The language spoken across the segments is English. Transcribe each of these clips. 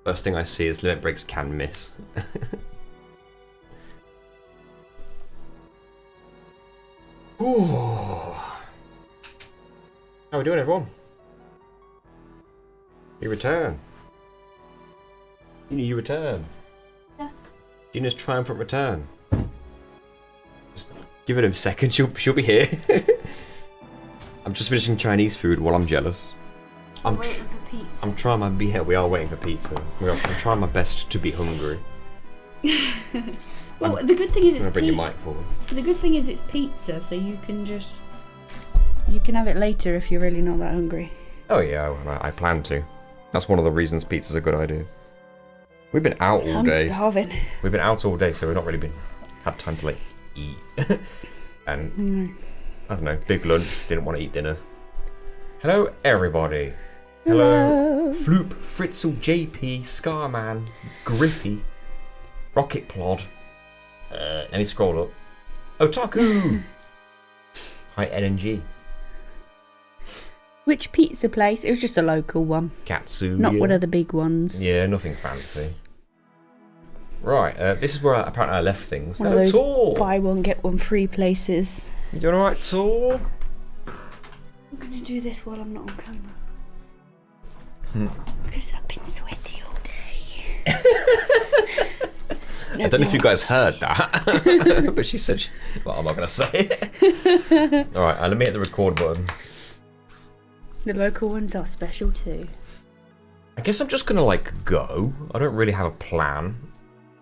First thing I see is limit breaks can miss. Ooh. How are we doing, everyone? You return. You return. Yeah. Gina's triumphant return. Just give it a second, she'll be here. I'm just finishing Chinese food while I'm jealous. I'm waiting for pizza. I'm trying my best. We are waiting for pizza. I'm trying my best to be hungry. Well, the good thing is I'm gonna bring your mic forward. The good thing is it's pizza, so you can have it later if you're really not that hungry. Oh yeah, I plan to. That's one of the reasons pizza's a good idea. We've been out all day. I'm starving. We've been out all day, so we've not really had time to like eat. And I don't know, big lunch. Didn't want to eat dinner. Hello, everybody. Hello, Floop, Fritzl, JP, Scarman, Griffy, Rocket Plod. Let me scroll up. Otaku. Hi, NNG. Which pizza place? It was just a local one. Katsu. Not one of the big ones. Yeah, nothing fancy. Right, this is where apparently I left things. One Hello, of those Tor. buy one get one free places. You doing alright, Tor? I'm gonna do this while I'm not on camera. Because I've been sweaty all day. I don't know if you guys heard that, but she said, well, I'm not going to say it. Alright, let me hit the record button. The local ones are special too. I guess I'm just going to like go. I don't really have a plan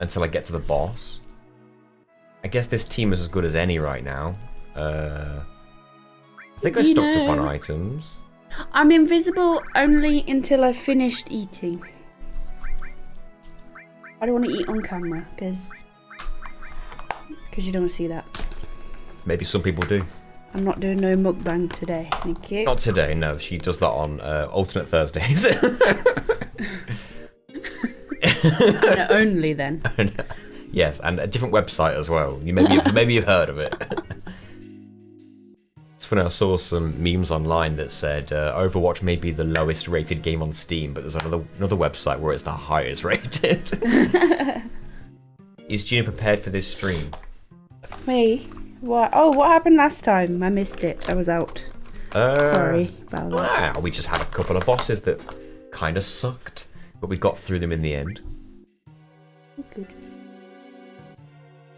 until I get to the boss. I guess this team is as good as any right now. I think I stocked up on items. I'm invisible only until I've finished eating. I don't want to eat on camera because you don't see that. Maybe some people do. I'm not doing no mukbang today, thank you. Not today, no. She does that on alternate Thursdays. And only then. Yes, and a different website as well. Maybe you've heard of it. It's funny, I saw some memes online that said Overwatch may be the lowest rated game on Steam, but there's another website where it's the highest rated. Is Gina prepared for this stream? Me? What? Oh, what happened last time? I missed it. I was out. Sorry about that. Wow, we just had a couple of bosses that kind of sucked, but we got through them in the end. Good.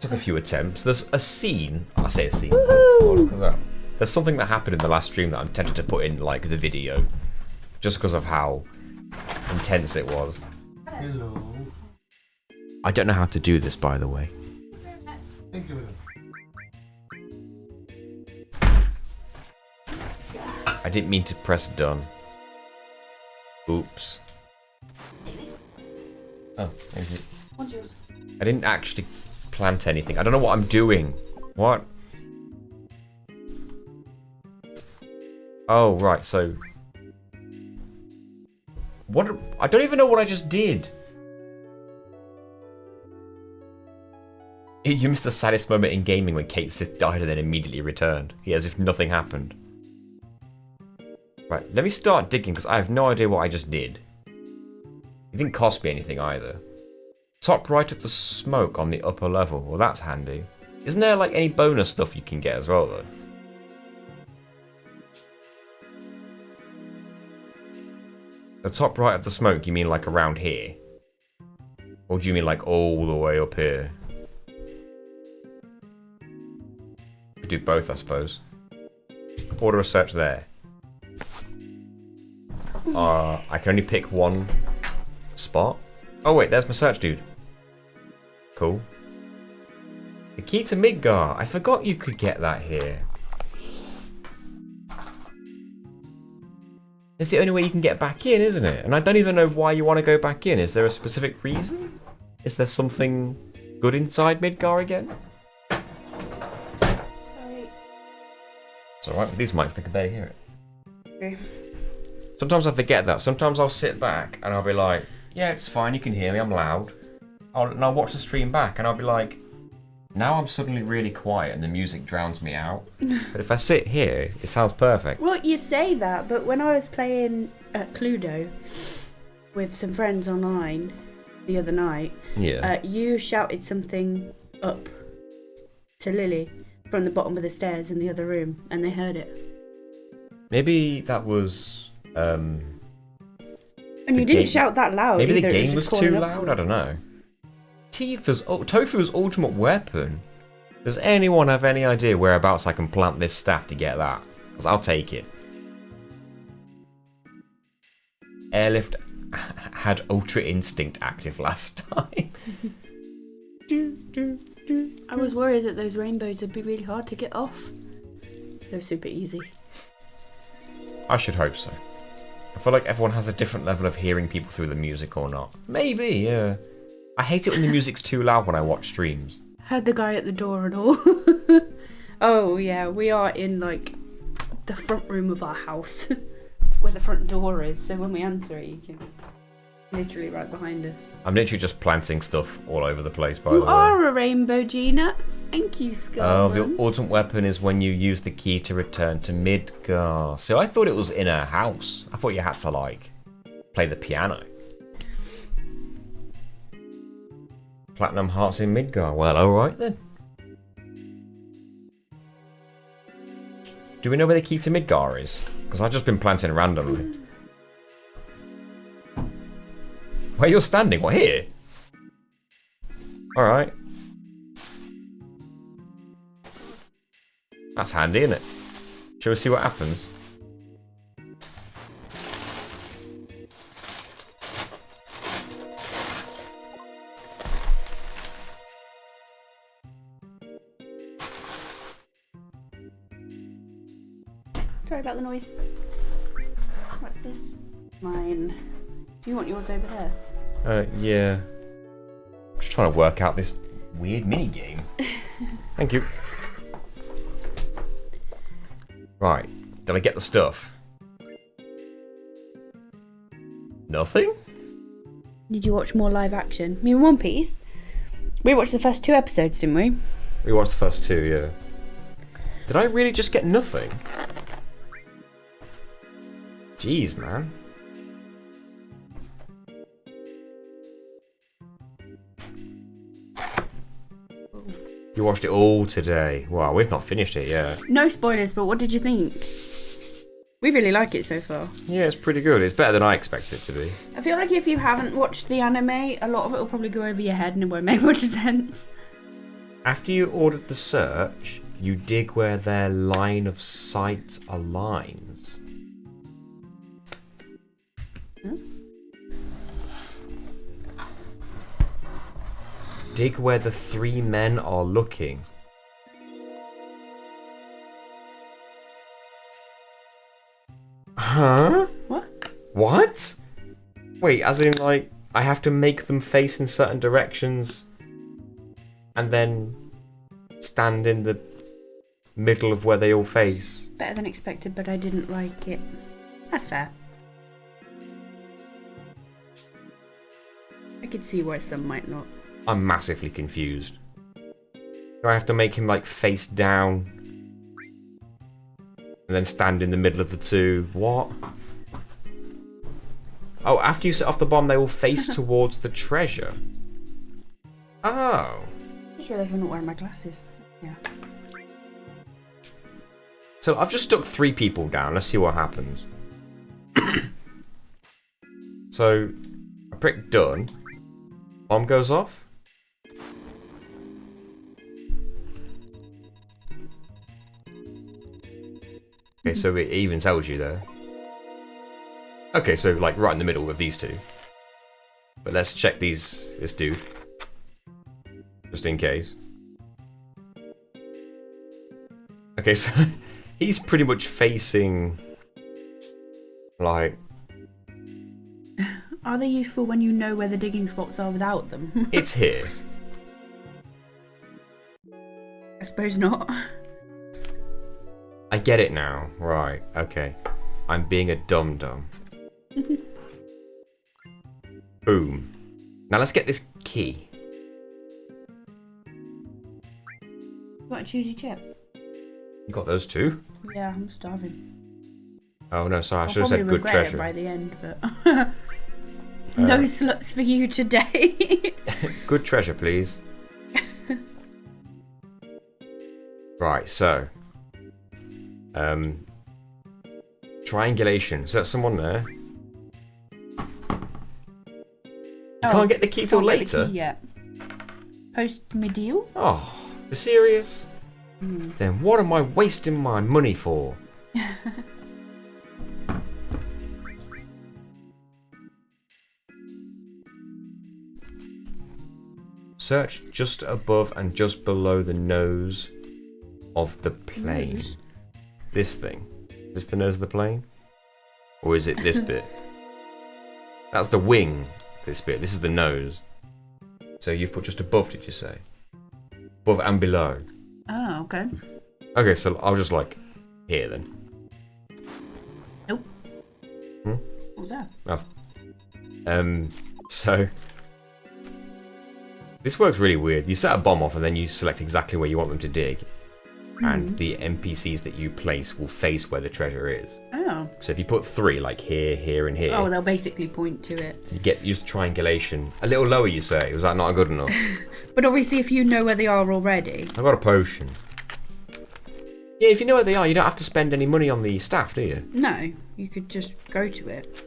Took a few attempts. There's a scene. I say a scene. Woohoo! Oh, look at that. There's something that happened in the last stream that I'm tempted to put in like the video, just because of how intense it was. Hello. I don't know how to do this, by the way. Thank you. I didn't mean to press done. Oops. Oh, thank you. What's yours? I didn't actually plant anything. I don't know what I'm doing. What? Oh, right, so... What? I don't even know what I just did. You missed the saddest moment in gaming when Kate Sith died and then immediately returned. Yeah, as if nothing happened. Right, let me start digging because I have no idea what I just did. It didn't cost me anything either. Top right of the smoke on the upper level. Well, that's handy. Isn't there like any bonus stuff you can get as well though? The top right of the smoke, you mean like around here? Or do you mean like all the way up here? Could do both, I suppose. Order a search there. I can only pick one spot. Oh wait, there's my search dude. Cool. The key to Midgar. I forgot you could get that here. It's the only way you can get back in, isn't it? And I don't even know why you want to go back in. Is there a specific reason? Is there something good inside Midgar again? Sorry. It's alright, these mics, they can barely hear it. Okay. Sometimes I forget that. Sometimes I'll sit back and I'll be like, yeah, it's fine, you can hear me, I'm loud. And I'll watch the stream back and I'll be like, now I'm suddenly really quiet and the music drowns me out. But if I sit here, it sounds perfect. Well, you say that, but when I was playing at Cluedo, with some friends online the other night. Yeah. You shouted something up to Lily from the bottom of the stairs in the other room, and they heard it. Maybe that was. And you didn't shout that loud. Maybe either. the game It was just too calling up loud. to I don't know. Tofu's ultimate weapon. Does anyone have any idea whereabouts I can plant this staff to get that? Because I'll take it. Airlift had Ultra Instinct active last time. I was worried that those rainbows would be really hard to get off. They're super easy. I should hope so. I feel like everyone has a different level of hearing people through the music or not. Maybe, yeah. I hate it when the music's too loud when I watch streams. Heard the guy at the door and all. Oh yeah, we are in like the front room of our house where the front door is, so when we answer it you can literally right behind us. I'm literally just planting stuff all over the place, by the You way. are a rainbow, Gina. Thank you, Scarman. Oh, the ultimate weapon is when you use the key to return to Midgar. So I thought it was in a house. I thought you had to like play the piano. Platinum Hearts in Midgar. Well, alright then. Do we know where the key to Midgar is? Because I've just been planting randomly. Where you're standing? What, here? Alright. That's handy, isn't it? Shall we see what happens? Sorry about the noise. What's this? Mine. Do you want yours over there? Yeah. I'm just trying to work out this weird mini game. Thank you. Right. Did I get the stuff? Nothing? Did you watch more live action? I mean, One Piece. We watched the first 2 episodes, didn't we? We watched the first 2, yeah. Did I really just get nothing? Jeez, man. You watched it all today. Wow, we've not finished it yet. No spoilers, but what did you think? We really like it so far. Yeah, it's pretty good. It's better than I expected it to be. I feel like if you haven't watched the anime, a lot of it will probably go over your head and it won't make much sense. After you ordered the search, you dig where their line of sight aligns. Huh? Dig where the 3 men are looking. Huh? What? What? Wait, as in like, I have to make them face in certain directions and then stand in the middle of where they all face? Better than expected, but I didn't like it. That's fair. I could see why some might not. I'm massively confused. Do I have to make him like face down and then stand in the middle of the 2? What? Oh, after you set off the bomb, they will face towards the treasure. Oh. I just realised I'm not wearing my glasses. Yeah. So I've just stuck 3 people down. Let's see what happens. So I prick done. Bomb goes off. Okay, so it even tells you there. Okay, so like right in the middle of these 2. But let's check this dude. Just in case. Okay, so he's pretty much facing like... Are they useful when you know where the digging spots are without them? It's here. I suppose not. I get it now. Right, okay. I'm being a dum-dum. Boom. Now let's get this key. You want to choose your chip? You got those 2? Yeah, I'm starving. Oh no, sorry, I I'll should have said probably good regret it treasure. by the end, but No slots for you today. Good treasure, please. Right, so. Triangulation. Is that someone there? You can't get the key till later? Yeah. Post-medial? Oh, you're serious? Then what am I wasting my money for? Search just above and just below the nose of the plane. Nose? This thing. Is this the nose of the plane? Or is it this bit? That's the wing, this bit. This is the nose. So you've put just above, did you say? Above and below. Oh, okay. Okay, so I'll just like here then. Nope. Hmm? What was that? So this works really weird. You set a bomb off and then you select exactly where you want them to dig. And the NPCs that you place will face where the treasure is. Oh. So if you put 3, like here, here, and here, Oh, they'll basically point to it. you get used triangulation. A little lower, you say. Was that not good enough? But obviously, if you know where they are already. I've got a potion. Yeah, if you know where they are, you don't have to spend any money on the staff, do you? No, you could just go to it.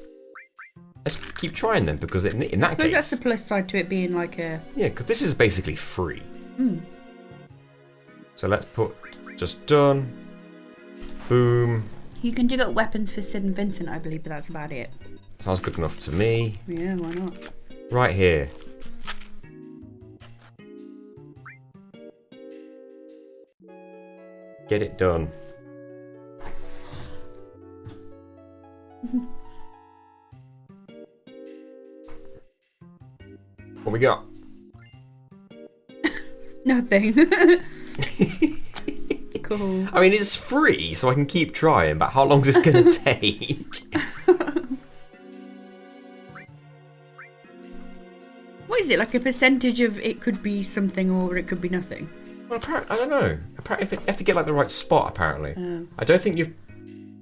Let's keep trying then, because in I that suppose case... that's the plus side to it being like a... Yeah, because this is basically free. Hmm. So let's put... Just done. Boom. You can dig up weapons for Sid and Vincent, I believe, but that's about it. Sounds good enough to me. Yeah, why not? Right here. Get it done. What we got? Nothing. Cool. I mean, it's free, so I can keep trying, but how long is this going to take? What is it, like a percentage of it could be something or it could be nothing? Well, apparently, I don't know. Apparently, you have to get like the right spot, apparently. Oh. I don't think you've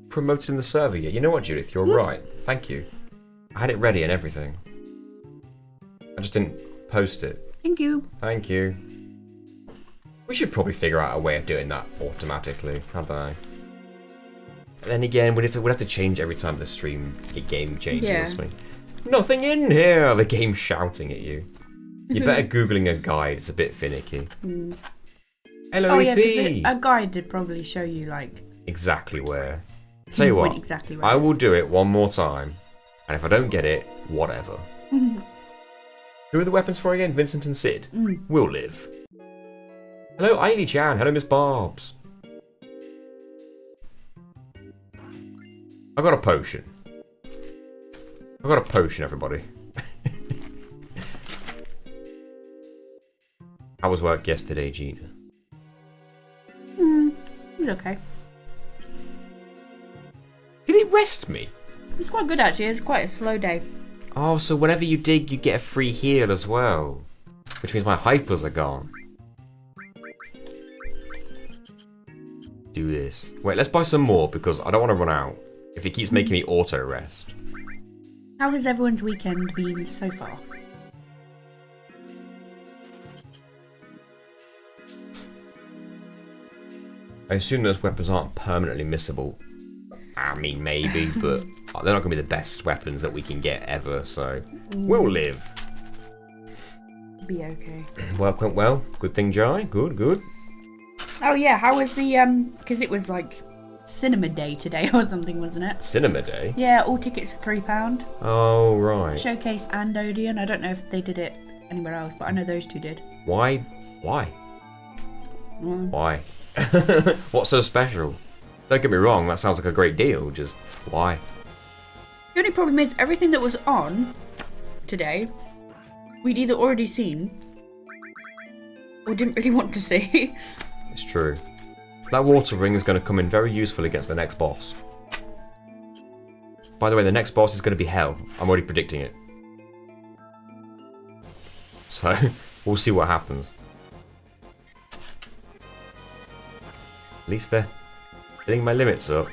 promoted in the server yet. You know what, Judith? You're right. Thank you. I had it ready and everything. I just didn't post it. Thank you. Thank you. We should probably figure out a way of doing that automatically, hadn't I? Then again, we'd have to change every time the game changes Yeah. or something. Nothing in here! The game's shouting at you. You're better Googling a guide, it's a bit finicky. Hello, Oh yeah, EP! because a guide would probably show you like... Exactly where. Tell you what, Exactly where. I will do it one more time, and if I don't get it, whatever. Who are the weapons for again? Vincent and Sid. We'll live. Hello, Ailey Chan. Hello, Miss Barbs. I got a potion. I got a potion, everybody. How was work yesterday, Gina? It was okay. Did it rest me? It was quite good actually, it was quite a slow day. Oh, so whenever you dig, you get a free heal as well. Which means my hypers are gone. Do this. Wait, let's buy some more because I don't want to run out. If it keeps making me auto-rest. How has everyone's weekend been so far? I assume those weapons aren't permanently missable. I mean, maybe, but they're not going to be the best weapons that we can get ever, so we'll live. Be okay. Work went well. Good thing, Jai. Good, good. Oh yeah, how was the because it was like cinema day today or something, wasn't it? Cinema day? Yeah, all tickets for £3. Oh, right. Showcase and Odeon. I don't know if they did it anywhere else, but I know those two did. Why? Why? Mm. Why? What's so special? Don't get me wrong, that sounds like a great deal, just why? The only problem is everything that was on today, we'd either already seen or didn't really want to see. It's true. That water ring is going to come in very useful against the next boss. By the way, the next boss is going to be hell. I'm already predicting it. So, we'll see what happens. At least they're filling my limits up.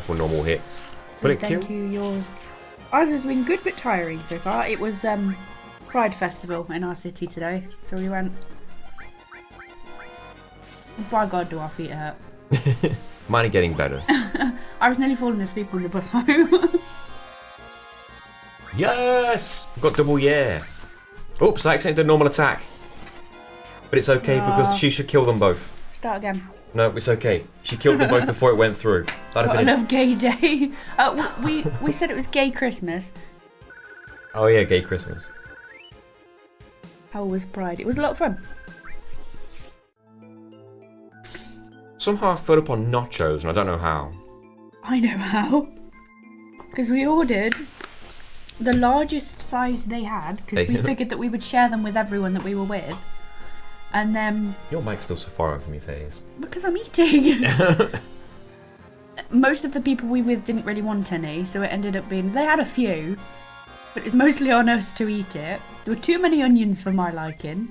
couple normal hits. Will it kill? Thank you, yours. Ours has been good but tiring so far. It was Pride Festival in our city today, so we went. By God, do our feet hurt. Mine are getting better. I was nearly falling asleep on the bus home. Yes! Got double yeah. Oops, I accidentally did a normal attack. But it's okay because she should kill them both. Start again. No, it's okay. She killed them both before it went through. That'd have I been love Gay Day. We said it was Gay Christmas. Oh yeah, gay Christmas. How was Pride? It was a lot of fun. Somehow I filled up on nachos and I don't know how. I know how. Because we ordered the largest size they had, because we figured that we would share them with everyone that we were with. And then... Your mic's still so far away from your face. Because I'm eating. Most of the people we were with didn't really want any, so it ended up being... They had a few, but it's mostly on us to eat it. There were too many onions for my liking,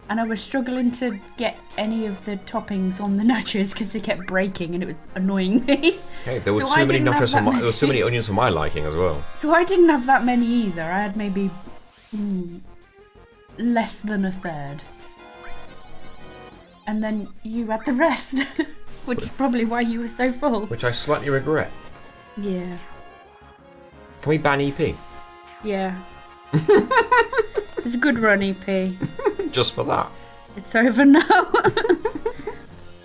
and I was struggling to get any of the toppings on the nachos because they kept breaking and it was annoying me. Hey, there were too many nachos for my... There were too many onions for my liking as well. So I didn't have that many either. I had maybe... less than a third. And then you had the rest, which is probably why you were so full. Which I slightly regret. Yeah. Can we ban EP? Yeah. It's a good run, EP. Just for that. It's over now.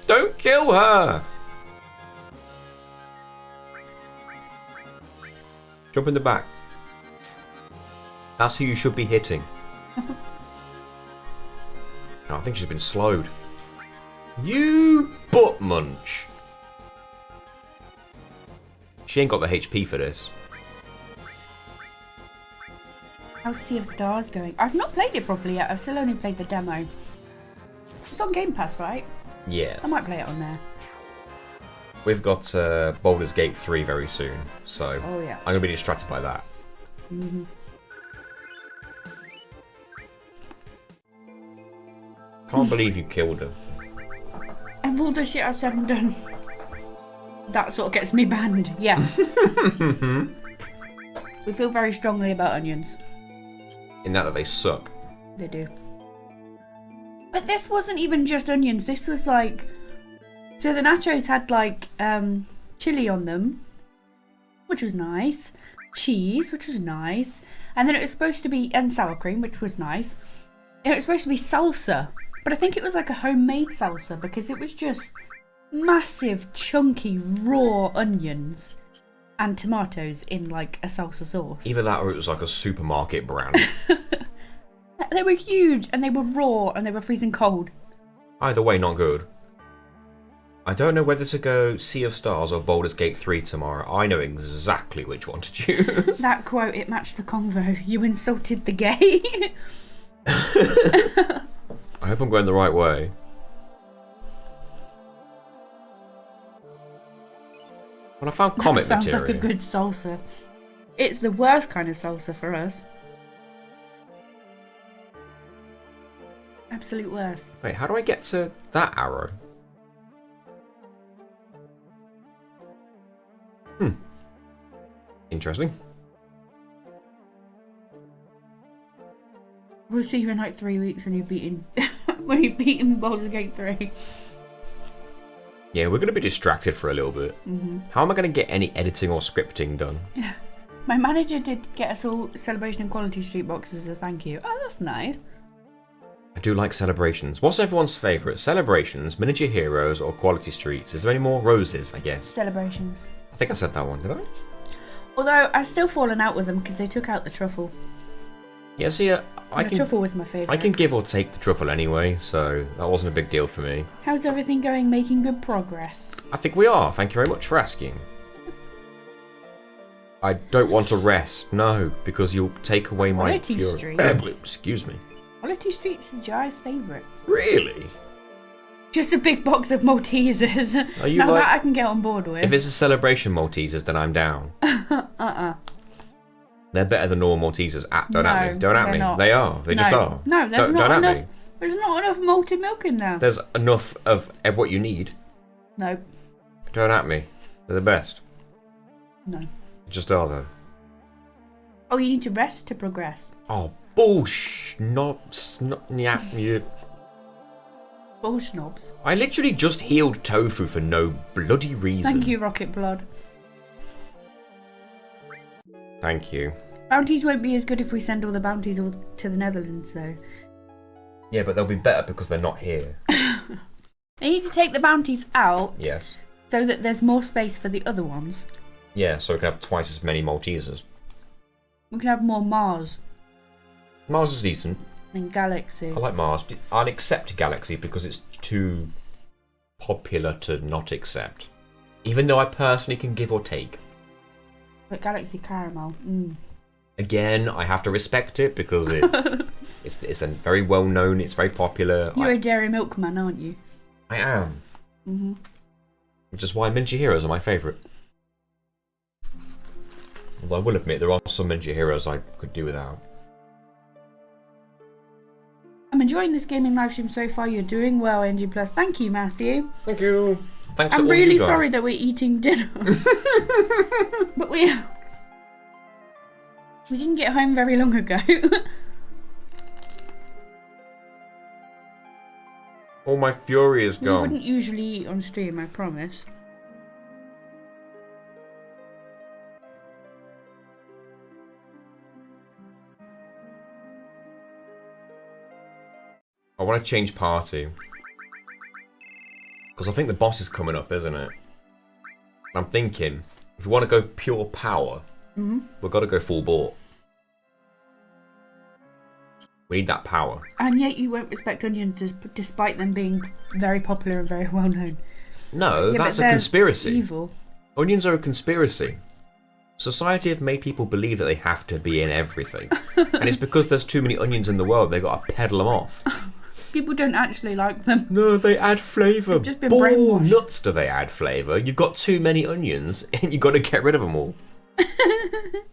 Don't kill her! Jump in the back. That's who you should be hitting. No, I think she's been slowed. You butt munch. She ain't got the HP for this. How's Sea of Stars going? I've not played it properly yet. I've still only played the demo. It's on Game Pass, right? Yes. I might play it on there. We've got Baldur's Gate 3 very soon, so Oh yeah. I'm going to be distracted by that. Mm-hmm. Can't believe you killed her. And all the shit I've said and done. That sort of gets me banned. Yeah. We feel very strongly about onions. In that they suck. They do. But this wasn't even just onions. This was like... So the nachos had like chili on them, which was nice. Cheese, which was nice. And then it was supposed to be... And sour cream, which was nice. It was supposed to be salsa. But I think it was like a homemade salsa because it was just massive, chunky, raw onions and tomatoes in like a salsa sauce. Either that or it was like a supermarket brand. They were huge and they were raw and they were freezing cold. Either way, not good. I don't know whether to go Sea of Stars or Baldur's Gate 3 tomorrow. I know exactly which one to choose. That quote, it matched the convo. You insulted the gay. I hope I'm going the right way. Well, I found comic Sounds material. like a good salsa. It's the worst kind of salsa for us. Absolute worst. Wait, how do I get to that arrow? Interesting. We'll see you in like 3 weeks when you've beaten Baldur's Gate 3. Yeah, we're going to be distracted for a little bit. Mm-hmm. How am I going to get any editing or scripting done? Yeah. My manager did get us all Celebration and Quality Street boxes as a thank you. Oh, that's nice. I do like celebrations. What's everyone's favourite? Celebrations, Miniature Heroes, or Quality Streets? Is there any more roses, I guess? Celebrations. I think I said that one, did I? Although, I've still fallen out with them because they took out the truffle. Yeah, see, The truffle was my favourite. I can give or take the truffle anyway, so that wasn't a big deal for me. How's everything going? Making good progress? I think we are. Thank you very much for asking. I don't want to rest, no, because you'll take away my Quality fury. Streets. Excuse me. Quality Streets is Jai's favourite. Really? Just a big box of Maltesers. Are you now like... that I can get on board with. If it's a celebration Maltesers, then I'm down. They're better than normal Maltesers. Don't at me. Don't at me. Not. They are. They just are. No, there's don't not at enough. me. There's not enough malted milk in there. There's enough of what you need. No. Don't at me. They're the best. No. Just are though. Oh, you need to rest to progress. Oh, bullsh! Yeah. Bullshnobs. I literally just healed Tofu for no bloody reason. Thank you, Rocket Blood. Thank you. Bounties won't be as good if we send all the bounties all to the Netherlands, though. Yeah, but they'll be better because they're not here. They need to take the bounties out. Yes. So that there's more space for the other ones. Yeah, so we can have twice as many Maltesers. We can have more Mars Mars is decent. than Galaxy. I like Mars. I'll accept Galaxy because it's too popular to not accept. Even though I personally can give or take. But Galaxy Caramel. Again, I have to respect it because it's a very well known. It's very popular. You're a Dairy Milk man, aren't you? I am. Mhm. Which is why Ninja Heroes are my favourite. Although I will admit there are some Ninja Heroes I could do without. I'm enjoying this gaming live stream so far. You're doing well, NG Plus. Thank you, Matthew. Thank you. Thanks to I'm all really you guys. sorry that we're eating dinner. But we didn't get home very long ago. All my fury is We gone. wouldn't usually eat on stream, I promise. I want to change party. Because I think the boss is coming up, isn't it? I'm thinking, if we want to go pure power, we've got to go full bore. We need that power. And yet you won't respect onions despite them being very popular and very well known. No, Yeah, but that's a they're conspiracy. Evil. Onions are a conspiracy. Society have made people believe that they have to be in everything. And it's because there's too many onions in the world, they've got to peddle them off. People don't actually like them. No, they add flavour. They've just been Ball brainwashed. nuts do they add flavour. You've got too many onions and you've got to get rid of them all.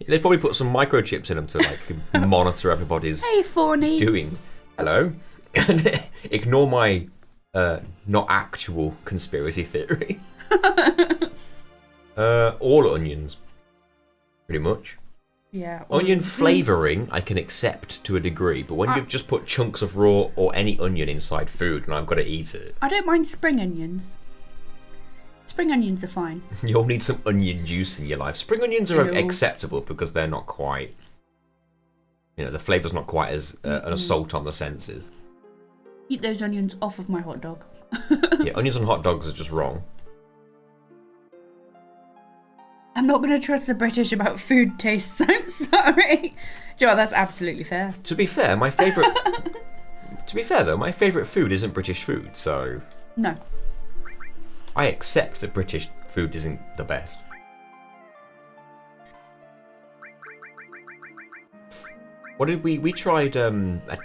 They've probably put some microchips in them to like monitor everybody's Hey, Fawny. doing. Hello? And ignore my not actual conspiracy theory. All onions. Pretty much. Yeah. Onion flavouring I can accept to a degree, but when you've just put chunks of raw or any onion inside food and I've got to eat it, I don't mind spring onions. Spring onions are fine. you'll need some onion juice in your life. Spring onions are Ew. acceptable because they're not quite, the flavour's not quite as an assault on the senses. Eat those onions off of my hot dog. Yeah, onions on hot dogs are just wrong. I'm not going to trust the British about food tastes. I'm sorry. Joe, that's absolutely fair. To be fair, my favourite. To be fair though, my favourite food isn't British food, so No. I accept that British food isn't the best. What did we tried a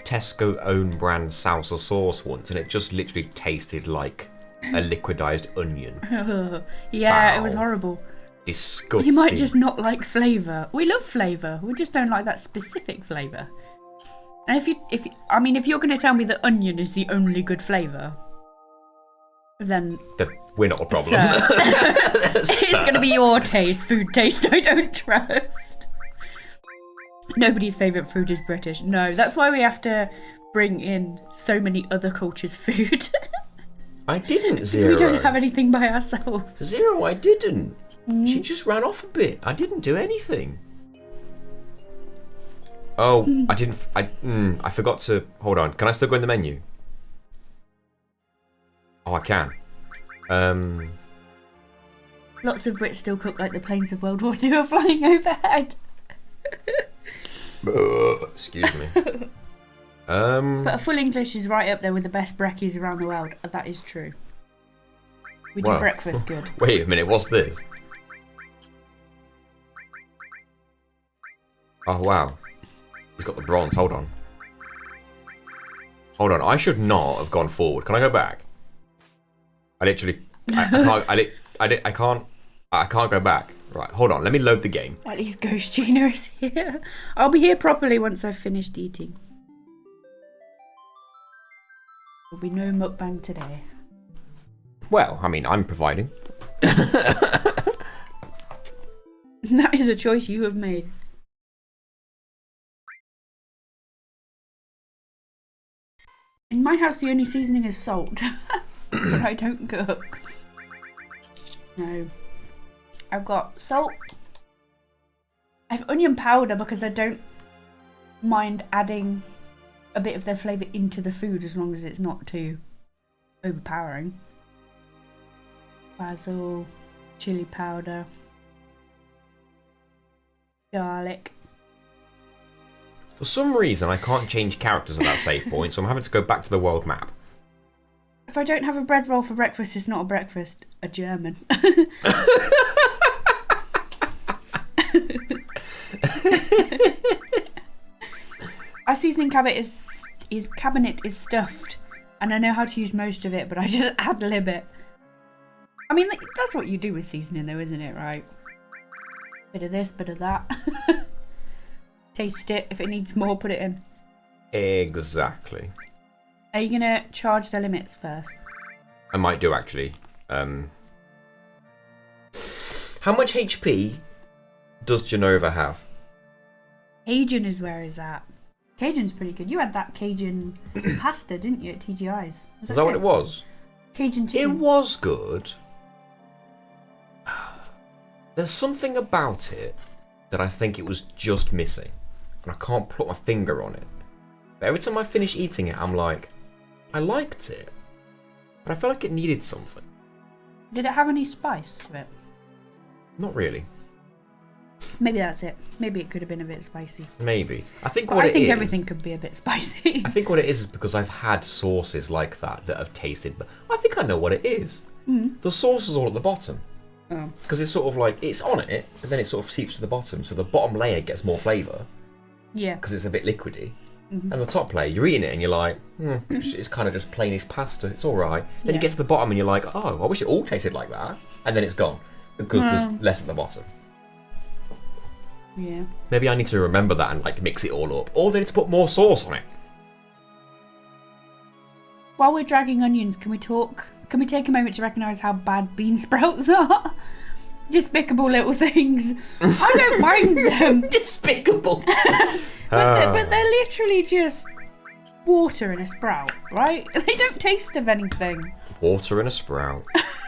Tesco own brand salsa sauce once, and it just literally tasted like a liquidized onion. Yeah, it was Foul. horrible. Disgusting. You might just not like flavour. We love flavour. We just don't like that specific flavour. And if you're going to tell me that onion is the only good flavour, then That we're not a problem. sir, it's going to be your taste, food taste. I don't trust. Nobody's favourite food is British. No, that's why we have to bring in so many other cultures' food. I didn't, Because Zero. we don't have anything by ourselves. Zero, I didn't. She just ran off a bit. I didn't do anything. Oh, I didn't. I forgot to. Hold on. Can I still go in the menu? Oh, I can. Lots of Brits still cook like the planes of World War II are flying overhead. Excuse me. But a full English is right up there with the best brekkies around the world. That is true. We do Wow. breakfast good. Wait a minute. What's this? Oh wow. He's got the bronze. Hold on. Hold on. I should not have gone forward. Can I go back? I literally. I can't go back. Right. Hold on. Let me load the game. At least Ghost Gina is here. I'll be here properly once I've finished eating. There'll be no mukbang today. Well, I mean, I'm providing. That is a choice you have made. In my house, the only seasoning is salt. But I don't cook. No. I've got salt. I have onion powder because I don't mind adding a bit of their flavour into the food as long as it's not too overpowering. Basil, chili powder, garlic. For some reason, I can't change characters at that save point, so I'm having to go back to the world map. If I don't have a bread roll for breakfast, it's not a breakfast. A German. Our seasoning cabinet is stuffed, and I know how to use most of it, but I just ad lib it. I mean, that's what you do with seasoning, though, isn't it? Right? Bit of this, bit of that. Taste it. If it needs more, put it in. Exactly. Are you gonna charge the limits first? I might do, actually. How much HP does Genova have? Cajun is where is that? Cajun's pretty good. You had that Cajun pasta, didn't you, at TGI's? Is that what it was? Cajun chicken. It was good. There's something about it that I think it was just missing. And I can't put my finger on it. But every time I finish eating it, I'm like, I liked it. But I felt like it needed something. Did it have any spice to it? Not really. Maybe that's it. Maybe it could have been a bit spicy. Maybe. I think But what I it think is... everything could be a bit spicy. I think what it is because I've had sauces like that have tasted... But I think I know what it is. The sauce is all at the bottom. Oh. Because it's sort of like, it's on it, but then it sort of seeps to the bottom, so the bottom layer gets more flavour. Yeah. Because it's a bit liquidy. And the top layer, you're eating it and you're like, it's kind of just plainish pasta, it's alright. Then Yeah. you get to the bottom and you're like, oh, I wish it all tasted like that. And then it's gone. Because there's less at the bottom. Yeah. Maybe I need to remember that and like mix it all up. Or they need to put more sauce on it. While we're dragging onions, can we take a moment to recognise how bad bean sprouts are? Despicable little things. I don't mind them. Despicable. But they're literally just water in a sprout, right? They don't taste of anything. Water in a sprout.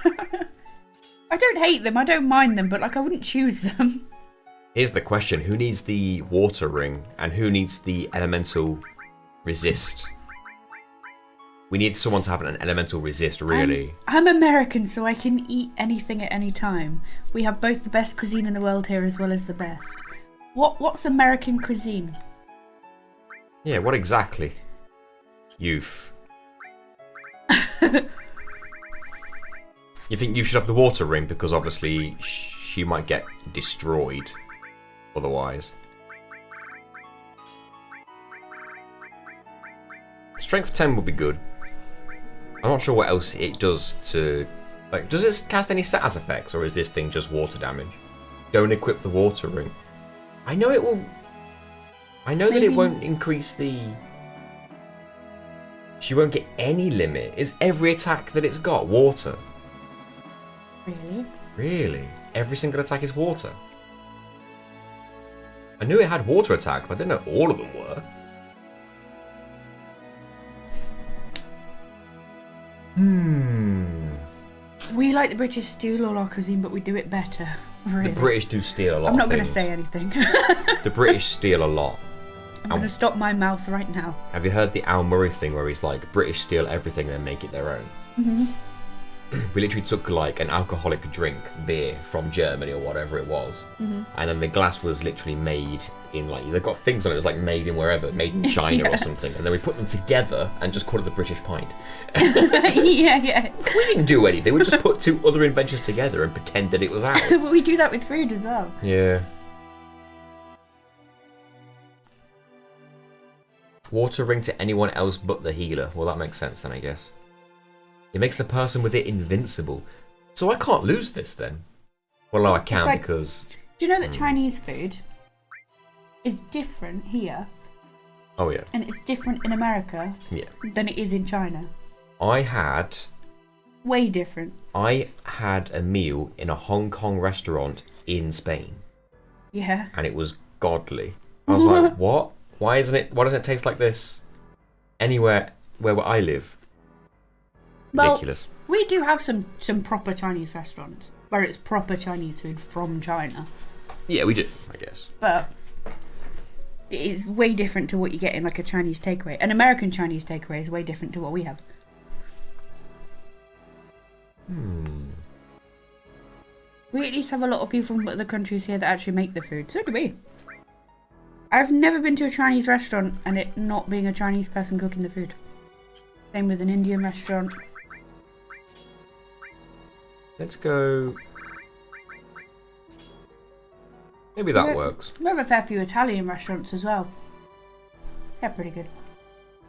I don't hate them, I don't mind them, but like I wouldn't choose them. Here's the question. Who needs the water ring and who needs the elemental resist? We need someone to have an elemental resist, really. I'm American, so I can eat anything at any time. We have both the best cuisine in the world here as well as the best. What's American cuisine? Yeah, what exactly? Youth. You think you should have the water ring because obviously she might get destroyed otherwise. Strength 10 would be good. I'm not sure what else it does to... Like, does it cast any status effects or is this thing just water damage? Don't equip the water ring. I know it will... I know that it won't increase the... She won't get any limit. Is every attack that it's got water? Really? Really? Every single attack is water? I knew it had water attack, but I didn't know all of them were. We like the British steal all our cuisine, but we do it better. Really. The British do steal a lot I'm not of going to things. say anything. The British steal a lot. I'm going to stop my mouth right now. Have you heard the Al Murray thing where he's like, British steal everything and make it their own? Mm-hmm. We literally took like an alcoholic drink, beer, from Germany or whatever it was. Mm-hmm. And then the glass was literally made in like, they've got things on it, it was like made in wherever, made in China or something. And then we put them together and just called it the British pint. Yeah. We didn't do anything, we just put two other inventions together and pretended it was ours. But we do that with food as well. Yeah. Water ring to anyone else but the healer. Well, that makes sense then, I guess. It makes the person with it invincible. So I can't lose this then. Well, no, I can like- because... Do you know that Chinese food is different here, Oh, yeah. and it's different in America Yeah. than it is in China? I had Way different. a meal in a Hong Kong restaurant in Spain. Yeah. and it was godly. I was like, what? Why doesn't it taste like this anywhere where I live? Ridiculous. Well, we do have some proper Chinese restaurants where it's proper Chinese food from China. Yeah, we do, I guess. But it is way different to what you get in like a Chinese takeaway. An American Chinese takeaway is way different to what we have. We at least have a lot of people from other countries here that actually make the food. So do we. I've never been to a Chinese restaurant and it not being a Chinese person cooking the food. Same with an Indian restaurant. Let's go. Maybe that Yeah. works. We have a fair few Italian restaurants as well. They're pretty good.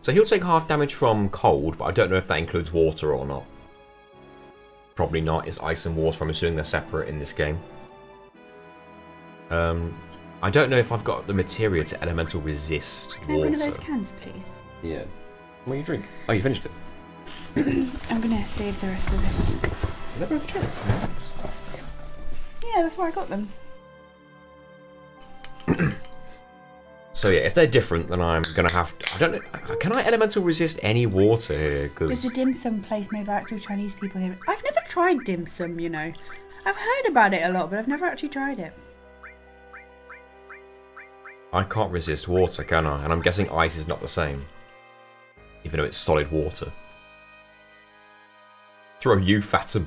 So he'll take half damage from cold, but I don't know if that includes water or not. Probably not. It's ice and water. I'm assuming they're separate in this game. I don't know if I've got the materia to elemental resist Can I have water. one of those cans, please? Yeah. What do you drink? Oh, you finished it. I'm gonna save the rest of this. Is that both cherry? Yeah, that's where I got them. So yeah, if they're different, then I'm gonna have to, I don't know. Can I elemental resist any water here? There's Because a dim sum place made by actual Chinese people here. I've never tried dim sum, you know. I've heard about it a lot, but I've never actually tried it. I can't resist water, can I? And I'm guessing ice is not the same, even though it's solid water. Throw you, Fatum.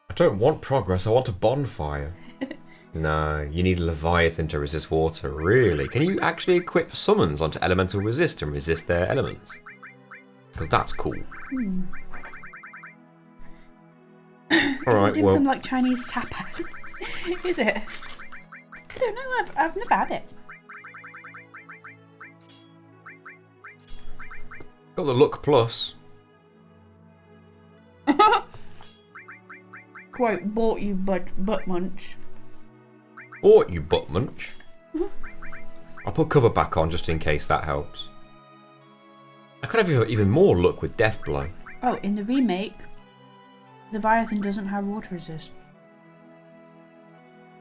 I don't want progress, I want a bonfire. No, you need a Leviathan to resist water, really? Can you actually equip summons onto elemental resist and resist their elements? Because that's cool. Alright, Dim well, sum like Chinese tapas. Is it? I don't know, I've never had it. got the luck plus. Quote, bought you butt munch. Bought you, butt munch. I'll put cover back on just in case that helps. I could have even more luck with Death Blow. Oh, in the remake, Leviathan doesn't have water resist.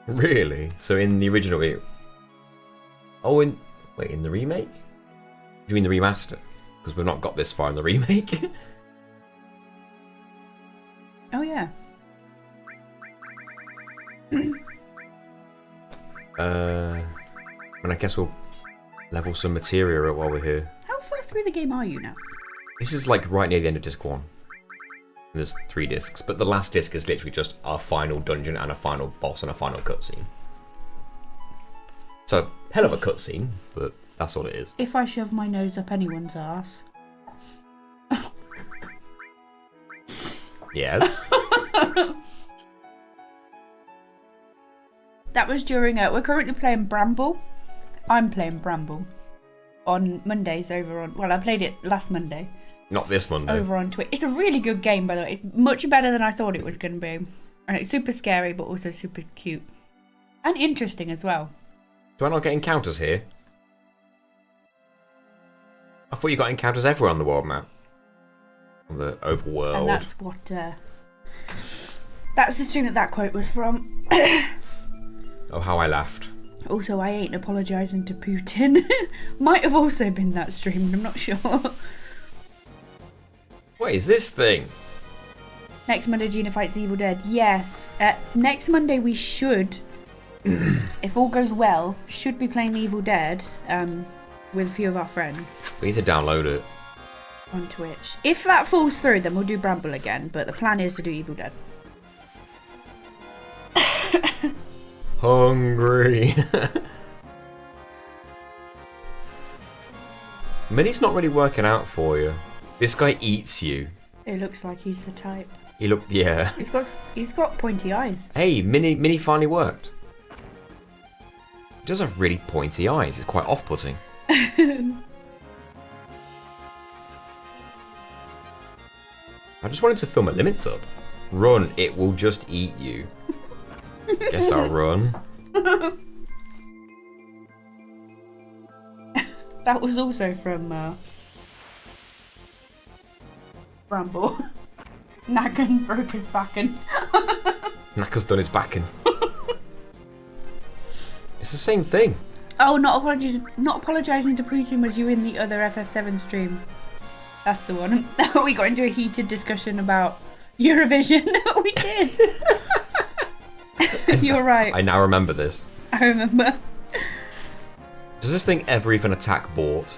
Really? So in the original it... Oh, in the remake? Do you mean the remaster? Because we've not got this far in the remake. Oh yeah. And I guess we'll level some materia up while we're here. How far through the game are you now? This is like right near the end of disc 1. There's 3 discs, but the last disc is literally just our final dungeon and a final boss and a final cutscene. So, hell of a cutscene, but that's all it is. If I shove my nose up anyone's ass. Yes. That was during we're currently playing Bramble. I'm playing Bramble on Mondays over on, well, I played it last Monday Not this Monday. over on Twitch. It's a really good game, by the way. It's much better than I thought it was going to be. And it's super scary, but also super cute. And interesting as well. Do I not get encounters here? I thought you got encounters everywhere on the world map. On the overworld. And that's what, that's the stream that quote was from. Oh, how I laughed. Also, I ain't apologising to Putin. Might have also been that stream, I'm not sure. What is this thing? Next Monday, Gina fights Evil Dead. Yes. Next Monday, we should, if all goes well, should be playing Evil Dead with a few of our friends We need to download it. on Twitch. If that falls through, then we'll do Bramble again, but the plan is to do Evil Dead. Hungry. Minnie's not really working out for you. This guy eats you. It looks like he's the type. Yeah. He's got pointy eyes. Hey, Minnie finally worked. He does have really pointy eyes. It's quite off-putting. I just wanted to fill my limits up. Run, it will just eat you. Guess I'll run. That was also from Bramble. Nagan broke his backen. Knacker's done his backing. It's the same thing. Oh, not apologising to Putin was you in the other FF7 stream. That's the one. We got into a heated discussion about Eurovision. We did. You're right. I now remember this. I remember. Does this thing ever even attack Bort?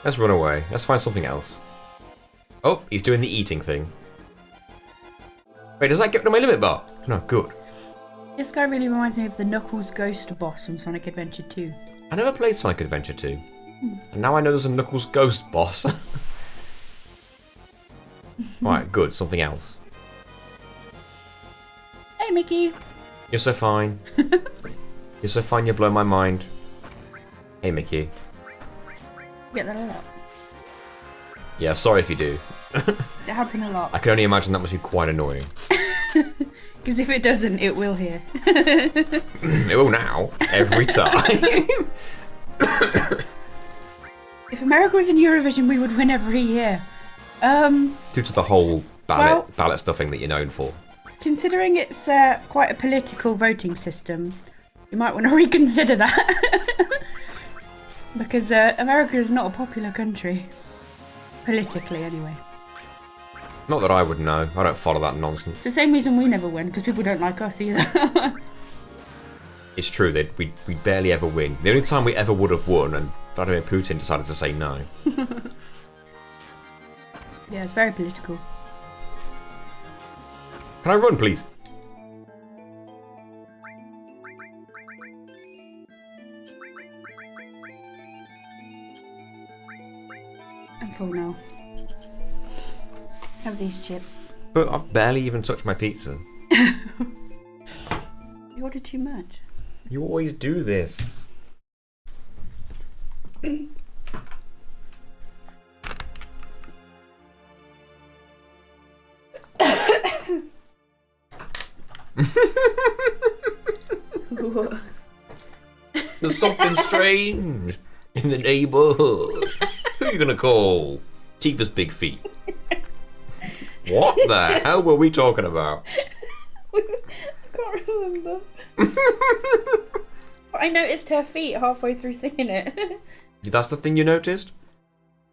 Let's run away. Let's find something else. Oh, he's doing the eating thing. Wait, does that get to my limit bar? No, good. This guy really reminds me of the Knuckles Ghost boss from Sonic Adventure 2. I never played Sonic Adventure 2. And now I know there's a Knuckles Ghost boss. Right, good. Something else. Hey, Mickey. You're so fine. You're so fine, you blow my mind. Hey, Mickey. You get that a lot. Yeah, sorry if you do. Does it happen a lot? I can only imagine that must be quite annoying. Because if it doesn't, it will here. It will now. Every time. If America was in Eurovision, we would win every year. Due to the whole ballot stuffing that you're known for. Considering it's quite a political voting system, you might want to reconsider that. Because America is not a popular country. Politically, anyway. Not that I would know. I don't follow that nonsense. It's the same reason we never win, because people don't like us either. It's true that we barely ever win. The only time we ever would have won, and Vladimir Putin decided to say no. Yeah, it's very political. Can I run, please? I'm full now. Have these chips. But I've barely even touched my pizza. You ordered too much. You always do this. There's something strange in the neighbourhood. Who are you gonna call? Tifa's big feet. What the hell were we talking about? I can't remember. I noticed her feet halfway through singing it. That's the thing you noticed?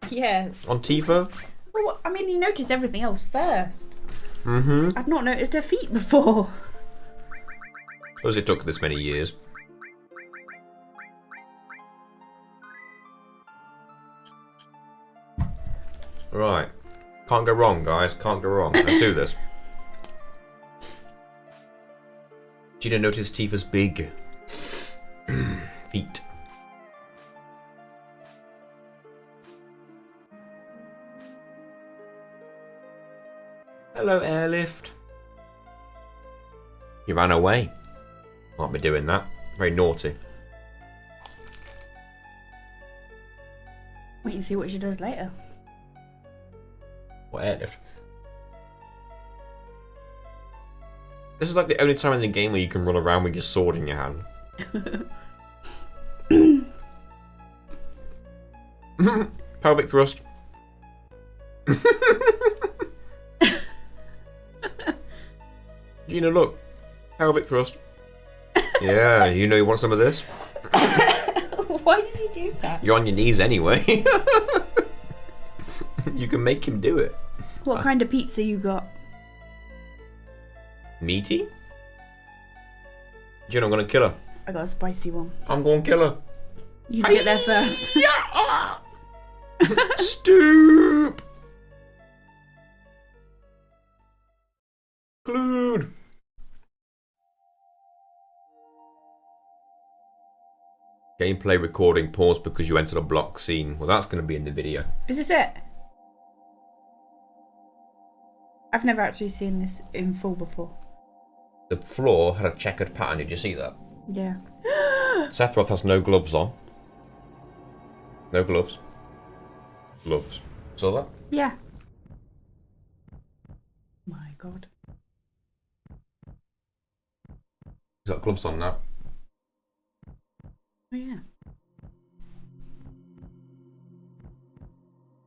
Yeah. On Tifa? Well, I mean, you noticed everything else first. Mm-hmm. I'd not noticed her feet before. Suppose it took this many years. Right. Can't go wrong, guys. Can't go wrong. Let's do this. Gina noticed Tifa's big feet. Hello, airlift. You ran away. Might be doing that. Very naughty. Wait and see what she does later. What airlift? This is like the only time in the game where you can run around with your sword in your hand. Pelvic thrust. Gina, look. Pelvic thrust. Yeah, you know you want some of this? Why does he do that? You're on your knees anyway. You can make him do it. What kind of pizza you got? Meaty? Gina, I'm gonna kill her. I got a spicy one. I'm gonna kill her. You get there first. Stoop! Glued. Gameplay recording paused because you entered a block scene. Well, that's going to be in the video. Is this it? I've never actually seen this in full before. The floor had a checkered pattern. Did you see that? Yeah. Sethroth has no gloves on. No gloves. Gloves. Saw that? Yeah. My God. He's got gloves on now. Oh yeah.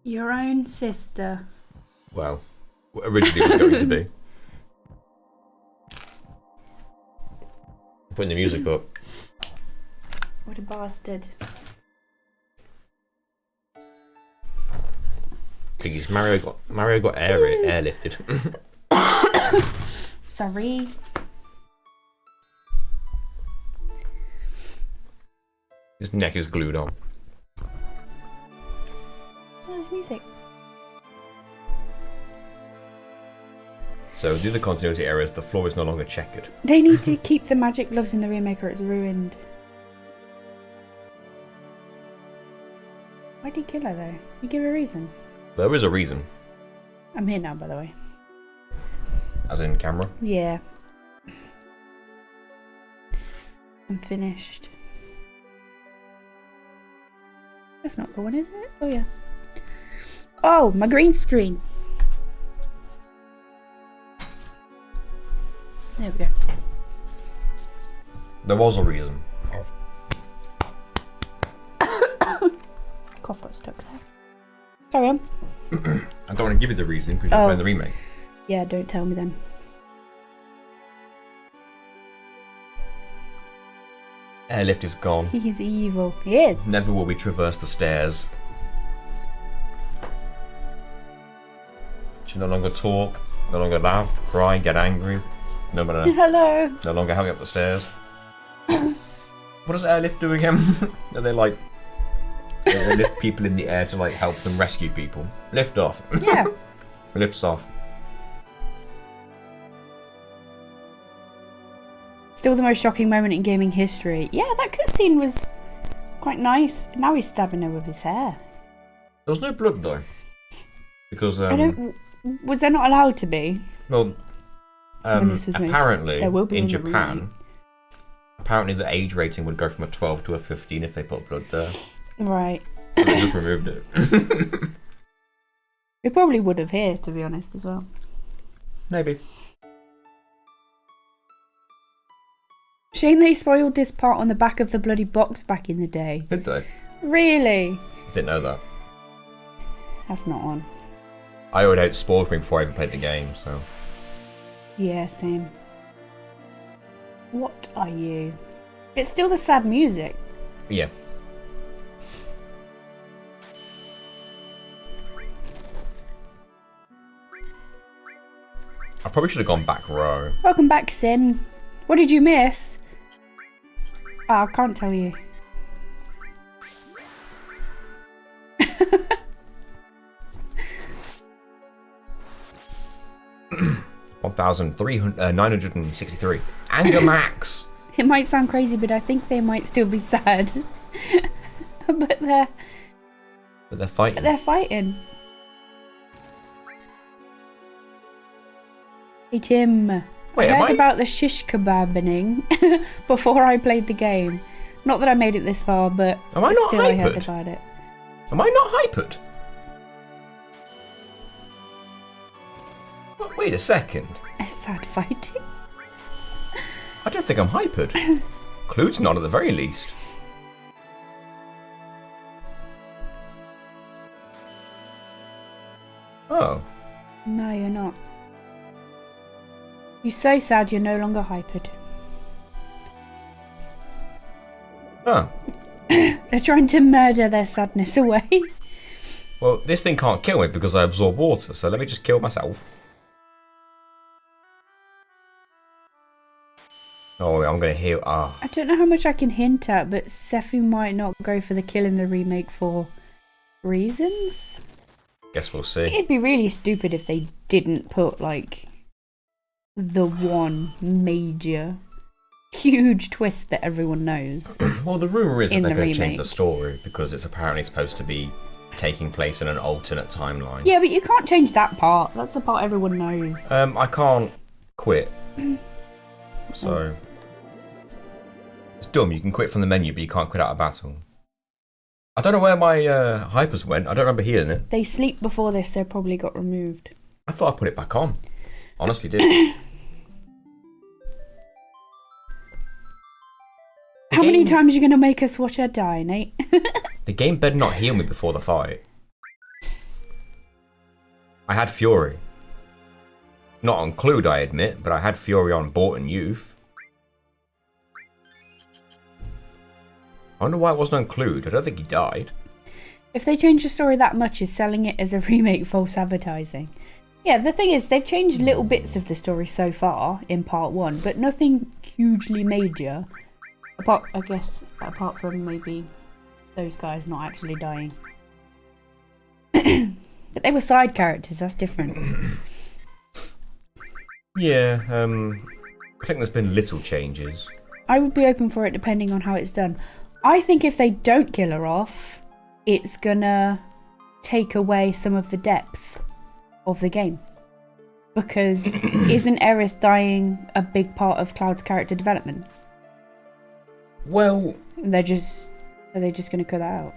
Your own sister. Well, originally was going to be. Putting the music up. What a bastard. Please, Mario got airlifted. Sorry. His neck is glued on. Nice music. So, due to the continuity errors, the floor is no longer checkered. They need to keep the magic gloves in the remake or it's ruined. Why did he kill her though? You give a reason. There is a reason. I'm here now, by the way. As in camera? Yeah. I'm finished. That's not the one, is it? Oh yeah. Oh, my green screen. There we go. There was a reason. Cough got stuck there. Carry on. I don't want to give you the reason because you're playing the remake. Yeah, don't tell me then. Airlift is gone. He's evil. He is. Never will we traverse the stairs. She no longer talk, no longer laugh, cry, get angry. No Hello. No longer help me up the stairs. What does airlift do again? Are they like... They lift people in the air to like help them rescue people. Lift off. Yeah. Lifts off. Still the most shocking moment in gaming history. Yeah, that cutscene was quite nice. Now he's stabbing her with his hair. There was no blood though. Because I don't... Was there not allowed to be? Well, apparently there will be in the Japan, remake. apparently the age rating would go from a 12 to a 15 if they put blood there. Right. So they just removed it. We probably would have here, to be honest, as well. Maybe. Shame they spoiled this part on the back of the bloody box back in the day. Did they? Really? Didn't know that. That's not on. I already had it spoiled for me before I even played the game, so... Yeah, same. What are you? It's still the sad music. Yeah. I probably should have gone back row. Welcome back, Sin. What did you miss? Oh, I can't tell you. 1,963. Anger max! It might sound crazy, but I think they might still be sad. But they're fighting. they're fighting. Hey Tim, Wait, I am heard I? about the shish kebabbing before I played the game. Not that I made it this far, but Am I not still I heard hypered? about it. Am I not hypered? Wait a second. A sad fighting. I don't think I'm hypered. Clute's not at the very least. Oh. No, you're not. You're so sad you're no longer hypered. Oh. They're trying to murder their sadness away. Well, this thing can't kill me because I absorb water, so let me just kill myself. Oh, I'm gonna heal. Ah. I don't know how much I can hint at, but Sephi might not go for the kill in the remake for reasons. Guess we'll see. It'd be really stupid if they didn't put, like, the one major, huge twist that everyone knows. Well, the rumour is that In they're the going to change the remake. story because it's apparently supposed to be taking place in an alternate timeline. Yeah, but you can't change that part. That's the part everyone knows. I can't quit. So... It's dumb, you can quit from the menu, but you can't quit out of battle. I don't know where my hypers went. I don't remember hearing it. They sleep before this, so probably got removed. I thought I put it back on. Honestly did. How many times are you going to make us watch her die, Nate? The game better not heal me before the fight. I had Fury. Not on Clued, I admit, but I had Furion bought in youth. I wonder why it wasn't on Clued. I don't think he died. If they change the story that much, is selling it as a remake false advertising? Yeah, the thing is, they've changed little bits of the story so far in part 1, but nothing hugely major. Apart from maybe those guys not actually dying. But they were side characters, that's different. Yeah, I think there's been little changes. I would be open for it depending on how it's done. I think if they don't kill her off, it's gonna take away some of the depth of the game. Because isn't Aerith dying a big part of Cloud's character development? Well... Are they just gonna cut that out?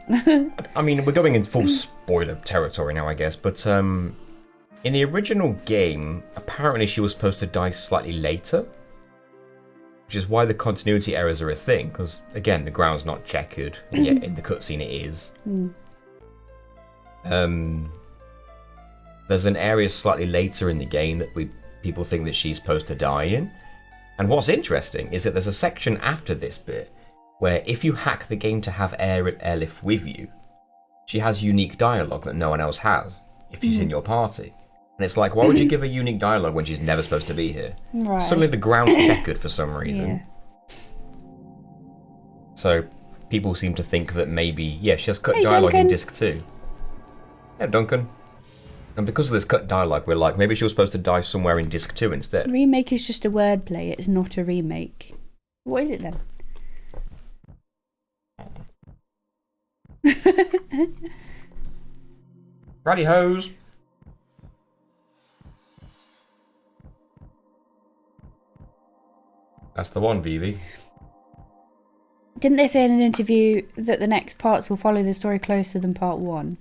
I mean, we're going into full spoiler territory now, I guess, but in the original game, apparently she was supposed to die slightly later. Which is why the continuity errors are a thing, because, again, the ground's not checkered, and yet in the cutscene it is. There's an area slightly later in the game that people think that she's supposed to die in. And what's interesting is that there's a section after this bit where if you hack the game to have Aerith with you, she has unique dialogue that no one else has if she's in your party. And it's like, why would you give her unique dialogue when she's never supposed to be here? Right. Suddenly the ground's checkered for some reason. Yeah. So people seem to think that maybe, yeah, she has cut Hey, dialogue in Duncan. disc 2. Yeah, Duncan. And because of this cut dialogue, we're like, maybe she was supposed to die somewhere in disc 2 instead. Remake is just a wordplay, it's not a remake. What is it then? Rally hose. That's the one, Vivi. Didn't they say in an interview that the next parts will follow the story closer than part 1?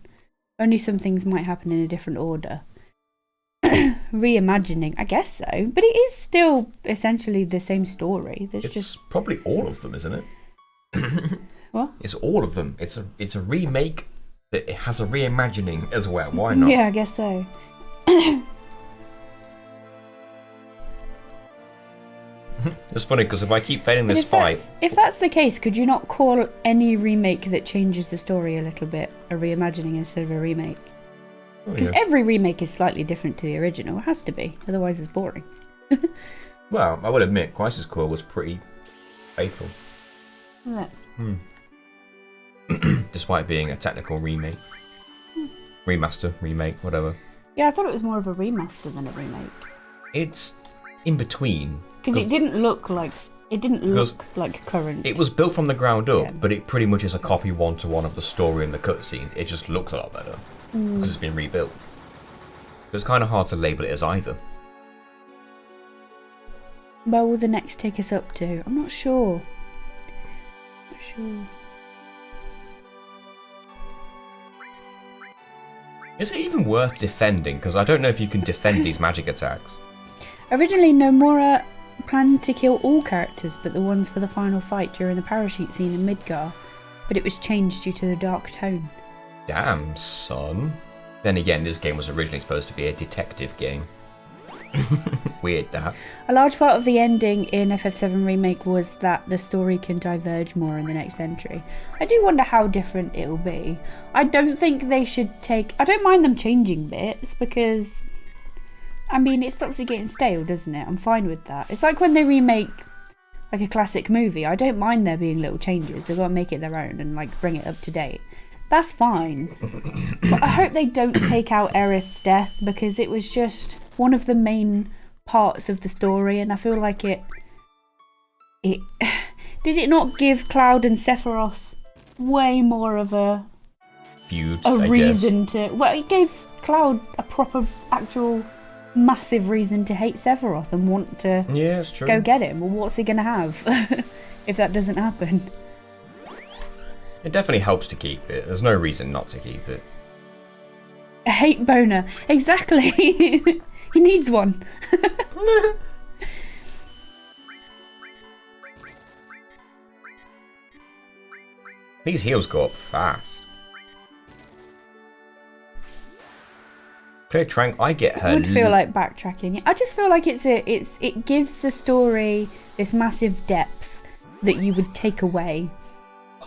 Only some things might happen in a different order. Reimagining, I guess so. But it is still essentially the same story. There's It's just... probably all of them, isn't it? What? It's all of them. It's a remake that it has a reimagining as well. Why not? Yeah, I guess so. It's funny because if I keep failing But this fight, if that's the case, could you not call any remake that changes the story a little bit a reimagining instead of a remake? Because every remake is slightly different to the original. It has to be, otherwise it's boring. well, I will admit, Crisis Core was pretty faithful, Yeah. despite being a technical remake, remaster, remake, whatever. Yeah, I thought it was more of a remaster than a remake. It's in between. Because it didn't look like current. It was built from the ground up, Gem. but it pretty much is a copy one-to-one of the story and the cutscenes. It just looks a lot better because it's been rebuilt. So it's kind of hard to label it as either. Where will the next take us up to? I'm not sure. Is it even worth defending? Because I don't know if you can defend these magic attacks. Originally, Nomura planned to kill all characters but the ones for the final fight during the parachute scene in Midgar, but it was changed due to the dark tone. Damn, son. Then again, this game was originally supposed to be a detective game. Weird that. A large part of the ending in FF7 Remake was that the story can diverge more in the next entry. I do wonder how different it will be. I don't think they should take... I don't mind them changing bits because... I mean, it stops it getting stale, doesn't it? I'm fine with that. It's like when they remake like a classic movie. I don't mind there being little changes. They've got to make it their own and like bring it up to date. That's fine. But I hope they don't take out Aerith's death because it was just one of the main parts of the story, and I feel like it did it not give Cloud and Sephiroth way more of a Feud, a I reason guess. to... Well, it gave Cloud a proper, actual, massive reason to hate Sephiroth and want to Yeah, it's true. go get him. Well, what's he going to have if that doesn't happen? It definitely helps to keep it. There's no reason not to keep it. A hate boner. Exactly. He needs one. These heals go up fast. Clear Trank, I get her. It would feel like backtracking. I just feel like it gives the story this massive depth that you would take away.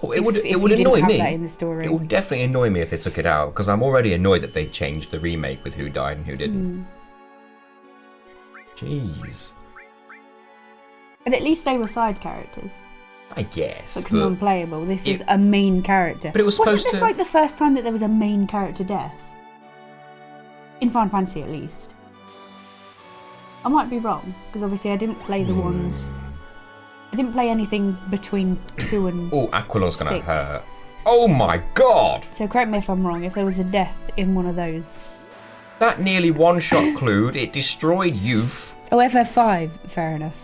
Oh, it would you annoy didn't have me. that in the story. It would definitely annoy me if they took it out, because I'm already annoyed that they changed the remake with who died and who didn't. Jeez. But at least they were side characters. I guess. Like But non-playable. This is a main character. But it was supposed Wasn't this to. like the first time that there was a main character death? In Final Fantasy, at least. I might be wrong, because obviously I didn't play the ones. I didn't play anything between 2 and Oh, Aquilon's gonna 6. hurt. Oh my god! So correct me if I'm wrong, if there was a death in one of those. That nearly one-shot clued. It destroyed youth. Oh, FF5, fair enough.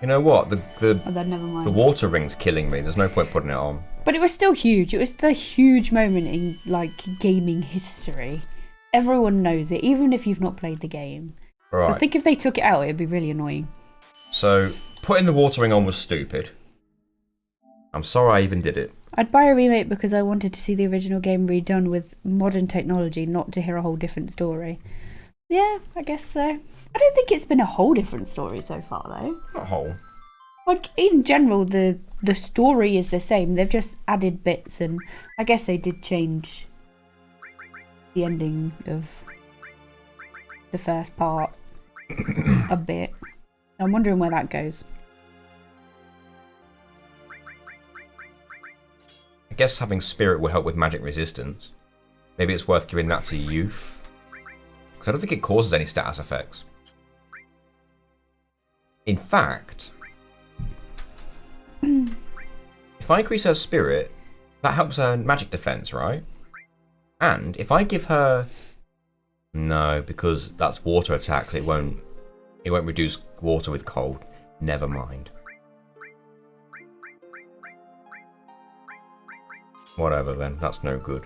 You know what? Oh, then never mind. The water ring's killing me. There's no point putting it on. But it was still huge. It was the huge moment in like gaming history. Everyone knows it, even if you've not played the game. Right. So I think if they took it out, it'd be really annoying. So putting the water ring on was stupid. I'm sorry I even did it. I'd buy a remake because I wanted to see the original game redone with modern technology, not to hear a whole different story. Yeah, I guess so. I don't think it's been a whole different story so far, though. Not whole. Like, in general, the story is the same. They've just added bits, and I guess they did change the ending of the first part a bit. I'm wondering where that goes. I guess having spirit will help with magic resistance. Maybe it's worth giving that to youth. Because I don't think it causes any status effects. In fact, if I increase her spirit, that helps her magic defense, right? And if I give her... No, because that's water attacks. It won't reduce water with cold. Never mind. Whatever then, that's no good.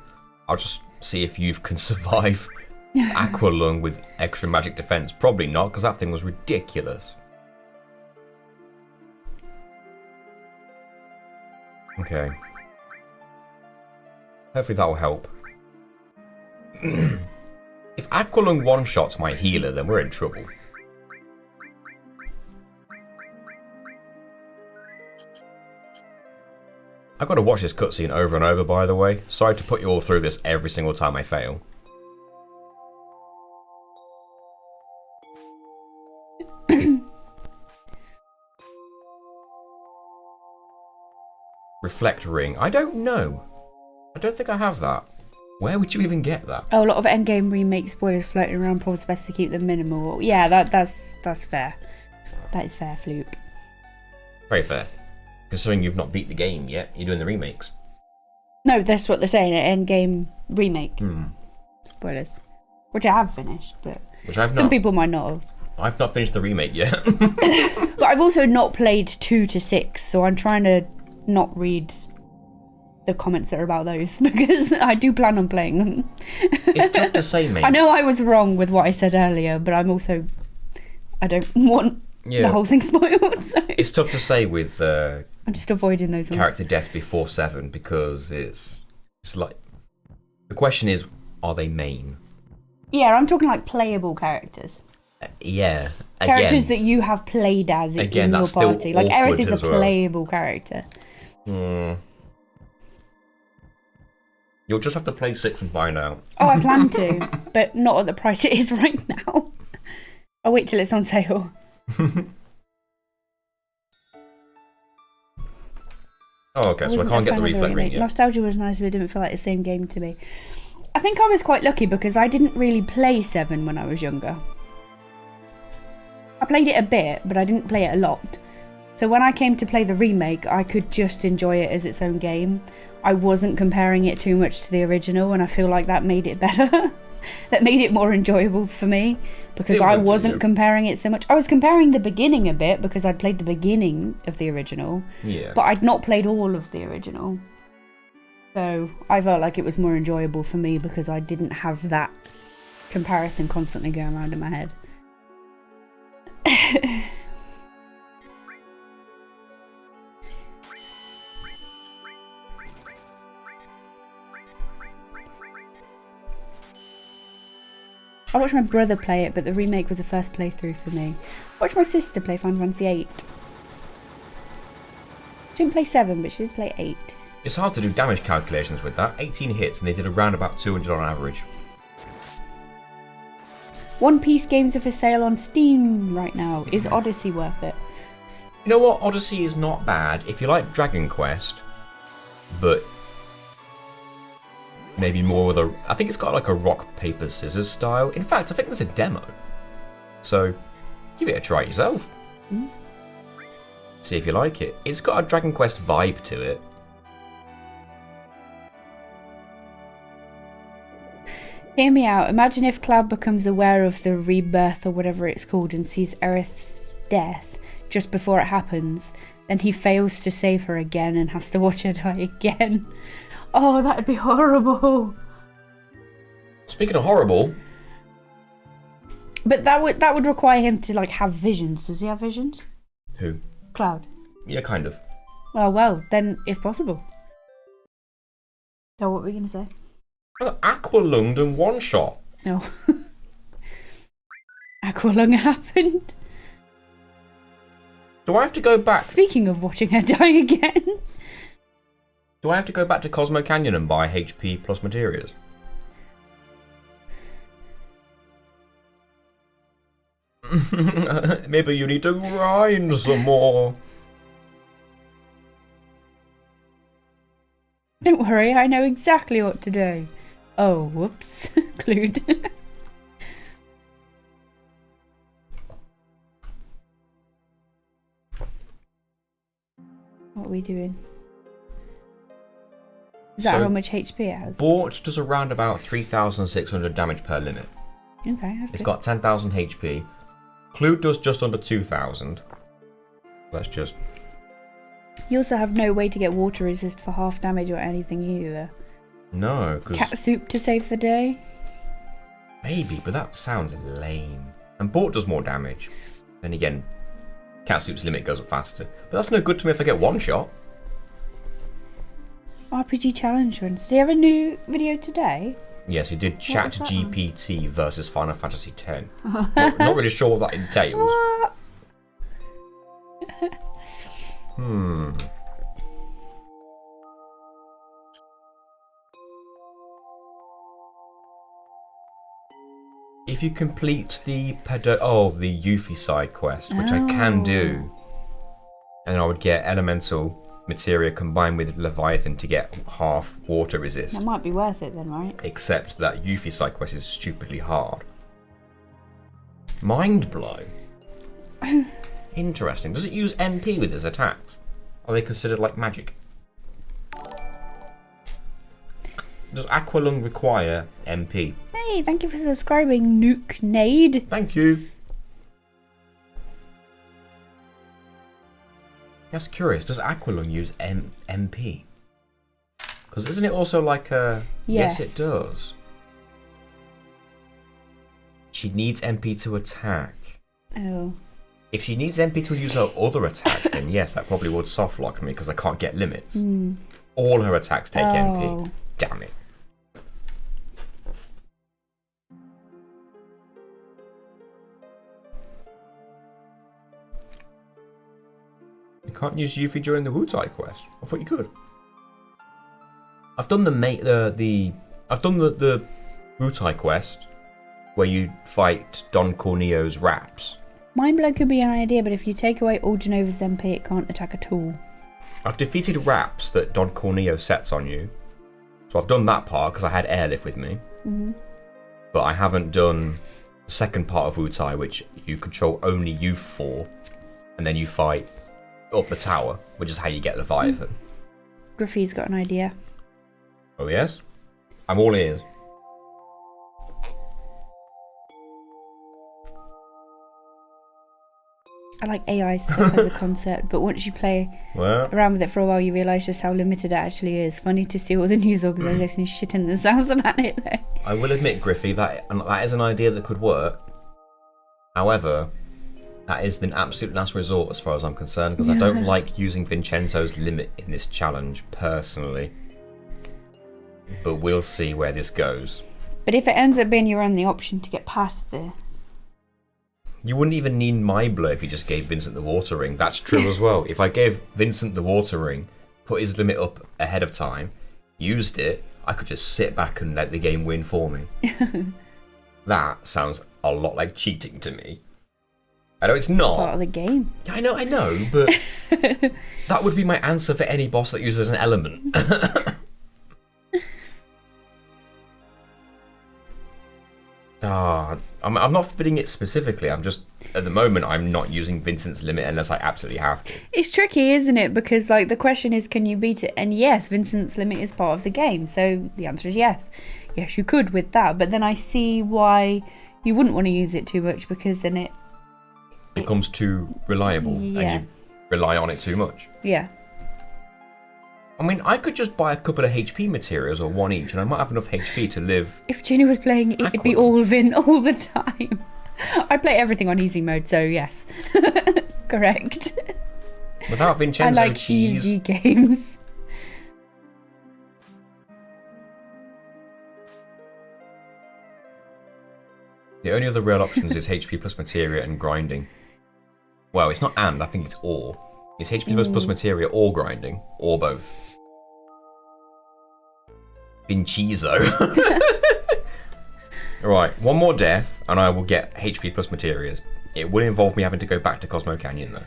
I'll just see if youth can survive Aqualung with extra magic defense. Probably not, because that thing was ridiculous. Okay. Hopefully that will help. If Aqualung one-shots my healer, then we're in trouble. I've got to watch this cutscene over and over, by the way. Sorry to put you all through this every single time I fail. Reflect ring. I don't know. I don't think I have that. Where would you even get that? Oh, a lot of endgame remake spoilers floating around. Probably best to keep them minimal. Yeah, that's fair. That is fair, Floop. Very fair. Considering you've not beat the game yet, you're doing the remakes. No, that's what they're saying. An endgame remake. Hmm. Spoilers. Which I have finished, but Which I've some not. people might not have. I've not finished the remake yet. But I've also not played 2 to 6, so I'm trying to not read the comments that are about those because I do plan on playing them. It's tough to say, mate. I know I was wrong with what I said earlier, but I'm also... I don't want the whole thing spoiled. So. It's tough to say with I'm just avoiding those ones. character deaths before 7 because it's like... The question is, are they main? Yeah, I'm talking like playable characters. Yeah. Characters Again, that you have played as in your that's still party. Like Aerith awkward is a as well. playable character. You'll just have to play 6 and find out. Oh, I plan to, but not at the price it is right now. I'll wait till it's on sale. Oh, okay, so I can't get the reflect ring yet. Nostalgia was nice, but it didn't feel like the same game to me. I think I was quite lucky because I didn't really play 7 when I was younger. I played it a bit, but I didn't play it a lot. So when I came to play the remake, I could just enjoy it as its own game. I wasn't comparing it too much to the original, and I feel like that made it better. That made it more enjoyable for me, because I wasn't comparing it so much. I was comparing the beginning a bit, because I'd played the beginning of the original, but I'd not played all of the original. So I felt like it was more enjoyable for me, because I didn't have that comparison constantly going around in my head. I watched my brother play it, but the remake was the first playthrough for me. I watched my sister play Final Fantasy 8. She didn't play 7, but she did play 8. It's hard to do damage calculations with that. 18 hits, and they did around about 200 on average. One Piece games are for sale on Steam right now. Is Odyssey worth it? You know what? Odyssey is not bad if you like Dragon Quest, but maybe more with a... I think it's got like a rock, paper, scissors style. In fact, I think there's a demo. So, give it a try yourself. See if you like it. It's got a Dragon Quest vibe to it. Hear me out. Imagine if Cloud becomes aware of the rebirth or whatever it's called and sees Aerith's death just before it happens. Then he fails to save her again and has to watch her die again. Oh, that'd be horrible. Speaking of horrible... But that would require him to like have visions. Does he have visions? Who? Cloud. Yeah, kind of. Well, then it's possible. So what were we going to say? Aqualung and one shot. No. Aqualung happened. Do I have to go back? Speaking of watching her die again. Do I have to go back to Cosmo Canyon and buy HP plus materials? Maybe you need to grind some more. Don't worry, I know exactly what to do. Oh, whoops. Clued. What are we doing? Is that So, how much HP it has? Bort does around about 3,600 damage per limit. Okay, that's It's good. got 10,000 HP. Clue does just under 2,000. Let's just... You also have no way to get water resist for half damage or anything either. No, because... Cat soup to save the day? Maybe, but that sounds lame. And Bort does more damage. Then again, Catsoup's limit goes up faster. But that's no good to me if I get one shot. RPG challenge runs. Do you have a new video today? Yes, he did was Chat that GPT versus Final Fantasy X. Not really sure what that entails. What? If you complete the the Yuffie side quest, which I can do, and I would get elemental materia combined with Leviathan to get half water resist. That might be worth it then, right? Except that Yuffie side quest is stupidly hard. Mind blow. Interesting. Does it use MP with its attacks? Are they considered like magic? Does Aqualung require MP? Hey, thank you for subscribing, Nuke Nade. Thank you. That's curious. Does Aqualung use MP? Because isn't it also like a... Yes. Yes, it does. She needs MP to attack. Oh. If she needs MP to use her other attacks, then yes, that probably would softlock me because I can't get limits. All her attacks take MP. Damn it. You can't use Yuffie during the Wutai quest. I thought you could. I've done the Wutai quest where you fight Don Corneo's Raps. Mind blow could be an idea, but if you take away all Genova's MP, it can't attack at all. I've defeated Raps that Don Corneo sets on you. So I've done that part because I had Airlift with me. But I haven't done the second part of Wutai, which you control only you for. And then you fight up the tower, which is how you get Leviathan. Griffey's got an idea. Oh yes? I'm all ears. I like AI stuff as a concept, but once you play Well, around with it for a while, you realise just how limited it actually is. Funny to see all the news organisations shitting themselves about it, though. I will admit, Griffey, that is an idea that could work. However, that is the absolute last resort as far as I'm concerned, because I don't like using Vincenzo's limit in this challenge, personally. But we'll see where this goes. But if it ends up being your only option to get past this, You wouldn't even need my blow if you just gave Vincent the water ring. That's true as well. If I gave Vincent the water ring, put his limit up ahead of time, used it, I could just sit back and let the game win for me. That sounds a lot like cheating to me. I know it's not. part of the game. Yeah, I know, but that would be my answer for any boss that uses an element. I'm not forbidding it specifically. I'm just, at the moment, I'm not using Vincent's limit unless I absolutely have to. It's tricky, isn't it? Because like the question is, can you beat it? And yes, Vincent's limit is part of the game, so the answer is yes. Yes, you could with that, but then I see why you wouldn't want to use it too much, because then it becomes too reliable and you rely on it too much. Yeah. I mean, I could just buy a couple of HP materials, or one each, and I might have enough HP to live. If Ginny was playing, it'd be all Vin all the time. I play everything on easy mode, so yes. Correct. Without Vincenzo I like cheese. easy games. The only other real options is HP plus materia and grinding. Well, it's not and, I think it's or. It's HP plus materia or grinding, or both. Vincenzo. Right, one more death, and I will get HP plus materials. It would involve me having to go back to Cosmo Canyon, though.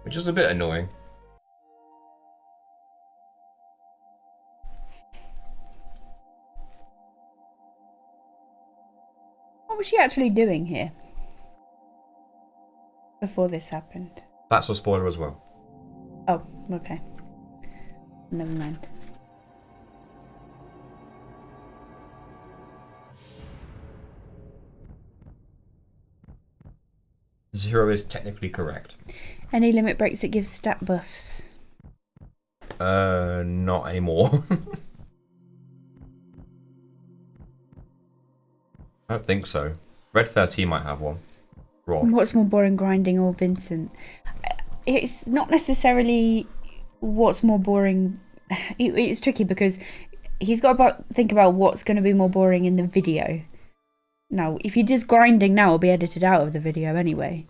Which is a bit annoying. What was she actually doing here? Before this happened. That's a spoiler as well. Oh, okay. Never mind. Zero is technically correct. Any limit breaks that gives stat buffs. Not anymore. I don't think so. Red 13 might have one. Raw. What's more boring, grinding or Vincent? It's not necessarily what's more boring. It's tricky because he's got to think about what's going to be more boring in the video. Now, if he does grinding now, it'll be edited out of the video anyway.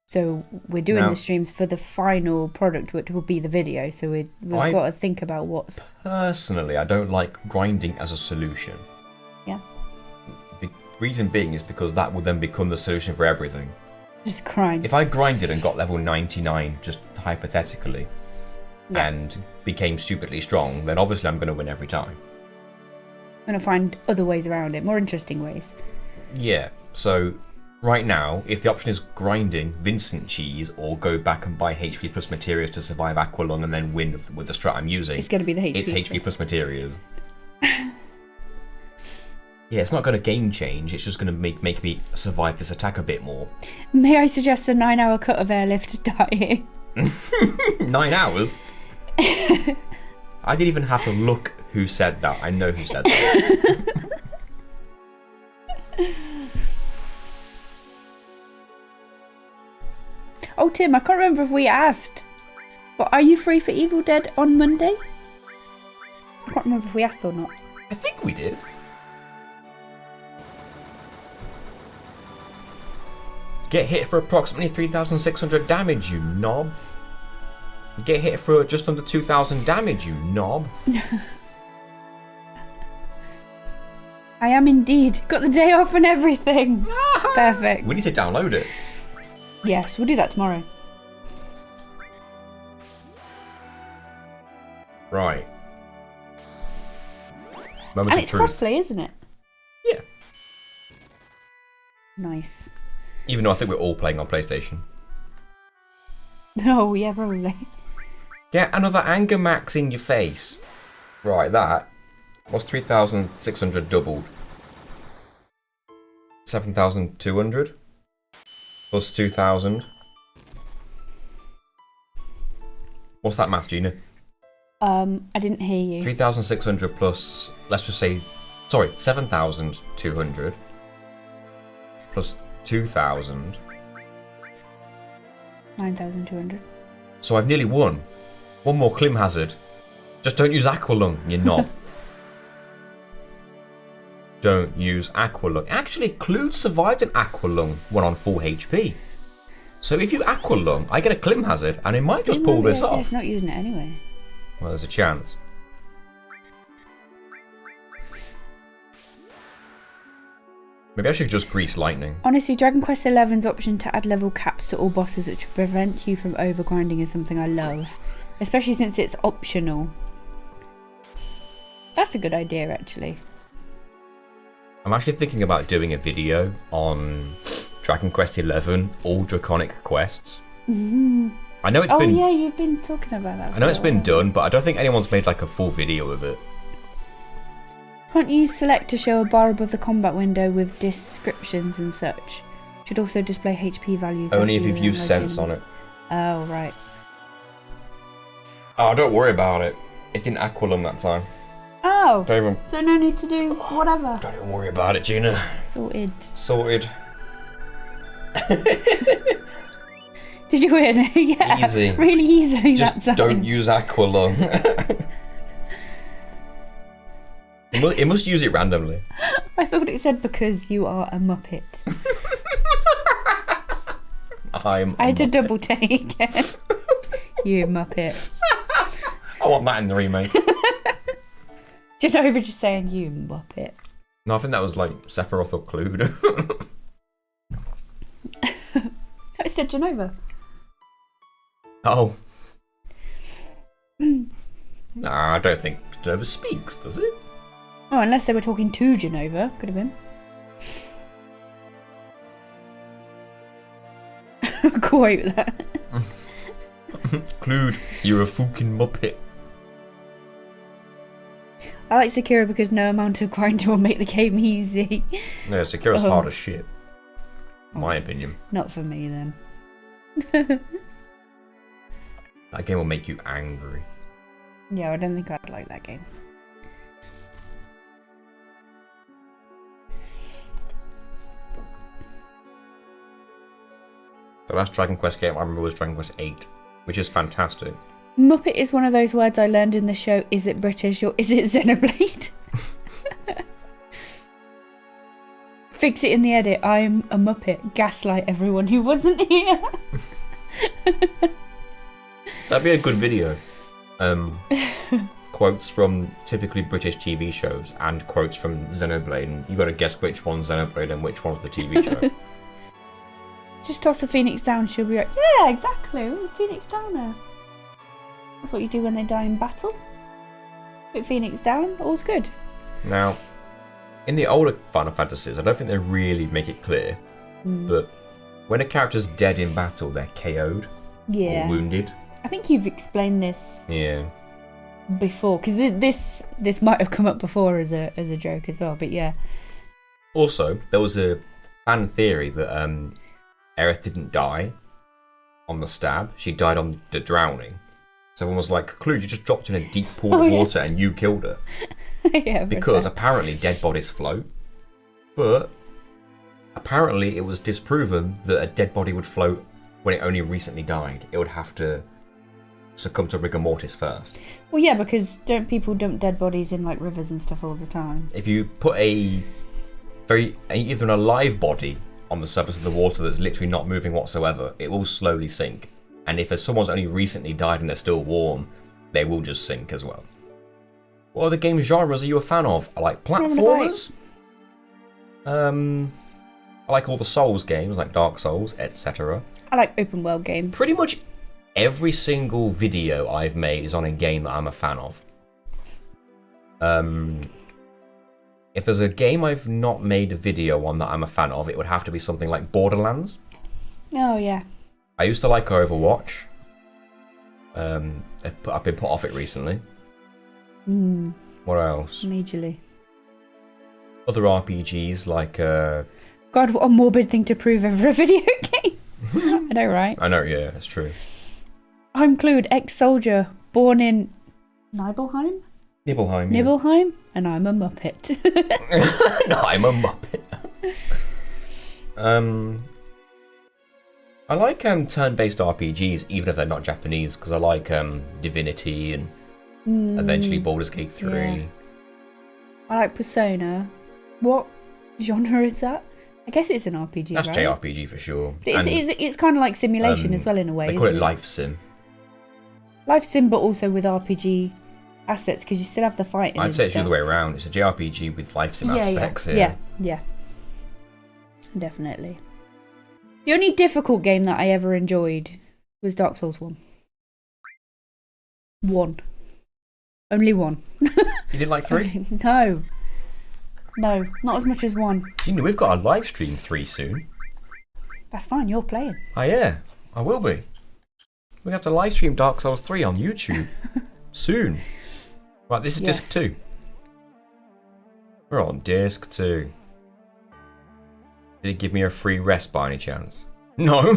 So we're doing the streams for the final product, which will be the video. So we've got to think about what's... Personally, I don't like grinding as a solution. Yeah. The reason being is because that would then become the solution for everything. Just grind. If I grinded and got level 99, just hypothetically, and became stupidly strong, then obviously I'm going to win every time. I'm going to find other ways around it, more interesting ways. Yeah, so right now, if the option is grinding Vincent cheese or go back and buy HP plus materials to survive Aqualung and then win with the strat I'm using, it's going to be the HP. It's HP plus materials. Yeah, it's not going to game change, it's just going to make me survive this attack a bit more. May I suggest a 9-hour cut of airlift diet? 9 hours? I didn't even have to look who said that. I know who said that. Oh, Tim, I can't remember if we asked. But are you free for Evil Dead on Monday? I can't remember if we asked or not. I think we did. Get hit for approximately 3,600 damage, you knob. Get hit for just under 2,000 damage, you knob. I am indeed. Got the day off and everything. Perfect. We need to download it. Yes, we'll do that tomorrow. Right. Moment And of it's truth. cosplay, isn't it? Yeah. Nice. Even though I think we're all playing on PlayStation. Oh, yeah, probably. Get another anger max in your face. Right, that was 3,600 doubled. 7,200 plus 2,000. What's that math, Gina? I didn't hear you. 3,600 plus, let's just say, sorry, 7,200 plus 2,000. 9,200. So I've nearly won. One more Klim hazard. Just don't use Aqualung, you knob. Don't use Aqualung. Actually, Clued survived an Aqualung when on full HP. So if you Aqualung, I get a Clim Hazard, and it might just pull this off. It's not using it anyway. Well, there's a chance. Maybe I should just grease lightning. Honestly, Dragon Quest XI's option to add level caps to all bosses which prevent you from overgrinding is something I love. Especially since it's optional. That's a good idea, actually. I'm actually thinking about doing a video on Dragon Quest XI, all Draconic quests. I know it's been... Oh yeah, you've been talking about that. I know it's been done, but I don't think anyone's made like a full video of it. Can't you select to show a bar above the combat window with descriptions and such? Should also display HP values. Only if you've used Sense on it. Oh, right. Oh, don't worry about it. It didn't Aqualung that time. Oh, Don't even... so no need to do whatever. Don't even worry about it, Gina. Sorted. Sorted. Did you win? Yeah. Easy. Really easily Just that time. don't use Aqualung. It must use it randomly. I thought it said because you are a Muppet. I had to double take it. You Muppet. I want that in the remake. Genova just saying you Muppet. No, I think that was like Sephiroth or Clued. I said Genova. Oh. Nah, I don't think Genova speaks, does it? Oh, unless they were talking to Genova. Could have been. Quote that. Clued, you're a fucking Muppet. I like Sekiro because no amount of grinding will make the game easy. No, Sekira's hard as shit. My opinion. Not for me then. That game will make you angry. Yeah, I don't think I'd like that game. The last Dragon Quest game I remember was Dragon Quest VIII, which is fantastic. Muppet is one of those words I learned in the show. Is it British or is it Xenoblade? Fix it in the edit. I'm a Muppet. Gaslight everyone who wasn't here. That'd be a good video. Quotes from typically British TV shows and quotes from Xenoblade, and you got to guess which one's Xenoblade and which one's the TV show. Just toss a phoenix down. She'll be like, yeah, exactly. Ooh, phoenix downer. That's what you do when they die in battle. Put phoenix down. All's good. Now, in the older Final Fantasies, I don't think they really make it clear, but when a character's dead in battle, they're KO'd or wounded. I think you've explained this before, because this might have come up before as a joke as well, but yeah. Also, there was a fan theory that Aerith didn't die on the stab, she died on the drowning. So everyone was like, Clued, you just dropped in a deep pool of water and you killed her. Yeah, because apparently dead bodies float, but apparently it was disproven that a dead body would float when it only recently died. It would have to succumb to rigor mortis first. Well, yeah, because don't people dump dead bodies in like rivers and stuff all the time? If you put either an alive body on the surface of the water that's literally not moving whatsoever, it will slowly sink. And if someone's only recently died and they're still warm, they will just sink as well. What other game genres are you a fan of? I like platformers. I like all the Souls games, like Dark Souls, etc. I like open world games. Pretty much every single video I've made is on a game that I'm a fan of. If there's a game I've not made a video on that I'm a fan of, it would have to be something like Borderlands. Oh, yeah. I used to like Overwatch. I've been put off it recently. What else? Majorly. Other RPGs like... God, what a morbid thing to prove over a video game. I know, right? I know, yeah, it's true. I'm Clued, ex-soldier, born in... Nibelheim? Nibelheim, yeah. Nibelheim? And I'm a Muppet. No, I'm a Muppet. I like turn-based RPGs, even if they're not Japanese, because I like Divinity and Eventually Baldur's Gate 3. Yeah. I like Persona. What genre is that? I guess it's an RPG, That's right? JRPG for sure. But it's kind of like simulation as well in a way. They call it isn't life sim. Life sim, but also with RPG aspects because you still have the fighting. I'd say it's the other way around. It's a JRPG with life sim aspects. Yeah. Definitely. The only difficult game that I ever enjoyed was Dark Souls 1. Only one. You didn't like 3? No, not as much as 1. You know, we've got a live stream 3 soon. That's fine, you're playing. Oh yeah, I will be. We have to live stream Dark Souls 3 on YouTube soon. Right, this is disc 2. We're on disc 2. Did it give me a free rest by any chance? No.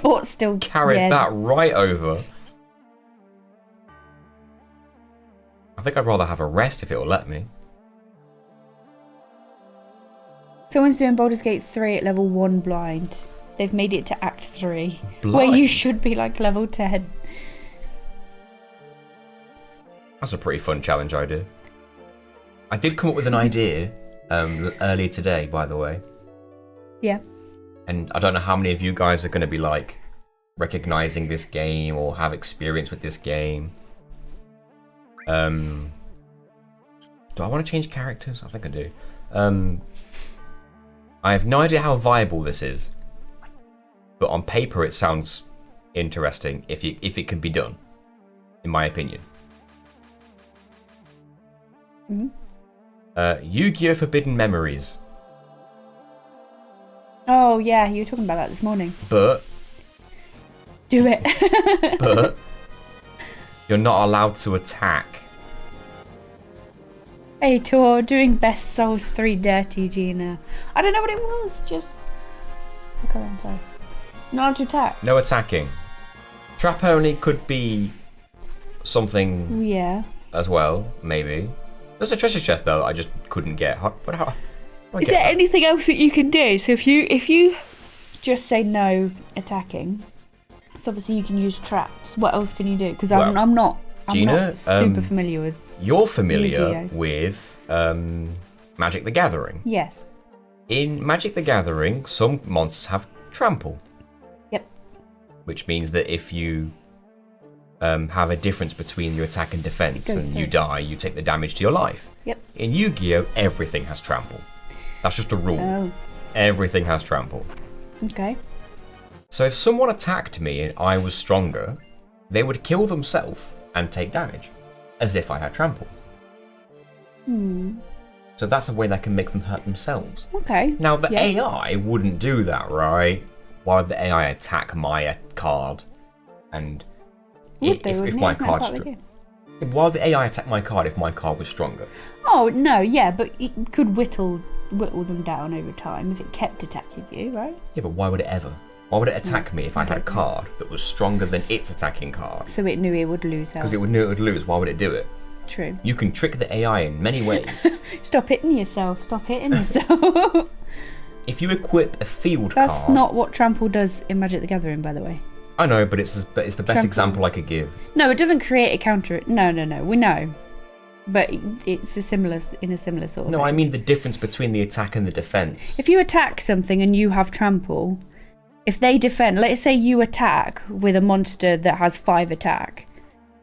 But still Carried that right over. I think I'd rather have a rest if it'll let me. Someone's doing Baldur's Gate 3 at level 1 blind. They've made it to Act 3. Blind? Where you should be like level 10. That's a pretty fun challenge idea. I did come up with an idea earlier today, by the way. Yeah. And I don't know how many of you guys are going to be like recognizing this game or have experience with this game. Do I want to change characters? I think I do. I have no idea how viable this is, but on paper it sounds interesting if it can be done, in my opinion. Yu-Gi-Oh! Forbidden Memories. Oh yeah, you were talking about that this morning. But do it. But you're not allowed to attack. Hey, Tor, doing Best Souls 3 dirty, Gina. I don't know what it was, just... Okay, I'm sorry. Not allowed to attack. No attacking. Trap only could be something as well, maybe. There's a treasure chest though I just couldn't get. Is there anything else that you can do? So if you just say no attacking, so obviously you can use traps. What else can you do? Because I'm not super familiar with. You're familiar with Magic the Gathering. Yes. In Magic the Gathering, some monsters have trample. Yep. Which means that if you have a difference between your attack and defense and you die, you take the damage to your life. Yep. In Yu-Gi-Oh, everything has trample. That's just a rule. Oh. Everything has trample. Okay. So if someone attacked me and I was stronger, they would kill themselves and take damage, as if I had trample. So that's a way that can make them hurt themselves. Okay. Now the AI wouldn't do that, right? Why would the AI attack my card? And if my card's why would the AI attack my card if my card was stronger? Oh no, yeah, but it could whittle them down over time if it kept attacking you, right? Yeah, but why would it ever? Why would it attack me if I had a card that was stronger than its attacking card? So it knew it would lose health. Because it would knew it would lose. Why would it do it? True. You can trick the AI in many ways. Stop hitting yourself. Stop hitting yourself. If you equip a field card... That's not what trample does in Magic the Gathering, by the way. I know, but it's the best example I could give. No, it doesn't create a counter. No. We know. But it's in a similar sort of No, way. I mean the difference between the attack and the defense. If you attack something and you have trample, if they defend, let's say you attack with a monster that has 5 attack,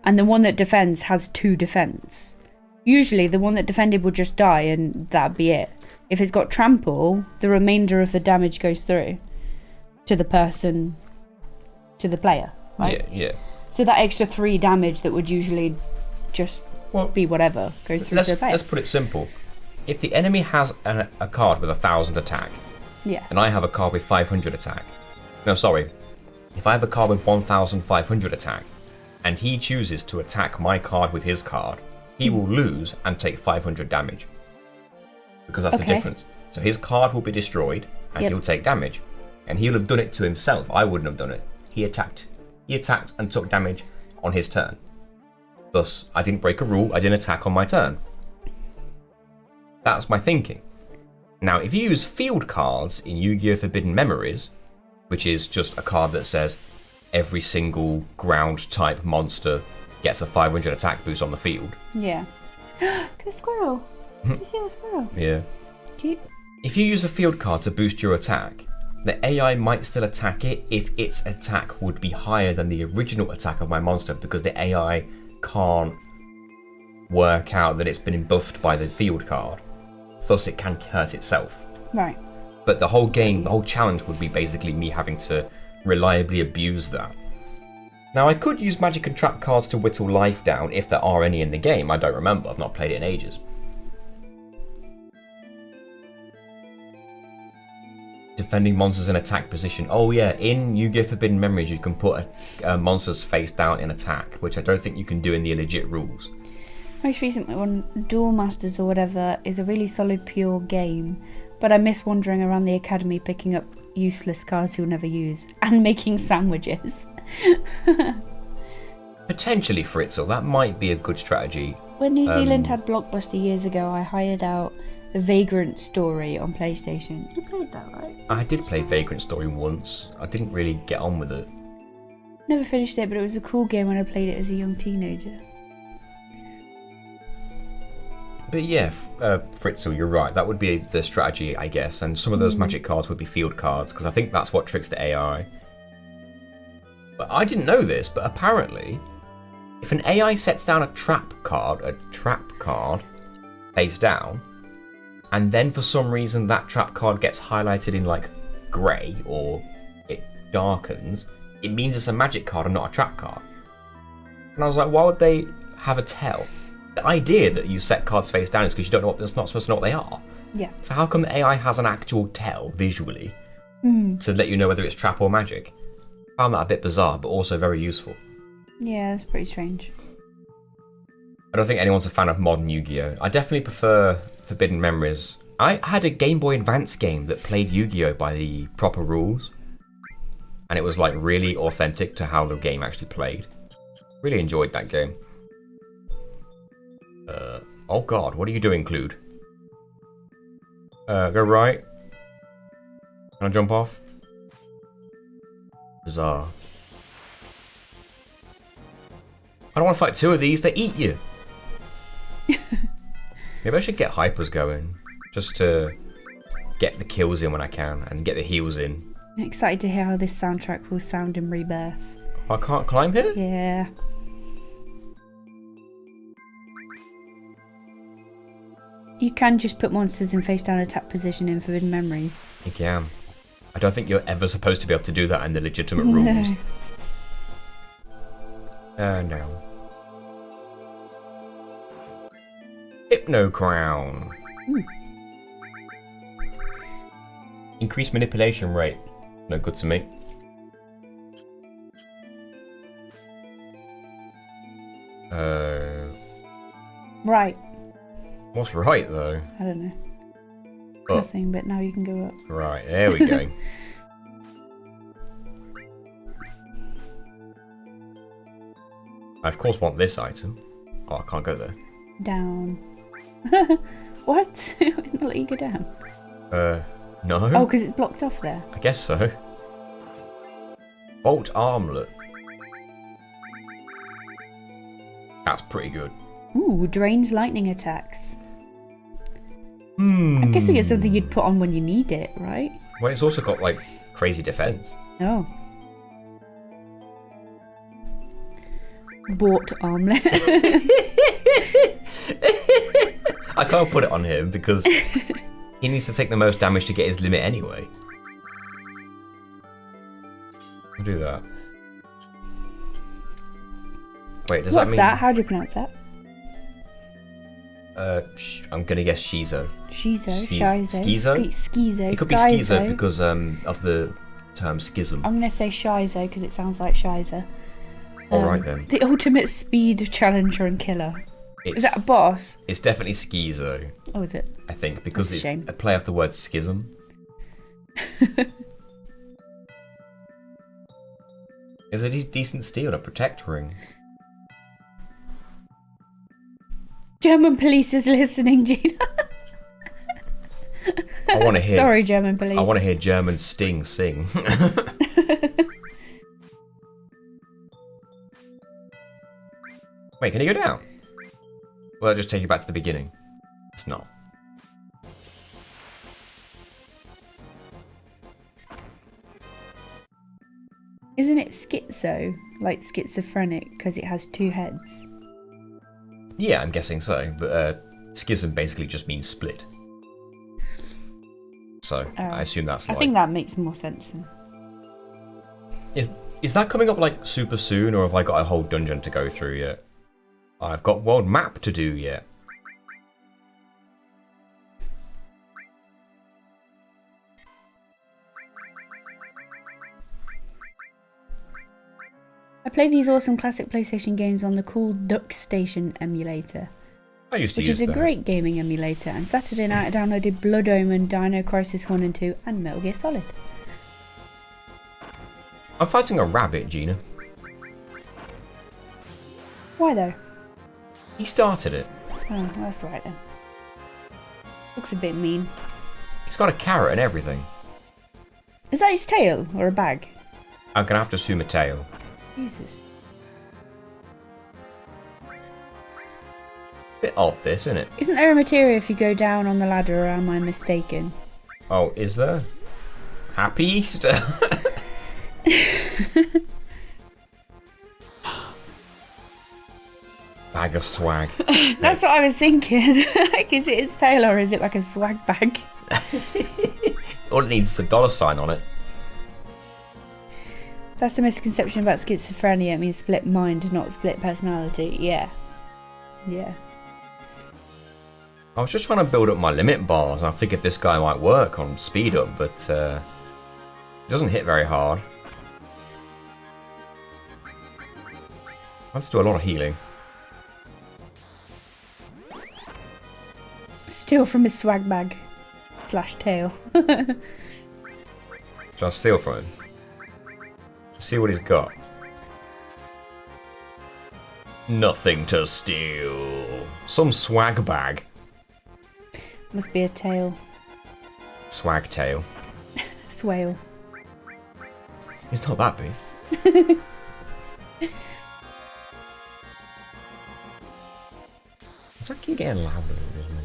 and the one that defends has 2 defense, usually the one that defended would just die and that'd be it. If it's got trample, the remainder of the damage goes through to the person, to the player, right? Yeah. So that extra 3 damage that would usually just be whatever goes through to the player. Let's put it simple. If the enemy has a card with 1,000 attack, and I have a card with 500 attack, no, sorry, if I have a card with 1,500 attack, and he chooses to attack my card with his card, he will lose and take 500 damage. Because that's the difference. So his card will be destroyed, and he'll take damage. And he'll have done it to himself. I wouldn't have done it. He attacked and took damage on his turn. Thus, I didn't break a rule, I didn't attack on my turn. That's my thinking. Now, if you use field cards in Yu-Gi-Oh! Forbidden Memories, which is just a card that says every single ground type monster gets a 500 attack boost on the field. Yeah. Good squirrel. You see that squirrel? Yeah. Cute. If you use a field card to boost your attack, the AI might still attack it if its attack would be higher than the original attack of my monster, because the AI can't work out that it's been buffed by the field card. Thus, it can hurt itself. Right. But the whole game, the whole challenge would be basically me having to reliably abuse that. Now, I could use magic and trap cards to whittle life down if there are any in the game. I don't remember. I've not played it in ages. Defending monsters in attack position. Oh yeah, in Yu-Gi-Oh! Forbidden Memories you can put a monster's face down in attack, which I don't think you can do in the legit rules. Most recent one, Duel Masters or whatever, is a really solid pure game, but I miss wandering around the academy picking up useless cards you'll never use, and making sandwiches. Potentially, Fritzl, that might be a good strategy. When New Zealand had Blockbuster years ago, I hired out The Vagrant Story on PlayStation. You played that, right? I did play Vagrant Story once. I didn't really get on with it. Never finished it, but it was a cool game when I played it as a young teenager. But yeah, Fritzl, you're right. That would be the strategy, I guess. And some of those magic cards would be field cards, because I think that's what tricks the AI. But I didn't know this, but apparently, if an AI sets down a trap card face down, and then for some reason that trap card gets highlighted in like grey or it darkens, it means it's a magic card and not a trap card. And I was like, why would they have a tell? The idea that you set cards face down is because you don't know what, it's not supposed to know what they are. Yeah. So how come the AI has an actual tell visually to let you know whether it's trap or magic? I found that a bit bizarre, but also very useful. Yeah, that's pretty strange. I don't think anyone's a fan of modern Yu-Gi-Oh! I definitely prefer Forbidden Memories. I had a Game Boy Advance game that played Yu-Gi-Oh! By the proper rules, and it was like really authentic to how the game actually played. Really enjoyed that game. Oh god, what are you doing, Clued? Go right. Can I jump off? Bizarre. I don't want to fight two of these, they eat you. Maybe I should get hypers going, just to get the kills in when I can, and get the heals in. I'm excited to hear how this soundtrack will sound in Rebirth. I can't climb here? Yeah. You can just put monsters in face down attack position in Forbidden Memories. You can. I don't think you're ever supposed to be able to do that in the legitimate rules. No. Hypno Crown. Increased manipulation rate. No good to me. Right. What's right though? I don't know. Oh. Nothing, but now you can go up. Right, there we go. I of course want this item. Oh, I can't go there. Down. What? Not let you go down. No. Oh, because it's blocked off there. I guess so. Bolt Armlet. That's pretty good. Ooh, drains lightning attacks. I'm guessing it's something you'd put on when you need it, right? Well, it's also got like crazy defense. Oh. Bought armlet. I can't put it on him because he needs to take the most damage to get his limit anyway. I'll do that. Wait, does What's that mean... that? How do you pronounce that? I'm gonna guess Shizo. Shizo? Schizo? Schizo. It could be Schizo because of the term schism. I'm gonna say Shizo because it sounds like Shiza. Alright then. The ultimate speed challenger and killer. Is that a boss? It's definitely Schizo. Oh, is it? I think, because That's a it's shame. a play off the word schism. It's a decent steal, a protect ring. German police is listening, Gina. I want to hear. Sorry, German police. I want to hear German Sting sing. Wait, can you go down? Well, I'll just take you back to the beginning. It's not. Isn't it schizo? Like schizophrenic, because it has two heads? Yeah, I'm guessing so. But schism basically just means split. So I assume that's I like... think that makes more sense then. Is that coming up like super soon, or have I got a whole dungeon to go through yet? I've got world map to do yet. I play these awesome classic PlayStation games on the cool Duck Station emulator, I used to which use is a that. great gaming emulator, and Saturday night I downloaded Blood Omen, Dino Crisis 1 and 2, and Metal Gear Solid. I'm fighting a rabbit, Gina. Why though? He started it. Oh, that's alright then. Looks a bit mean. He's got a carrot and everything. Is that his tail, or a bag? I'm gonna have to assume a tail. Jesus. Bit odd, this, isn't it? Isn't there a materia if you go down on the ladder, or am I mistaken? Oh, is there? Happy Easter! Bag of swag. That's what I was thinking. Like, is it its tail, or is it like a swag bag? All it needs is a $sign on it. That's the misconception about schizophrenia. It means split mind, not split personality. Yeah. Yeah. I was just trying to build up my limit bars, and I figured this guy might work on speed up, but it doesn't hit very hard. Let's do a lot of healing. Steal from his swag bag. / tail. Shall I steal from him? See what he's got. Nothing to steal. Some swag bag. Must be a tail. Swag tail. Swale. He's not that big. It's like you're getting louder, isn't it?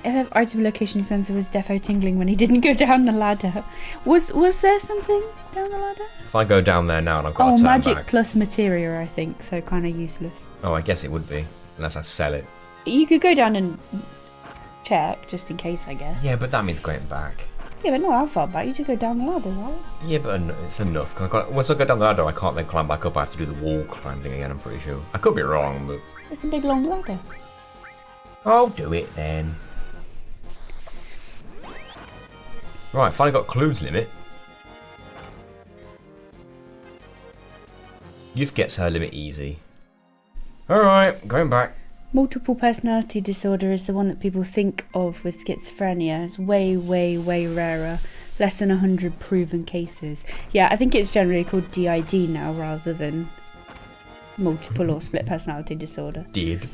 My FF item location sensor was defo tingling when he didn't go down the ladder. Was there something down the ladder? If I go down there now and I've got Oh, to turn magic back. plus materia, I think, so kind of useless. Oh, I guess it would be. Unless I sell it. You could go down and check, just in case, I guess. Yeah, but that means going back. Yeah, but not that far back. You just go down the ladder, right? Yeah, but it's enough. Cause once I go down the ladder, I can't then climb back up. I have to do the wall climb thing again, I'm pretty sure. I could be wrong, but... It's a big long ladder. I'll do it then. Right, finally got Clube's limit. Youth gets her limit easy. Alright, going back. Multiple personality disorder is the one that people think of with schizophrenia. It's way, way, way rarer. Less than 100 proven cases. Yeah, I think it's generally called DID now rather than multiple or split personality disorder. DID.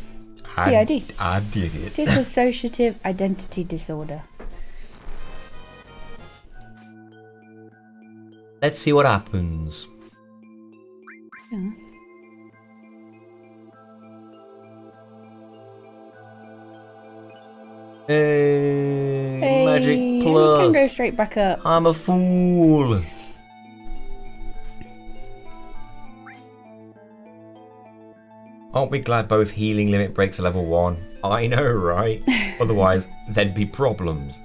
I did it. Dissociative identity disorder. Let's see what happens. Yeah. Hey, Magic You Plus. can go straight back up. I'm a fool. Aren't we glad both healing limit breaks at level 1? I know, right? Otherwise, there'd be problems.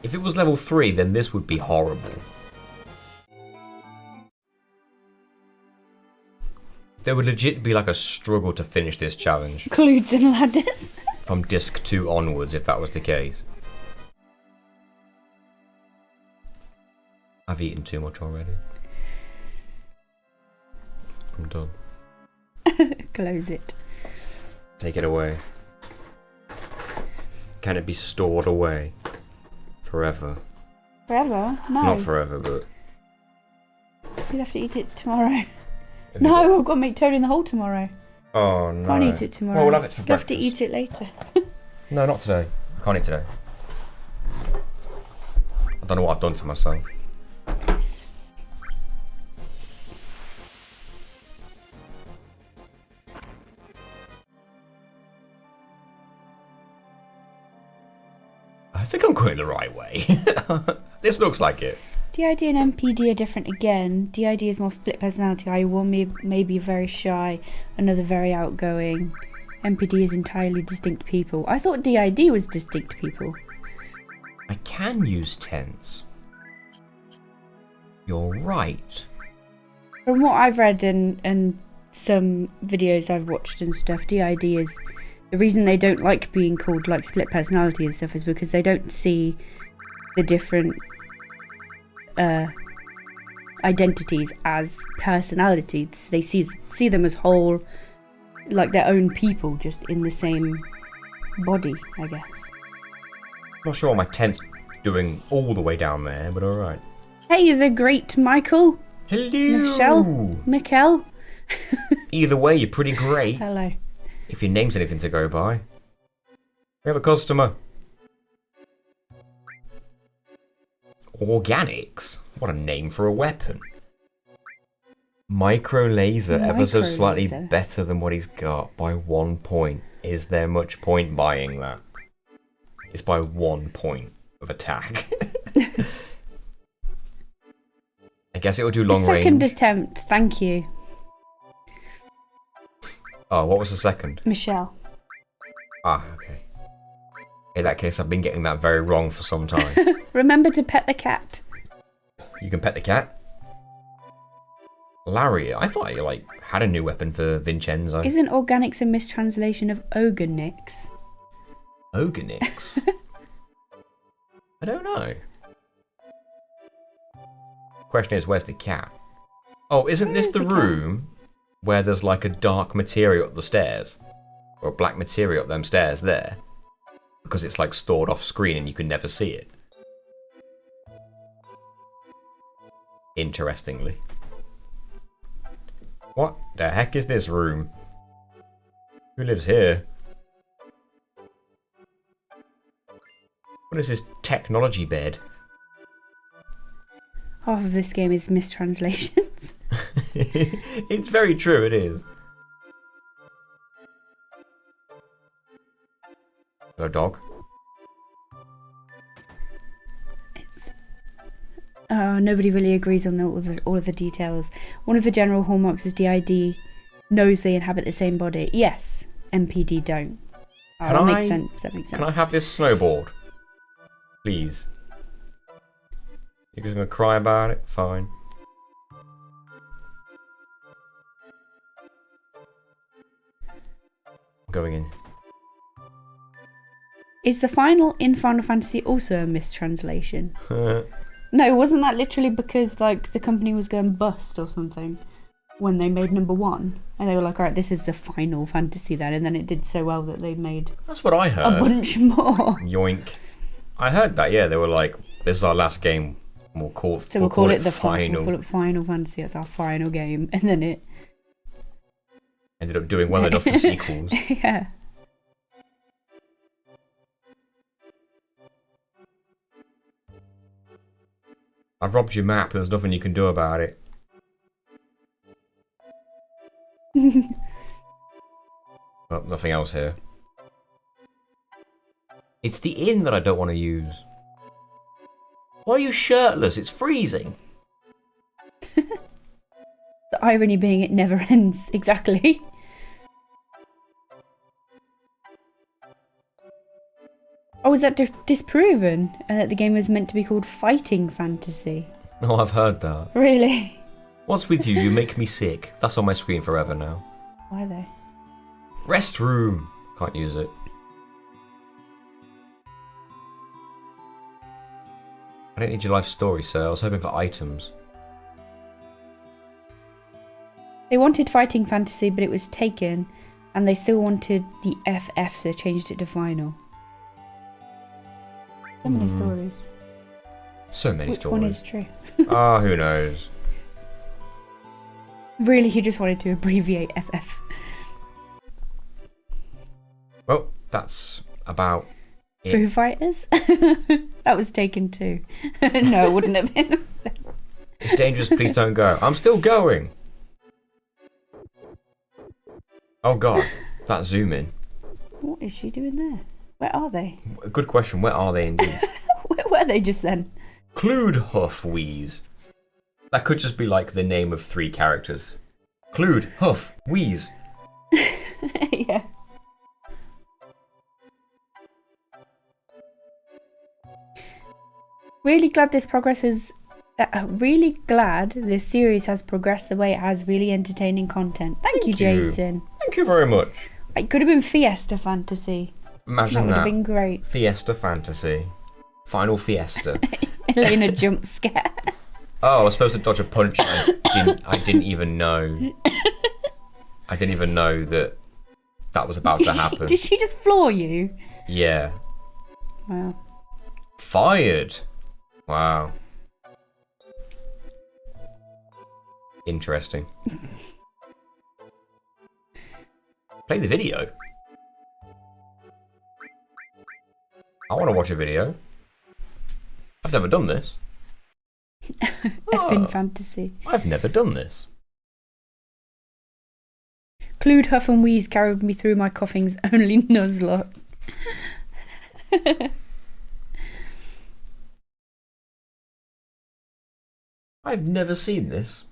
If it was level 3, then this would be horrible. There would legit be like a struggle to finish this challenge. Clues and ladders. From disc 2 onwards, if that was the case. I've eaten too much already. I'm done. Close it. Take it away. Can it be stored away? Forever. Forever? No. Not forever, but... You'll have to eat it tomorrow. No, I've got to make toad in the hole tomorrow. Oh, no. Can't eat it tomorrow. Well, we'll have it for you breakfast. have to eat it later. No, not today. I can't eat today. I don't know what I've done to myself. I think I'm going the right way. This looks like it. DID and MPD are different again. DID is more split personality. One may be very shy, another very outgoing. MPD is entirely distinct people. I thought DID was distinct people. I can use tense. You're right. From what I've read and some videos I've watched and stuff, DID is... The reason they don't like being called like split personality and stuff is because they don't see the different identities as personalities. They see them as whole, like their own people, just in the same body, I guess. Not sure what my tent's doing all the way down there, but alright. Hey, the great Michael. Hello! Mikel. Either way, you're pretty great. Hello. If your name's anything to go by. We have a customer. Organics? What a name for a weapon. Micro laser, ever so slightly better than what he's got by 1 point. Is there much point buying that? It's by 1 point of attack. I guess it will do long range. Second attempt, thank you. Oh, what was the second? Michelle. Ah, okay. In that case, I've been getting that very wrong for some time. Remember to pet the cat. You can pet the cat? Larry, I thought you, like, had a new weapon for Vincenzo. Isn't organics a mistranslation of Oganix? Oganix? I don't know. Question is, where's the cat? Oh, isn't this the room where there's like a dark material up the stairs? Or a black material up them stairs there? Because it's like stored off screen and you can never see it. Interestingly. What the heck is this room? Who lives here? What is this technology bed? Half of this game is mistranslations. It's very true, it is. Hello, dog. Nobody really agrees on all of the details. One of the general hallmarks is DID knows they inhabit the same body. Yes, MPD don't. That makes sense. That makes sense. Can I have this snowboard? Please. You're just gonna cry about it? Fine. I'm going in. Is the final in Final Fantasy also a mistranslation? No, wasn't that literally because like the company was going bust or something when they made number 1? And they were like, alright, this is the Final Fantasy then, and then it did so well that they made That's what I heard. a bunch more. Yoink. I heard that, yeah, they were like, this is our last game. We'll call it the final. We'll call it Final Fantasy, it's our final game. And then it ended up doing well enough for sequels. Yeah. I've robbed your map, there's nothing you can do about it. Well, nothing else here. It's the inn that I don't want to use. Why are you shirtless? It's freezing. The irony being it never ends, exactly. Oh, was that disproven? And that the game was meant to be called Fighting Fantasy? Oh, I've heard that. Really? What's with you? You make me sick. That's on my screen forever now. Why though? Rest room. Can't use it. I don't need your life story, sir. I was hoping for items. They wanted Fighting Fantasy, but it was taken, and they still wanted the FF, so they changed it to Final. So many stories. So many Which stories. one is true? Ah, who knows? Really, he just wanted to abbreviate FF. Well, that's about Foo Fighters? That was taken too. No, it wouldn't have been. It's dangerous, please don't go. I'm still going. Oh god, that zoom in. What is she doing there? Where are they? Good question, where are they indeed? Where were they just then? Clued Huff Wheeze. That could just be like the name of 3 characters. Clued, Huff, Wheeze. Yeah. Really glad this series has progressed the way it has. Really entertaining content. Thank you, Jason. Thank you very much. It could have been Fiesta Fantasy. Imagine that would have been great. Fiesta Fantasy. Final Fiesta. Elena jump scare. Oh, I was supposed to dodge a punch. I didn't even know. I didn't even know that was about to happen. Did she just floor you? Yeah. Wow. Fired. Wow. Interesting. Play the video. I want to watch a video. I've never done this. Effing fantasy. I've never done this. Clued Huff and Wheeze carried me through my coughing's only Nuzlocke. I've never seen this.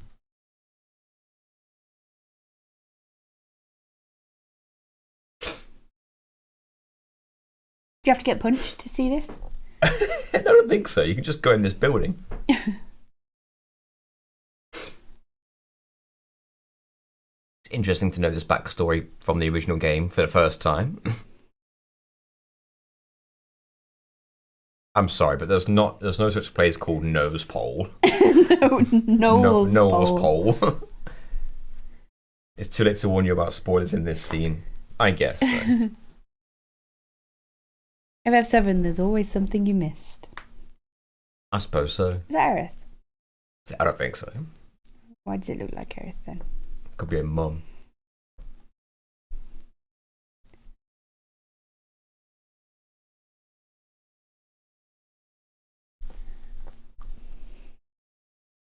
Do you have to get punched to see this? I don't think so. You can just go in this building. It's interesting to know this backstory from the original game for the first time. I'm sorry, but there's no such place called Nose Pole. Nose Pole. It's too late to warn you about spoilers in this scene. I guess so. FF7, there's always something you missed. I suppose so. Is that Aerith? I don't think so. Why does it look like Aerith then? Could be a mum.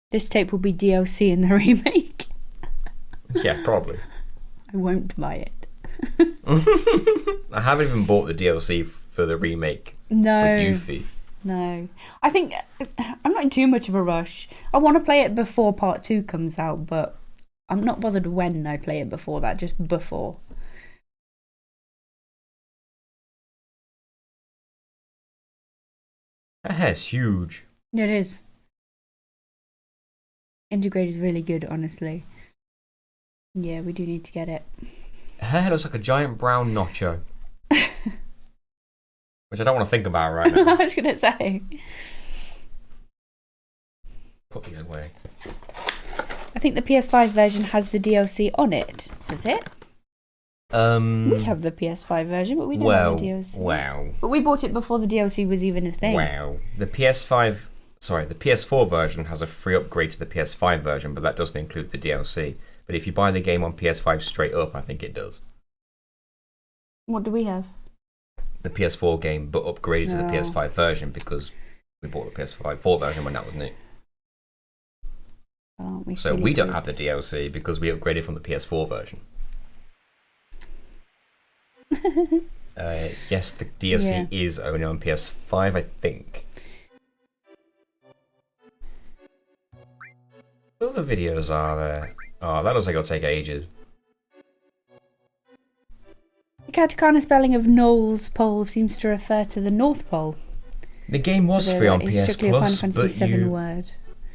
This tape will be DLC in the remake. Yeah, probably. I won't buy it. I haven't even bought the DLC for the remake with Yuffie. No. I think I'm not in too much of a rush. I want to play it before part 2 comes out, but I'm not bothered when I play it before that, just before. That hair's huge. It is. Integrate is really good, honestly. Yeah, we do need to get it. Her hair looks like a giant brown nacho. Which I don't want to think about right now. I was going to say. Put these away. I think the PS5 version has the DLC on it. Does it? We have the PS5 version, but we don't have the DLC. Wow. But we bought it before the DLC was even a thing. Wow. The PS4 version has a free upgrade to the PS5 version, but that doesn't include the DLC. But if you buy the game on PS5 straight up, I think it does. What do we have? The PS4 game, but upgraded to the PS5 version because we bought the PS4 version when that was new. So we don't have the DLC because we upgraded from the PS4 version. Yes, the DLC is only on PS5, I think. What other videos are there? Oh, that looks like it'll take ages. The katakana spelling of Knowles Pole seems to refer to the North Pole. The game was free on it's PS strictly Plus, a Final Fantasy VII word.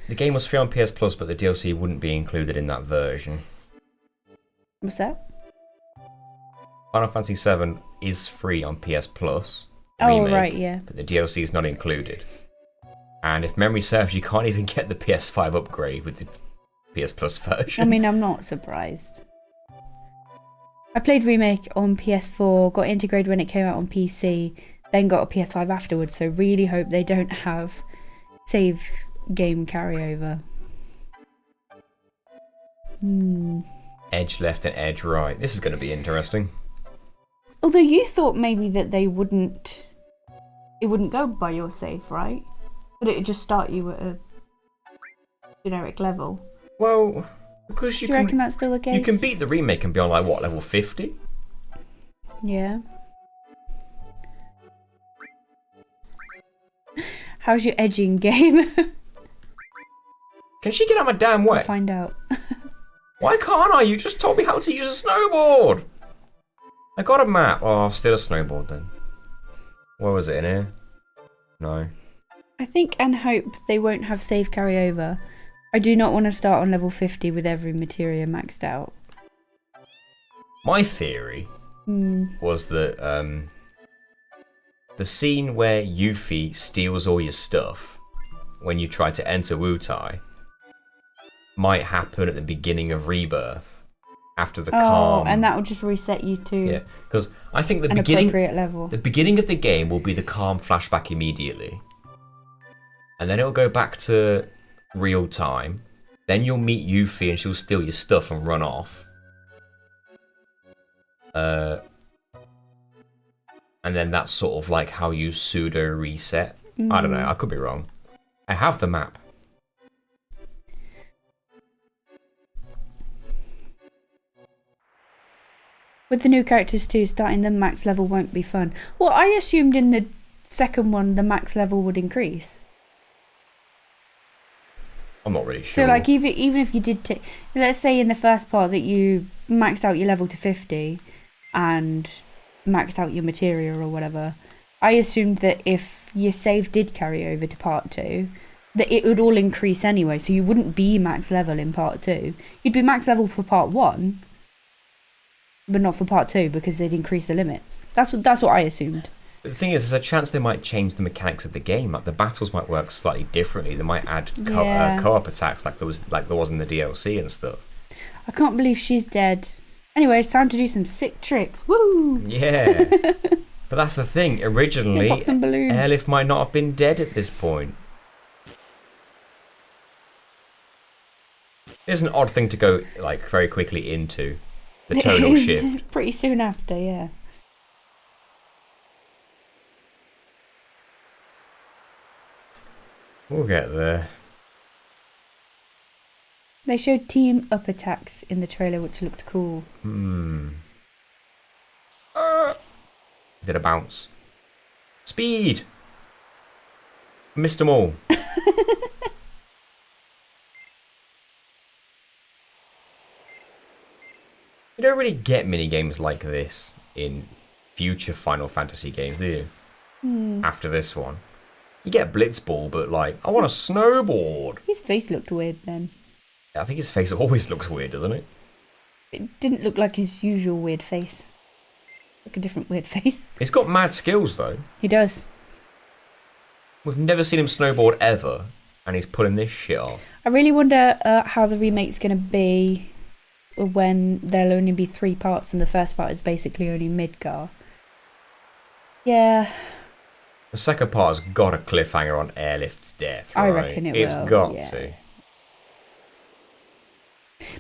The game was free on PS Plus, but the DLC wouldn't be included in that version. What's that? Final Fantasy VII is free on PS Plus. Remake, right, yeah. But the DLC is not included. And if memory serves, you can't even get the PS5 upgrade with the PS Plus version. I mean, I'm not surprised. I played Remake on PS4, got integrated when it came out on PC, then got a PS5 afterwards, so really hope they don't have save game carryover. Edge left and edge right. This is going to be interesting. Although you thought maybe that they wouldn't it wouldn't go by your save, right? But it would just start you at a generic level. Well, because Do you reckon that's still the case? you can beat the remake and be on like what, level 50? Yeah. How's your edging game? Can she get out my damn way? I'll find out. Why can't I? You just told me how to use a snowboard. I got a map. Oh, still a snowboard then. What was it in here? No. I think and hope they won't have save carryover. I do not want to start on level 50 with every materia maxed out. My theory was that the scene where Yuffie steals all your stuff when you try to enter Wutai might happen at the beginning of Rebirth after the calm. And that will just reset you to Yeah, because I think the an appropriate level. the beginning of the game will be the calm flashback immediately, and then it'll go back to real time. Then you'll meet Yuffie and she'll steal your stuff and run off. And then that's sort of like how you pseudo reset. I don't know, I could be wrong. I have the map. With the new characters too, starting them max level won't be fun. Well, I assumed in the second one the max level would increase. I'm not really sure. So like even if you did take, let's say in the first part that you maxed out your level to 50 and maxed out your materia or whatever, I assumed that if your save did carry over to part 2, that it would all increase anyway, so you wouldn't be max level in part 2. You'd be max level for part 1, but not for part 2 because they'd increase the limits. That's what I assumed. The thing is, there's a chance they might change the mechanics of the game. Like the battles might work slightly differently. They might add co-op attacks like there was in the DLC and stuff. I can't believe she's dead. Anyway, it's time to do some sick tricks. Woo! Yeah. But that's the thing. Originally, pop some balloons. Airlift might not have been dead at this point. It's an odd thing to go like very quickly into the tonal shift. Pretty soon after, yeah. We'll get there. They showed team up attacks in the trailer, which looked cool. Did a bounce. Speed! Missed them all. You don't really get mini games like this in future Final Fantasy games, do you? After this one. You get Blitzball, but like, I want a snowboard. His face looked weird then. I think his face always looks weird, doesn't it? It didn't look like his usual weird face. Like a different weird face. He's got mad skills, though. He does. We've never seen him snowboard ever, and he's pulling this shit off. I really wonder how the remake's going to be when there'll only be 3 parts and the first part is basically only Midgar. Yeah. The second part has got a cliffhanger on Airlift's death, right? I reckon it will. It's got to.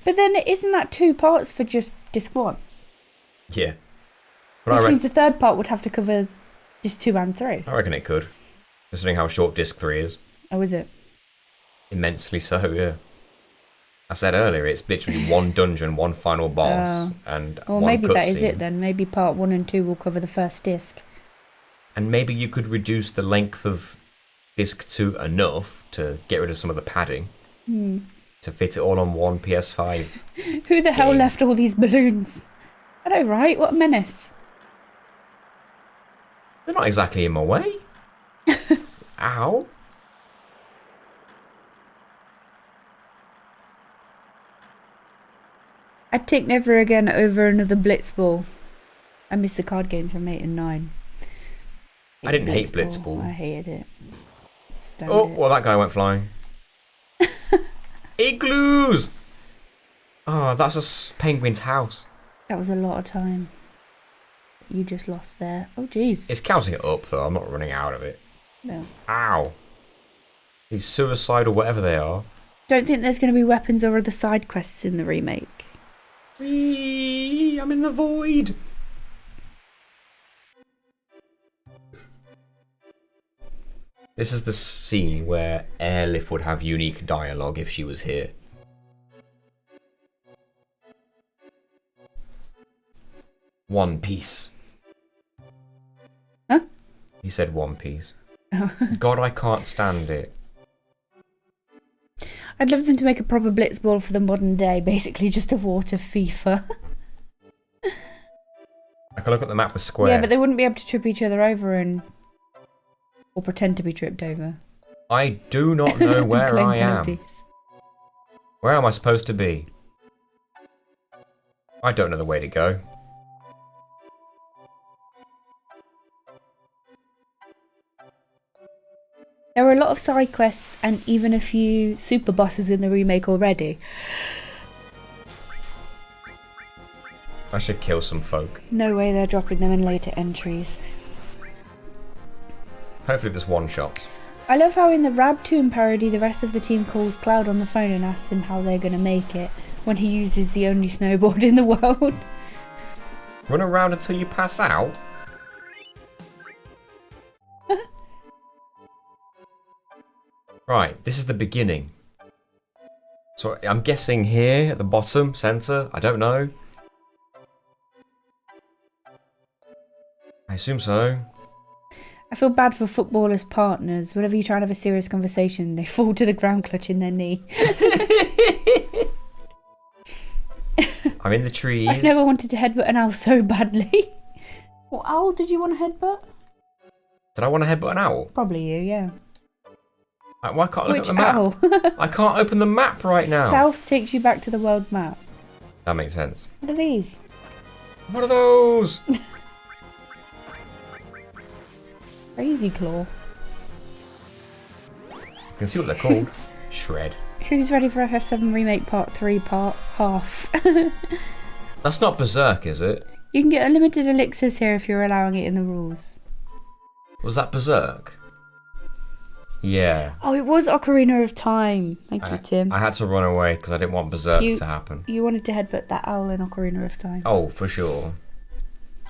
But then isn't that 2 parts for just disc 1? Yeah. But Which means the third part would have to cover disc 2 and 3. I reckon it could. Considering how short disc 3 is. Oh, is it? Immensely so, yeah. I said earlier, it's literally one dungeon, one final boss, and Well, one maybe that is cutscene. it then. Maybe part 1 and 2 will cover the first disc. And maybe you could reduce the length of disc 2 enough to get rid of some of the padding. To fit it all on one PS5. Who the hell game. left all these balloons? I know, right? What a menace. They're not exactly in my way. Ow. I'd take never again over another Blitzball. I miss the card games from 8 and 9. I didn't hate Blitzball. I hated it. Stand Oh, it. well, that guy went flying. Igloos! Oh, that's a penguin's house. That was a lot of time. You just lost there. Oh, jeez. It's counting it up, though. I'm not running out of it. No. Ow. These suicidal, whatever they are. Don't think there's going to be weapons or other side quests in the remake. Whee! I'm in the void. This is the scene where Airlift would have unique dialogue if she was here. One Piece. Huh? He said One Piece. God, I can't stand it. I'd love them to make a proper blitzball for the modern day, basically just a water FIFA. I can look at the map with square. Yeah, but they wouldn't be able to trip each other over or pretend to be tripped over. I do not know where Claim I am. penalties. Where am I supposed to be? I don't know the way to go. There are a lot of side quests and even a few super bosses in the remake already. I should kill some folk. No way they're dropping them in later entries. Hopefully there's one-shots. I love how in the Rabtoon parody the rest of the team calls Cloud on the phone and asks him how they're going to make it when he uses the only snowboard in the world. Run around until you pass out? Right, this is the beginning. So I'm guessing here at the bottom, centre, I don't know. I assume so. I feel bad for footballers' partners. Whenever you try and have a serious conversation, they fall to the ground clutching their knee. I'm in the trees. I've never wanted to headbutt an owl so badly. What owl did you want to headbutt? Did I want to headbutt an owl? Probably you, yeah. Why can't I look Which at the map? owl? I can't open the map right now. South takes you back to the world map. That makes sense. What are these? What are those? Crazy Claw. You can see what they're called. Shred. Who's ready for FF7 Remake Part 3 Part Half? That's not Berserk, is it? You can get unlimited elixirs here if you're allowing it in the rules. Was that Berserk? Yeah. Oh, it was Ocarina of Time. Thank you, Tim. I had to run away because I didn't want Berserk to happen. You wanted to headbutt that owl in Ocarina of Time. Oh, for sure.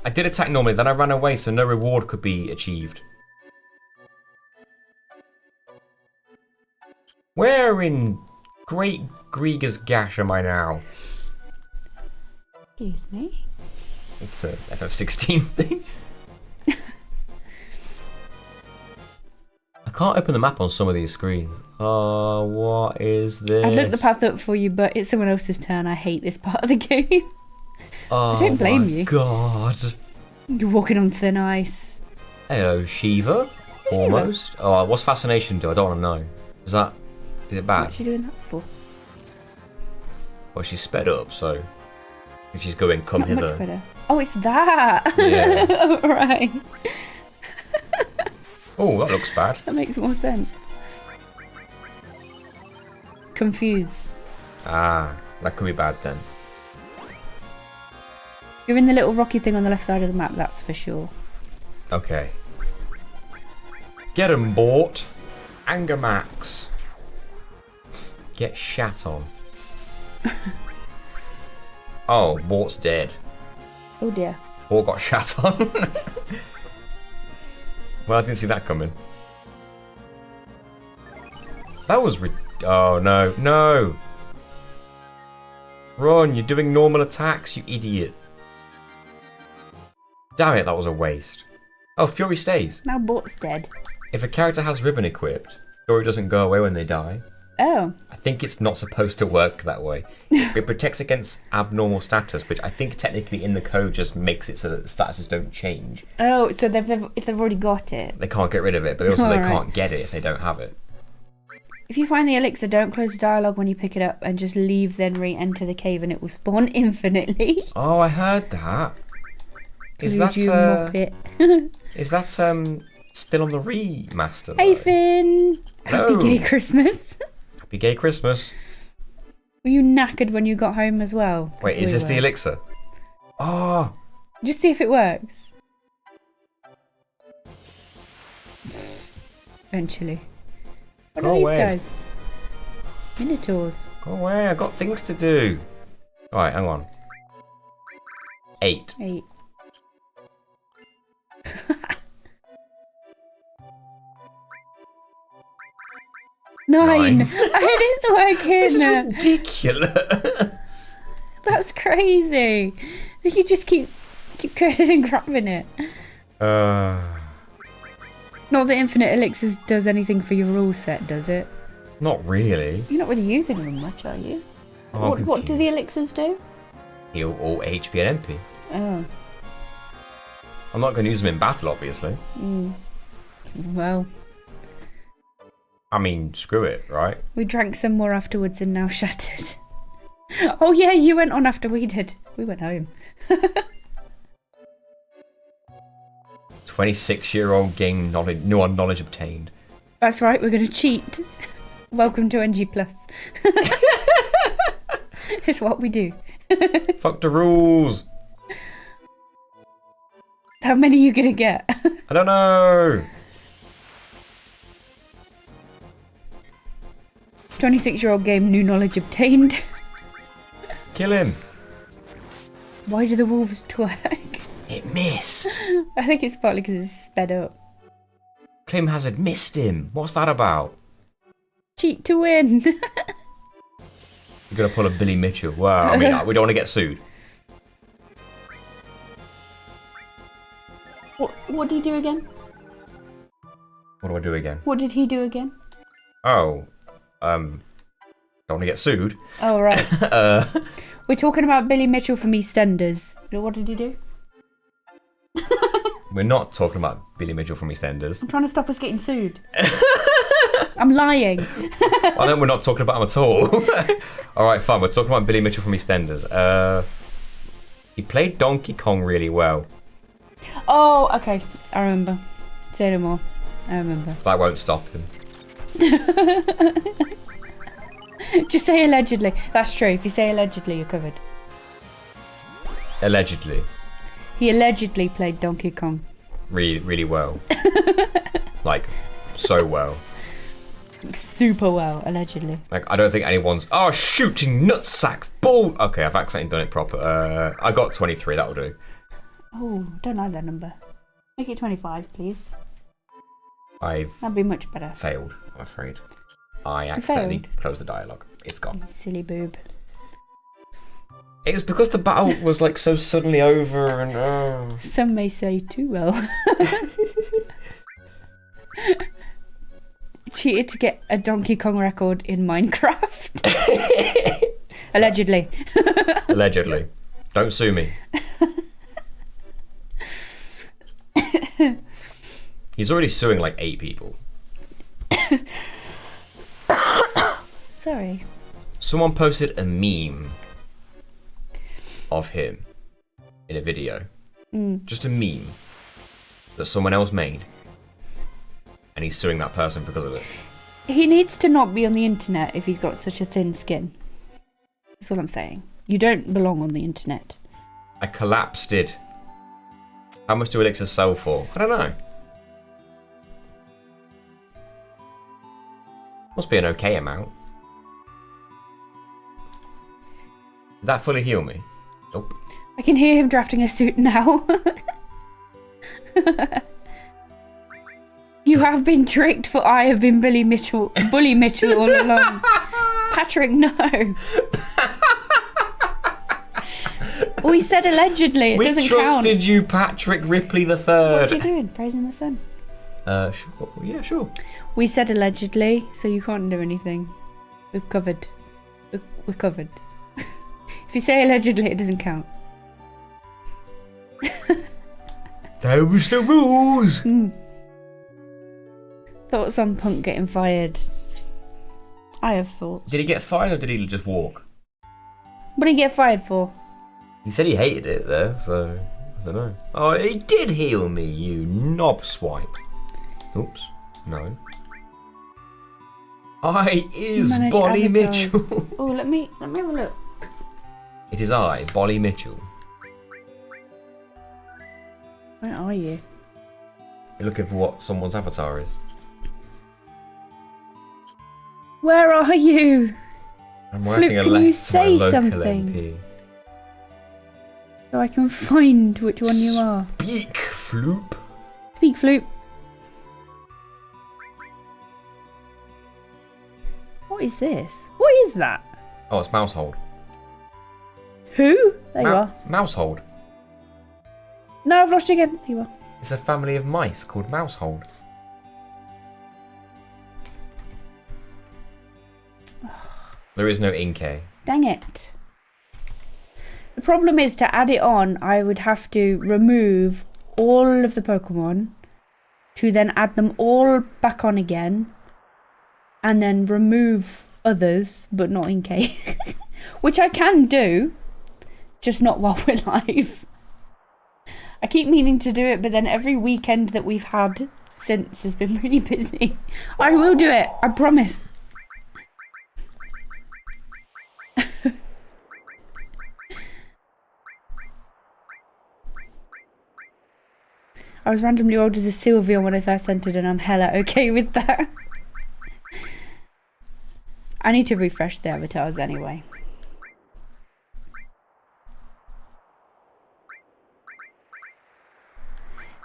I did attack normally, then I ran away so no reward could be achieved. Where in Great Grieger's Gash am I now? Excuse me? It's a FF16 thing. I can't open the map on some of these screens. Oh, what is this? I'd look the path up for you, but it's someone else's turn. I hate this part of the game. Oh, I don't blame you. God. You're walking on thin ice. Hello, Shiva. Almost. Oh, what's Fascination do? I don't want to know. Is it bad? What's she doing that for? Well, she's sped up, so I think she's going come Not hither. much better. Oh, it's that. Yeah. Right. Oh, that looks bad. That makes more sense. Confuse. Ah, that could be bad then. You're in the little rocky thing on the left side of the map, that's for sure. Okay. Get 'em, Bort. Anger Max. Get shat on. Oh, Bort's dead. Oh dear. Bort got shat on. Well, I didn't see that coming. That was oh no, no! Run, you're doing normal attacks, you idiot. Damn it, that was a waste. Oh, Fury stays. Now Bort's dead. If a character has ribbon equipped, Fury doesn't go away when they die. Oh. I think it's not supposed to work that way. It protects against abnormal status, which I think technically in the code just makes it so that the statuses don't change. Oh, so if they've already got it. They can't get rid of it, but also they Alright. can't get it if they don't have it. If you find the elixir, don't close the dialogue when you pick it up and just leave, then re-enter the cave and it will spawn infinitely. Oh, I heard that. Is that You muppet. is that still on the remaster? Hey though? Finn! Hello. Happy gay Christmas. Happy gay Christmas. Were you knackered when you got home as well? 'Cause Wait, is we this the were. elixir? Oh, Just see if it works. Eventually. What Go are these away. guys? Minotaurs. go away! I got things to do. All right, hang on. 8. 8. 9. Nine. It is working. This is ridiculous. That's crazy. You just keep cutting and grabbing it. Not that infinite elixirs does anything for your rule set, does it? Not really. You're not really using them much, are you? Oh, What do the elixirs do? Heal all HP and MP. Oh. I'm not going to use them in battle, obviously. Well, I mean, screw it, right? we drank some more afterwards and now shattered. Oh yeah, you went on after we did. We went home. 26-year-old game knowledge, new knowledge obtained. That's right, we're going to cheat. Welcome to NG+. It's what we do. Fuck the rules. How many are you going to get? I don't know. 26-year-old game, new knowledge obtained. Kill him. Why do the wolves twerk? It missed. I think it's partly because it's sped up. Clim Hazard missed him. What's that about? Cheat to win. You're going to pull a Billy Mitchell. Wow, I mean, we don't want to get sued. What did he do again? What do I do again? What did he do again? Oh, don't want to get sued. Oh, right. We're talking about Billy Mitchell from EastEnders. What did he do? We're not talking about Billy Mitchell from EastEnders. I'm trying to stop us getting sued. I'm lying. Well, then we're not talking about him at all. Alright, fine. We're talking about Billy Mitchell from EastEnders. He played Donkey Kong really well. Oh, okay. I remember. Say no more. I remember. That won't stop him. Just say allegedly. That's true. If you say allegedly, you're covered. Allegedly. He allegedly played Donkey Kong. Really, really well. Like, so well. Super well, allegedly. Like, I don't think anyone's... Oh, shooting nutsacks! Ball! Okay, I've accidentally done it proper. I got 23, that'll do. Oh, don't like that number. Make it 25, please. I've That'd be much better. failed, I'm afraid. I accidentally failed? closed the dialogue. It's gone. Silly boob. It was because the battle was like so suddenly over and Some may say too well. Cheated to get a Donkey Kong record in Minecraft. Allegedly. Allegedly. Don't sue me. He's already suing like 8 people. Sorry. Someone posted a meme of him in a video. Just a meme that someone else made. And he's suing that person because of it. He needs to not be on the internet if he's got such a thin skin. That's all I'm saying. You don't belong on the internet. I collapsed it. How much do elixirs sell for? I don't know. Must be an okay amount. Did that fully heal me? Nope. I can hear him drafting a suit now. You have been tricked, for I have been Bully Mitchell all along. Patrick, no. We said allegedly. It doesn't count. We trusted you, Patrick Ripley III. What's he doing? Praising the sun. Sure. Yeah, sure. We said allegedly, so you can't do anything. We've covered. We're covered. If you say allegedly, it doesn't count. That was the rules. Thoughts on Punk getting fired? I have thoughts. Did he get fired or did he just walk? What did he get fired for? He said he hated it there, so I don't know. Oh, he did heal me, you knob swipe. Oops, no. I is Manage Bolly advertise. Mitchell. Oh, let me have a look. It is I, Bolly Mitchell. Where are you? You're looking for what someone's avatar is. Where are you? I'm writing Flip, a can letter you to my say local something? MP. So I can find which one you are. Speak, Floop. Speak, Floop. What is this? What is that? Oh, it's Mousehold. Who? There you are. Mousehold. No, I've lost you again. There you are. It's a family of mice called Mousehold. There is no Inkay. Dang it. The problem is, to add it on, I would have to remove all of the Pokemon to then add them all back on again and then remove others, but not Inkay. Which I can do, just not while we're live. I keep meaning to do it, but then every weekend that we've had since has been really busy. I will do it, I promise. I was randomly old as a Sylveon when I first entered, and I'm hella okay with that. I need to refresh the avatars anyway.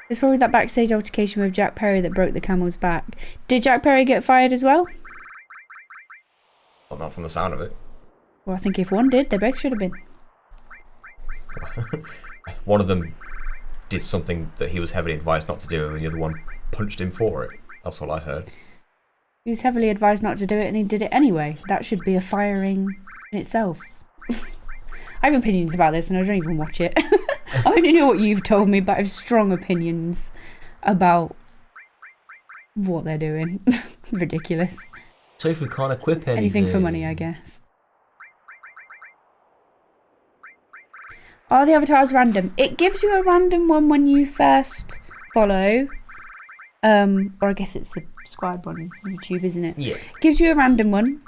It's probably that backstage altercation with Jack Perry that broke the camel's back. Did Jack Perry get fired as well? Well, not from the sound of it. Well, I think if one did, they both should have been. One of them did something that he was heavily advised not to do, and the other one punched him for it. That's all I heard. He was heavily advised not to do it, and he did it anyway. That should be a firing in itself. I have opinions about this, and I don't even watch it. I only know what you've told me, but I have strong opinions about what they're doing. Ridiculous. So if we can't equip Anything for money, I guess. Are the avatars random? It gives you a random one when you first follow. Or I guess it's subscribe on YouTube, isn't it? Yeah. Gives you a random one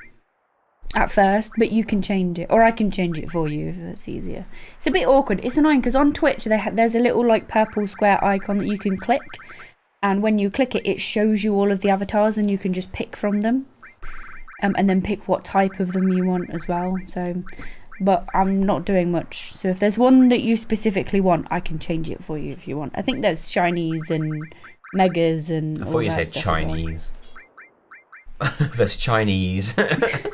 at first, but you can change it. Or I can change it for you if that's easier. It's a bit awkward. It's annoying because on Twitch there's a little like purple square icon that you can click. And when you click it, it shows you all of the avatars and you can just pick from them. And then pick what type of them you want as well. So... But I'm not doing much. So if there's one that you specifically want, I can change it for you if you want. I think there's shinies and megas and I all thought you that said stuff Chinese. There's Chinese. I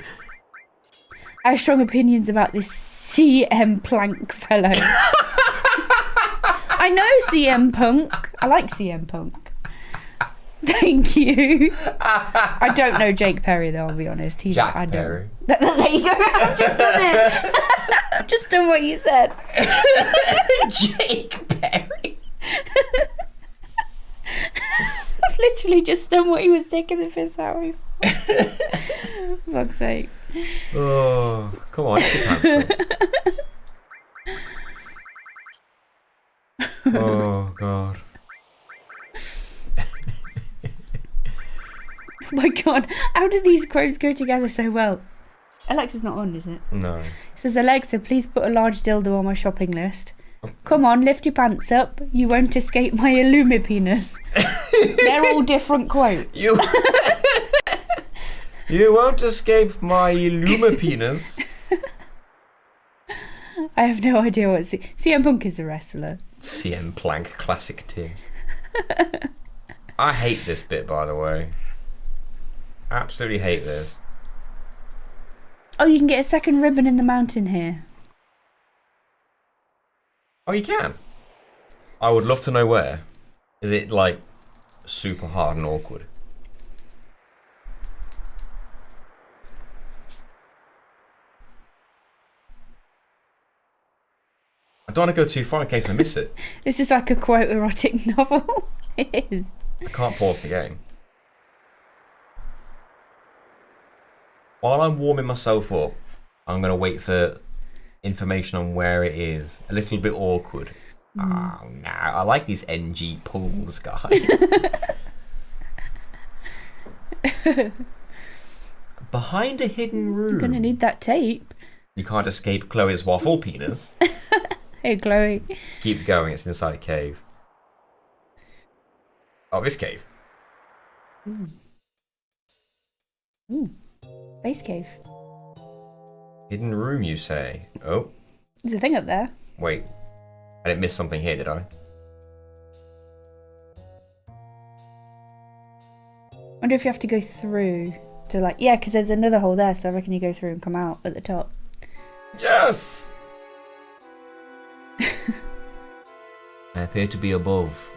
have strong opinions about this CM Plank fellow. I know CM Punk. I like CM Punk. Thank you. I don't know Jake Perry though, I'll be honest. Jack I don't. Perry. There you go. I've just done it. I've just done what you said. Jake Perry. I've literally just done what he was taking the piss out of me. For fuck's sake. Oh, come on, keep handsome. Oh, God. Oh my god, how did these quotes go together so well? Alexa's not on, is it? No. It says, Alexa, please put a large dildo on my shopping list. Come on, lift your pants up. You won't escape my Illumi penis. They're all different quotes. You won't escape my Illuma penis. I have no idea what CM Punk is a wrestler. CM Plank classic tier. I hate this bit, by the way. Absolutely hate this. Oh, you can get a second ribbon in the mountain here. Oh, you can? I would love to know where. Is it, like, super hard and awkward? I don't want to go too far in case I miss it. This is like a quote erotic novel. It is. I can't pause the game. While I'm warming myself up, I'm going to wait for information on where it is. A little bit awkward. Oh, no. I like these NG pools, guys. Behind a hidden room. You're going to need that tape. You can't escape Chloe's waffle penis. Hey, Chloe. Keep going, it's inside a cave. Oh, this cave. Ooh. Base cave. Hidden room, you say? Oh. There's a thing up there. Wait. I didn't miss something here, did I? Wonder if you have to go through To like, yeah, because there's another hole there, so I reckon you go through and come out at the top. Yes! I appear to be above.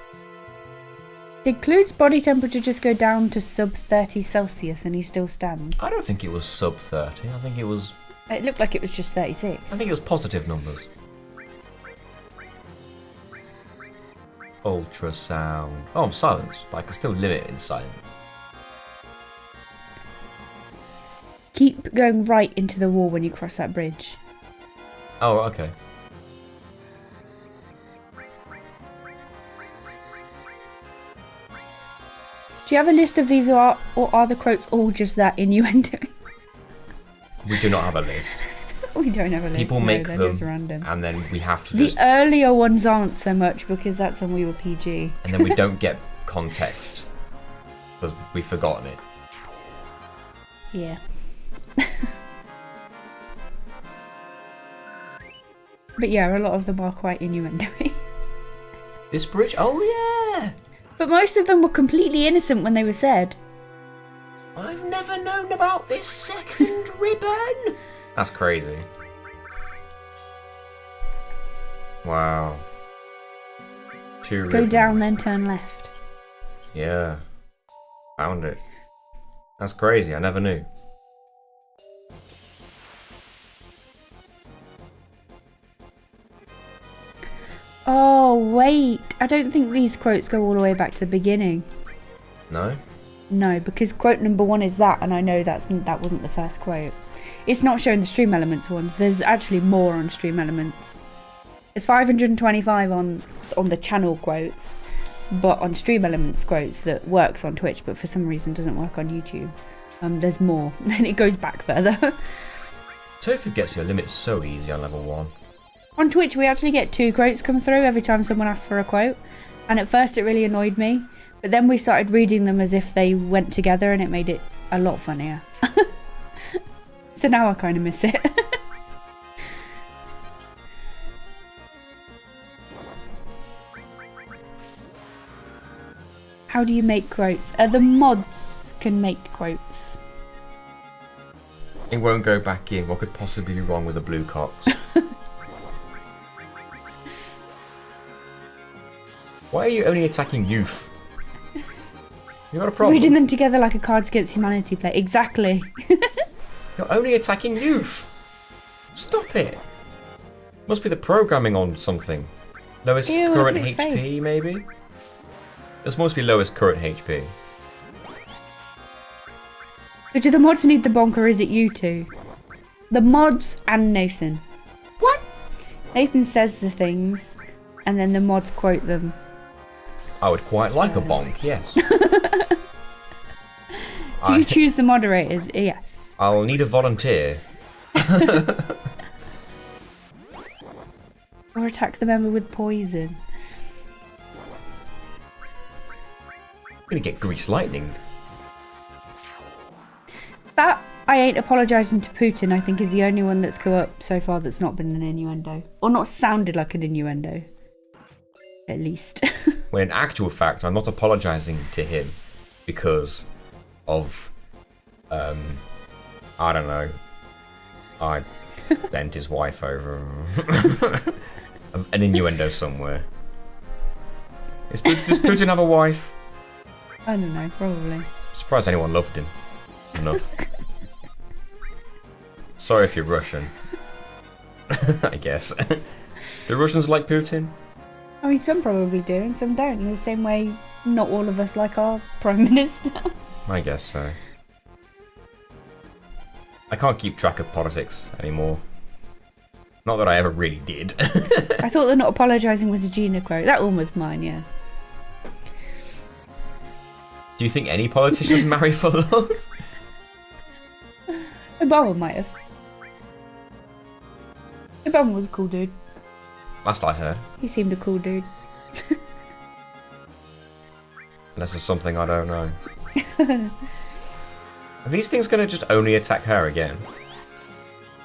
Did Clute's body temperature just go down to sub 30 Celsius and he still stands? I don't think it was sub 30. I think it was... It looked like it was just 36. I think it was positive numbers. Ultrasound. Oh, I'm silenced, but I can still limit in silence. Keep going right into the wall when you cross that bridge. Oh, okay. Do you have a list of these, or are the quotes all just that innuendo? We do not have a list. We don't have a list. People no, make they're them, just random. and then we have to The just... earlier ones aren't so much because that's when we were PG. And then we don't get context because we've forgotten it. Yeah. But yeah, a lot of them are quite innuendo-y. This bridge? Oh yeah! But most of them were completely innocent when they were said. I've never known about this second ribbon! That's crazy. Wow. Two Go ribbons. down, then turn left. Yeah. Found it. That's crazy, I never knew. Oh, wait. I don't think these quotes go all the way back to the beginning. No? No, because quote number 1 is that, and I know that wasn't the first quote. It's not showing the Stream Elements ones. There's actually more on Stream Elements. It's 525 on the channel quotes, but on Stream Elements quotes that works on Twitch, but for some reason doesn't work on YouTube. There's more, and it goes back further. Tofu gets your limit so easy on level 1. On Twitch, we actually get 2 quotes come through every time someone asks for a quote, and at first it really annoyed me, but then we started reading them as if they went together, and it made it a lot funnier. So now I kind of miss it. How do you make quotes? The mods can make quotes. It won't go back in. What could possibly be wrong with the blue cocks? Why are you only attacking youth? You got a problem? Reading them together like a Cards Against Humanity play. Exactly. You're only attacking youth. Stop it. Must be the programming on something. Lowest Ew, current look at his HP, face. maybe? This must be lowest current HP. So do the mods need the bonk, or is it you two? The mods and Nathan. What? Nathan says the things, and then the mods quote them. I would quite like a So- bonk, yes. Do you choose the moderators? Yes. I'll need a volunteer. Or attack the member with poison. I'm gonna get grease lightning. That I ain't apologising to Putin, I think, is the only one that's come up so far that's not been an innuendo. Or not sounded like an innuendo. At least. When in actual fact, I'm not apologising to him because of, I don't know, I bent his wife over an innuendo somewhere. Does Putin have a wife? I don't know, probably. Surprised anyone loved him enough. Sorry if you're Russian. I guess. Do Russians like Putin? I mean, some probably do and some don't. In the same way, not all of us like our Prime Minister. I guess so. I can't keep track of politics anymore. Not that I ever really did. I thought the not apologising was a Gina quote. That one was mine, yeah. Do you think any politicians marry for love? Obama might have. Obama was a cool dude. Last I heard. He seemed a cool dude. Unless there's something I don't know. Are these things going to just only attack her again?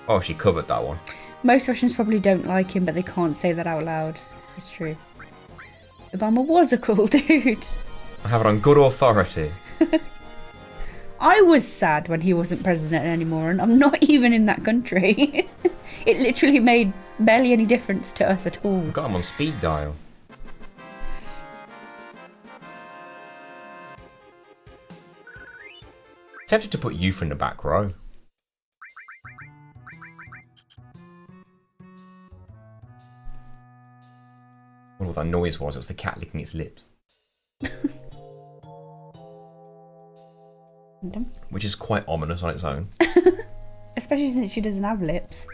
Oh, she covered that one. Most Russians probably don't like him, but they can't say that out loud. It's true. Obama was a cool dude. I have it on good authority. I was sad when he wasn't president anymore, and I'm not even in that country. It literally made barely any difference to us at all. Got him on speed dial. Tempted to put youth in the back row. I wonder what that noise was. It was the cat licking its lips. Which is quite ominous on its own. Especially since she doesn't have lips.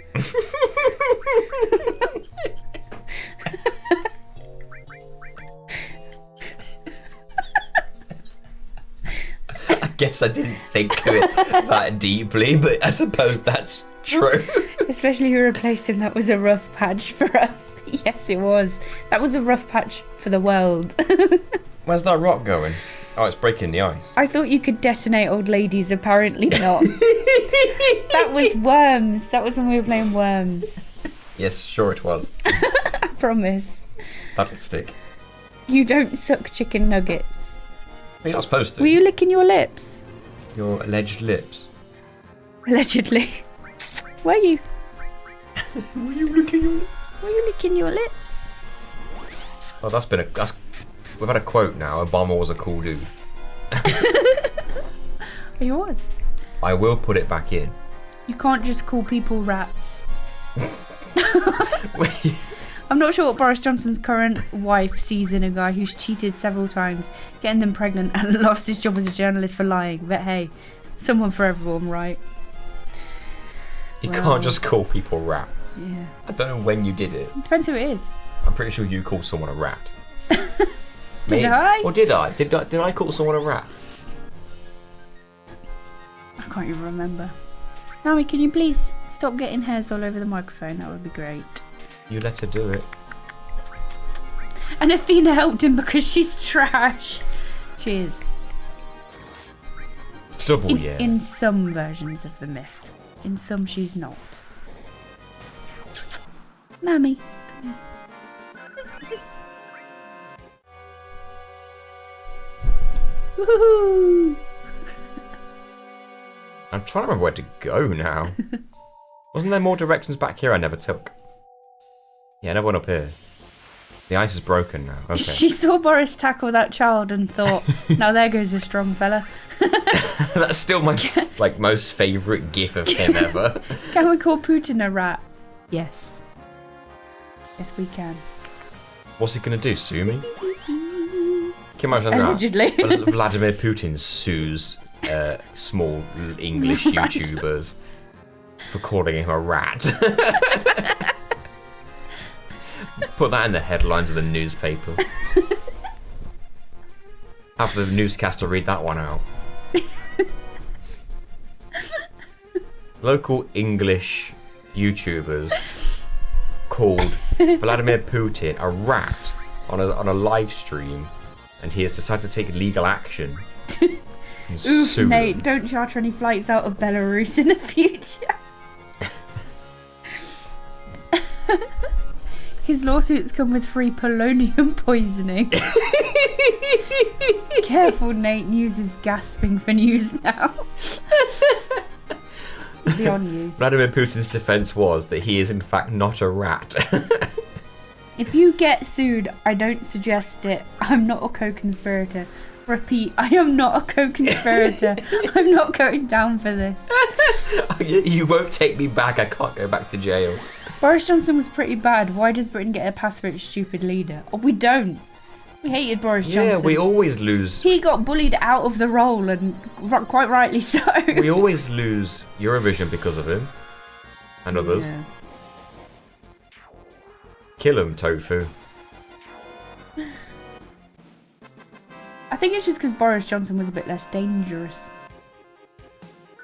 I guess I didn't think of it that deeply, but I suppose that's true. Especially who replaced him. That was a rough patch for us. Yes, it was. That was a rough patch for the world. Where's that rock going? Oh, it's breaking the ice. I thought you could detonate old ladies. Apparently not. That was Worms. That was when we were playing Worms. Yes, sure it was. I promise. That'll stick. You don't suck chicken nuggets. You're not supposed to. Were you licking your lips? Your alleged lips. Allegedly. Were you? Were you licking your lips? Were you licking your lips? Well, we've had a quote now. Obama was a cool dude. He was. I will put it back in. You can't just call people rats. Wait. I'm not sure what Boris Johnson's current wife sees in a guy who's cheated several times, getting them pregnant and lost his job as a journalist for lying. But hey, someone for everyone, right? You can't just call people rats. Yeah. I don't know when you did it. Depends who it is. I'm pretty sure you called someone a rat. Did I? Or did I? Did I call someone a rat? I can't even remember. Naomi, can you please stop getting hairs all over the microphone? That would be great. You let her do it. And Athena helped him because she's trash. She is. Double, yeah. In some versions of the myth. In some, she's not. Naomi, come here. Woohoo! I'm trying to remember where to go now. Wasn't there more directions back here I never took? Yeah, another one up here. The ice is broken now. Okay. She saw Boris tackle that child and thought, now there goes a strong fella. That's still my most favourite gif of him ever. Can we call Putin a rat? Yes. Yes, we can. What's he going to do, sue me? Can you imagine Allegedly. that? Vladimir Putin sues small English YouTubers for calling him a rat. Put that in the headlines of the newspaper. Have the newscaster read that one out. Local English YouTubers called Vladimir Putin a rat on a live stream, and he has decided to take legal action. And sue Nate, them. don't charter any flights out of Belarus in the future. His lawsuits come with free polonium poisoning. Careful, Nate. News is gasping for news now. Be on you. Vladimir Putin's defense was that he is in fact not a rat. If you get sued, I don't suggest it. I'm not a co-conspirator. Repeat, I am not a co-conspirator. I'm not going down for this. You won't take me back. I can't go back to jail. Boris Johnson was pretty bad. Why does Britain get a pass for its stupid leader? Oh, we don't. We hated Boris Johnson. Yeah, we always lose. He got bullied out of the role, and quite rightly so. We always lose Eurovision because of him. And others. Yeah. Kill him, Tofu. I think it's just because Boris Johnson was a bit less dangerous.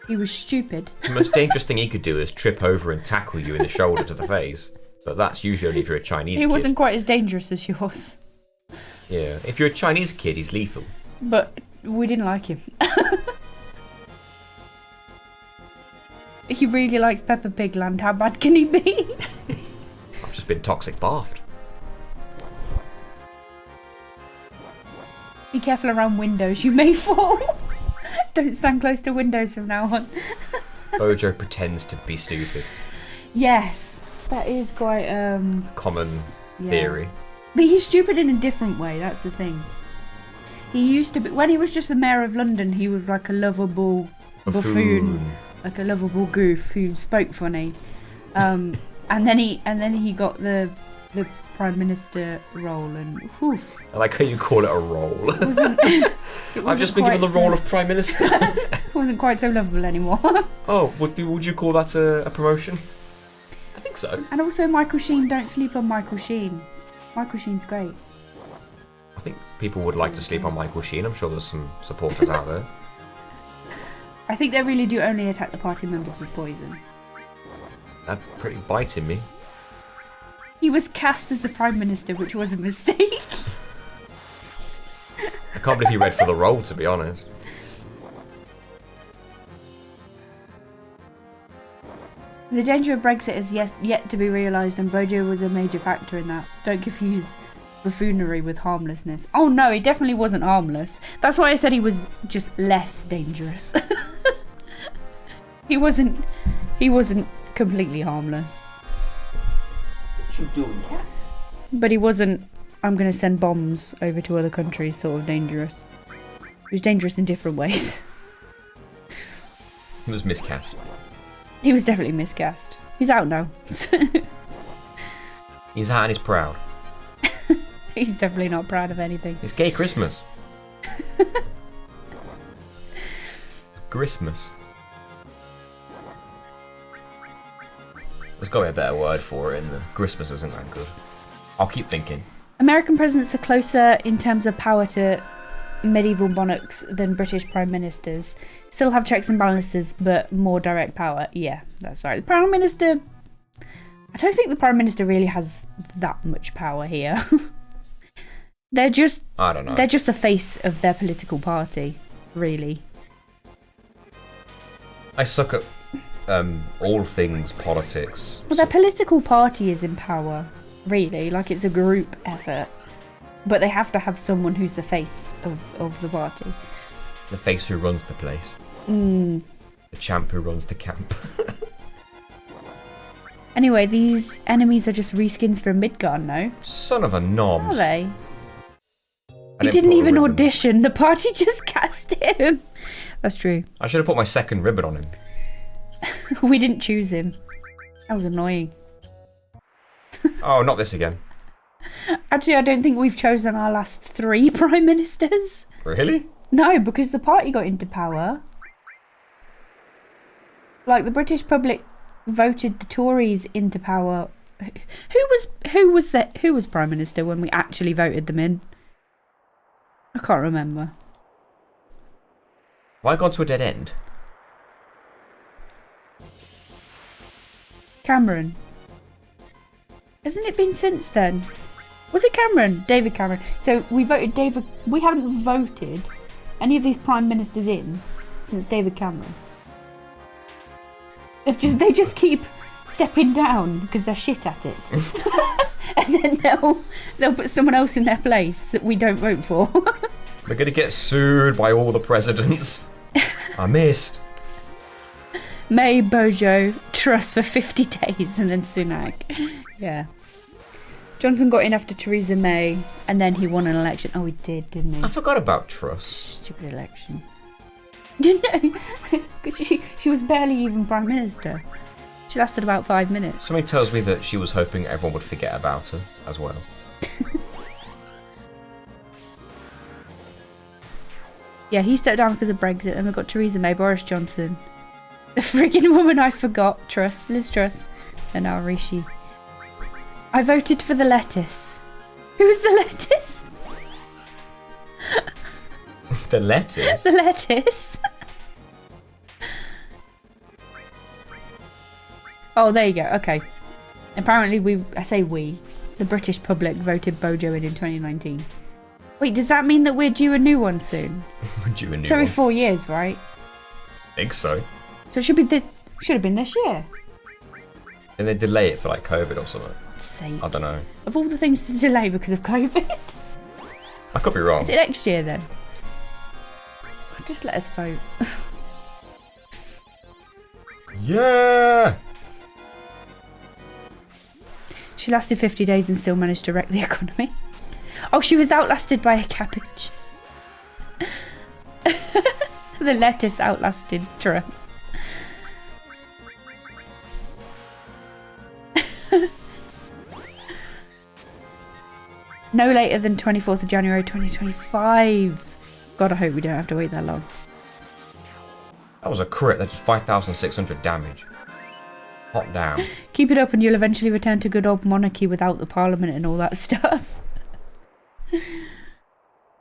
He was stupid. The most dangerous thing he could do is trip over and tackle you in the shoulder to the face. But that's usually only if you're a Chinese kid. He wasn't quite as dangerous as yours. Yeah, if you're a Chinese kid, he's lethal. But we didn't like him. He really likes Peppa Pig Land. How bad can he be? I've just been toxic bathed. Be careful around windows, you may fall. Don't stand close to windows from now on. Bojo pretends to be stupid. Yes, that is quite Common yeah. theory. But he's stupid in a different way. That's the thing. He used to be when he was just the mayor of London. He was like a lovable buffoon, like a lovable goof who spoke funny. And then he got the prime minister role, and whew, I like how you call it a role. I've just been given the role of prime minister. It wasn't quite so lovable anymore. Oh, would you call that a promotion? I think so. And also Michael Sheen. Don't sleep on Michael Sheen. Michael Sheen's great. I think people would like to sleep on Michael Sheen. I'm sure there's some supporters out there. I think they really do only attack the party members with poison. That's pretty biting me. He was cast as the Prime Minister, which was a mistake. I can't believe he read for the role, to be honest. The danger of Brexit is yet to be realised, and Bojo was a major factor in that. Don't confuse buffoonery with harmlessness. Oh no, he definitely wasn't harmless. That's why I said he was just less dangerous. He wasn't completely harmless. What you doing, cat? But he wasn't, I'm going to send bombs over to other countries sort of dangerous. He was dangerous in different ways. He was miscast. He was definitely miscast. He's out now. He's out and he's proud. He's definitely not proud of anything. It's gay Christmas. It's Christmas. There's got to be a better word for it, and the Christmas isn't that good. I'll keep thinking. American presidents are closer in terms of power to medieval monarchs than British prime ministers. Still have checks and balances, but more direct power. Yeah, that's right. The prime minister... I don't think the prime minister really has that much power here. They're just... I don't know. They're just the face of their political party, really. I suck at all things politics. Well, their political party is in power, really. Like, it's a group effort. But they have to have someone who's the face of the party. The face who runs the place. Mm. The champ who runs the camp. Anyway, these enemies are just reskins from Midgard, no? Son of a knob. Are they? He didn't even audition. The party just cast him. That's true. I should have put my second ribbon on him. We didn't choose him. That was annoying. Oh, not this again. Actually, I don't think we've chosen our last 3 prime ministers. Really? No, because the party got into power. Like, the British public voted the Tories into power. Who was prime minister when we actually voted them in? I can't remember. Have I gone to a dead end? Cameron. Hasn't it been since then? Was it Cameron? David Cameron. So we voted David... We haven't voted any of these prime ministers in since David Cameron. They just keep stepping down because they're shit at it. And then they'll put someone else in their place that we don't vote for. We're going to get sued by all the presidents. I missed. May, Bojo, Truss for 50 days, and then Sunak. Yeah. Johnson got in after Theresa May, and then he won an election. Oh, he did, didn't he? I forgot about Truss. Stupid election. Didn't know? Because she was barely even Prime Minister. She lasted about 5 minutes. Something tells me that she was hoping everyone would forget about her as well. Yeah, he stepped down because of Brexit, and we've got Theresa May, Boris Johnson. The friggin' woman I forgot, Liz Truss, and now Rishi. I voted for the lettuce. Who's the lettuce? The lettuce? The lettuce. Oh, there you go. Okay. Apparently the British public voted Bojo in 2019. Wait, does that mean that we're due a new one soon? We're due a new It's every one. 4 years, right? I think so. So it should have been this year. And they delay it for like COVID or something. Sake. I don't know. Of all the things to delay because of COVID. I could be wrong. Is it next year then? Just let us vote. Yeah! She lasted 50 days and still managed to wreck the economy. Oh, she was outlasted by a cabbage. The lettuce outlasted Truss. No later than 24th of January 2025. God, I hope we don't have to wait that long. That was a crit. That did 5,600 damage. Hot damn. Keep it up and you'll eventually return to good old monarchy without the parliament and all that stuff.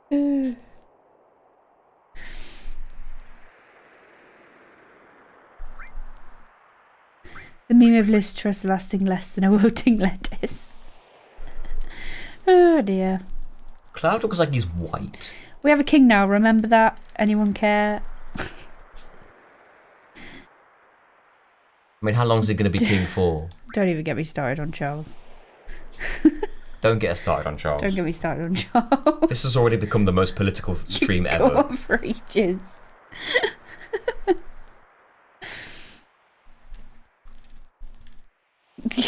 The meme of Liz Truss lasting less than a wilting lettuce. Oh dear. Cloud looks like he's white. We have a king now, remember that? Anyone care? I mean, how long is he going to be king for? Don't even get me started on Charles. Don't get us started on Charles. Don't get me started on Charles. This has already become the most political stream Go ever. on for ages.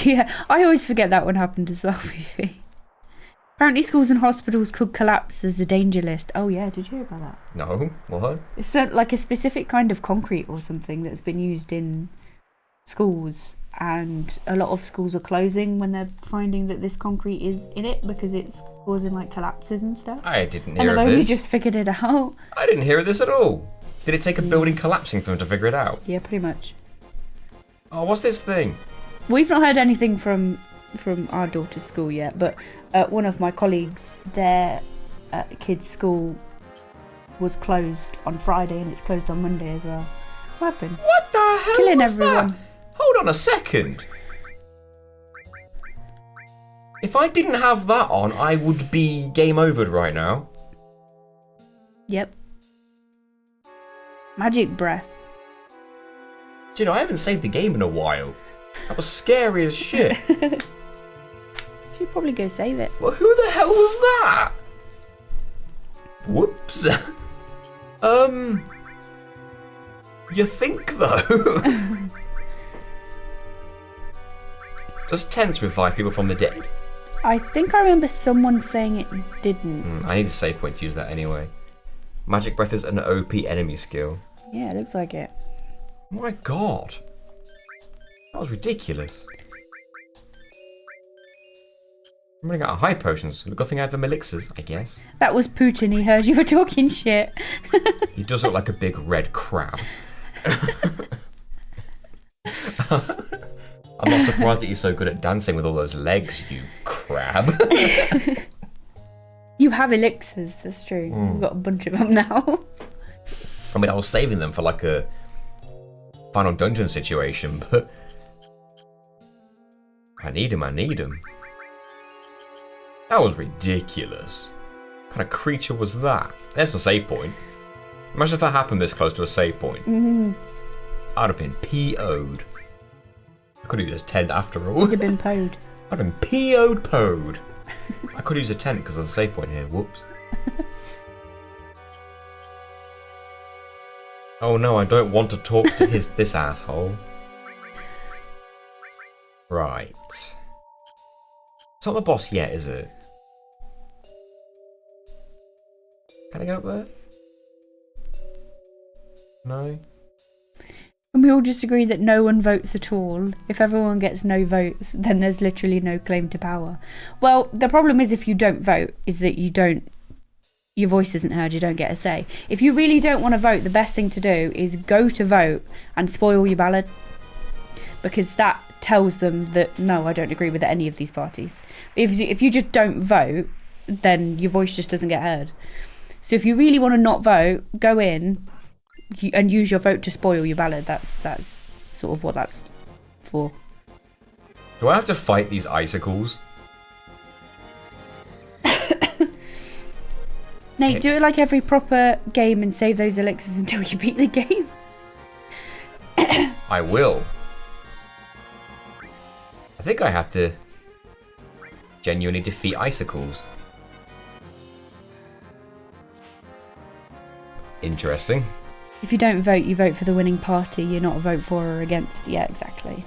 Yeah, I always forget that one happened as well, Fifi. Apparently schools and hospitals could collapse. There's a danger list. Oh yeah, did you hear about that? No? What? It's like a specific kind of concrete or something that's been used in schools, and a lot of schools are closing when they're finding that this concrete is in it because it's causing like collapses and stuff. I didn't And hear they've of only this. just figured it out. I didn't hear of this at all. Did it take a building collapsing for them to figure it out? Yeah, pretty much. Oh, what's this thing? We've not heard anything from our daughter's school yet, but one of my colleagues, their kid's school was closed on Friday and it's closed on Monday as well. What happened? What the hell Killing was everyone. that? Hold on a second. If I didn't have that on, I would be game overed right now. Yep. Magic breath. Do you know, I haven't saved the game in a while. That was scary as shit. Should probably go save it. Well, who the hell was that? Whoops. You think though? Does tents revive people from the dead? I think I remember someone saying it didn't. I need a save point to use that anyway. Magic breath is an OP enemy skill. Yeah, it looks like it. My god. That was ridiculous. I'm running out of high potions. Good thing I have them elixirs, I guess. That was Putin. He heard you were talking shit. He does look like a big red crab. I'm not surprised that you're so good at dancing with all those legs, you crab. You have elixirs, that's true. We've got a bunch of them now. I mean, I was saving them for like a final dungeon situation, but I need them. That was ridiculous. What kind of creature was that? There's my save point. Imagine if that happened this close to a save point. I'd have been PO'd. I could have used a tent after all. You'd have been pwned. I'd have been PO'd. I could use a tent because there's a save point here. Whoops. Oh no, I don't want to talk to this asshole. Right. It's not the boss yet, is it? Can I get up there? No? And we all just agree that no one votes at all. If everyone gets no votes, then there's literally no claim to power. Well, the problem is if you don't vote, is that your voice isn't heard, you don't get a say. If you really don't want to vote, the best thing to do is go to vote and spoil your ballot. Because that tells them that, no, I don't agree with any of these parties. If you just don't vote, then your voice just doesn't get heard. So if you really want to not vote, go in and use your vote to spoil your ballot. That's sort of what that's for. Do I have to fight these icicles? Nate, do it like every proper game and save those elixirs until you beat the game. I will. I think I have to genuinely defeat icicles. Interesting. If you don't vote, you vote for the winning party. You're not a vote for or against. Yeah, exactly.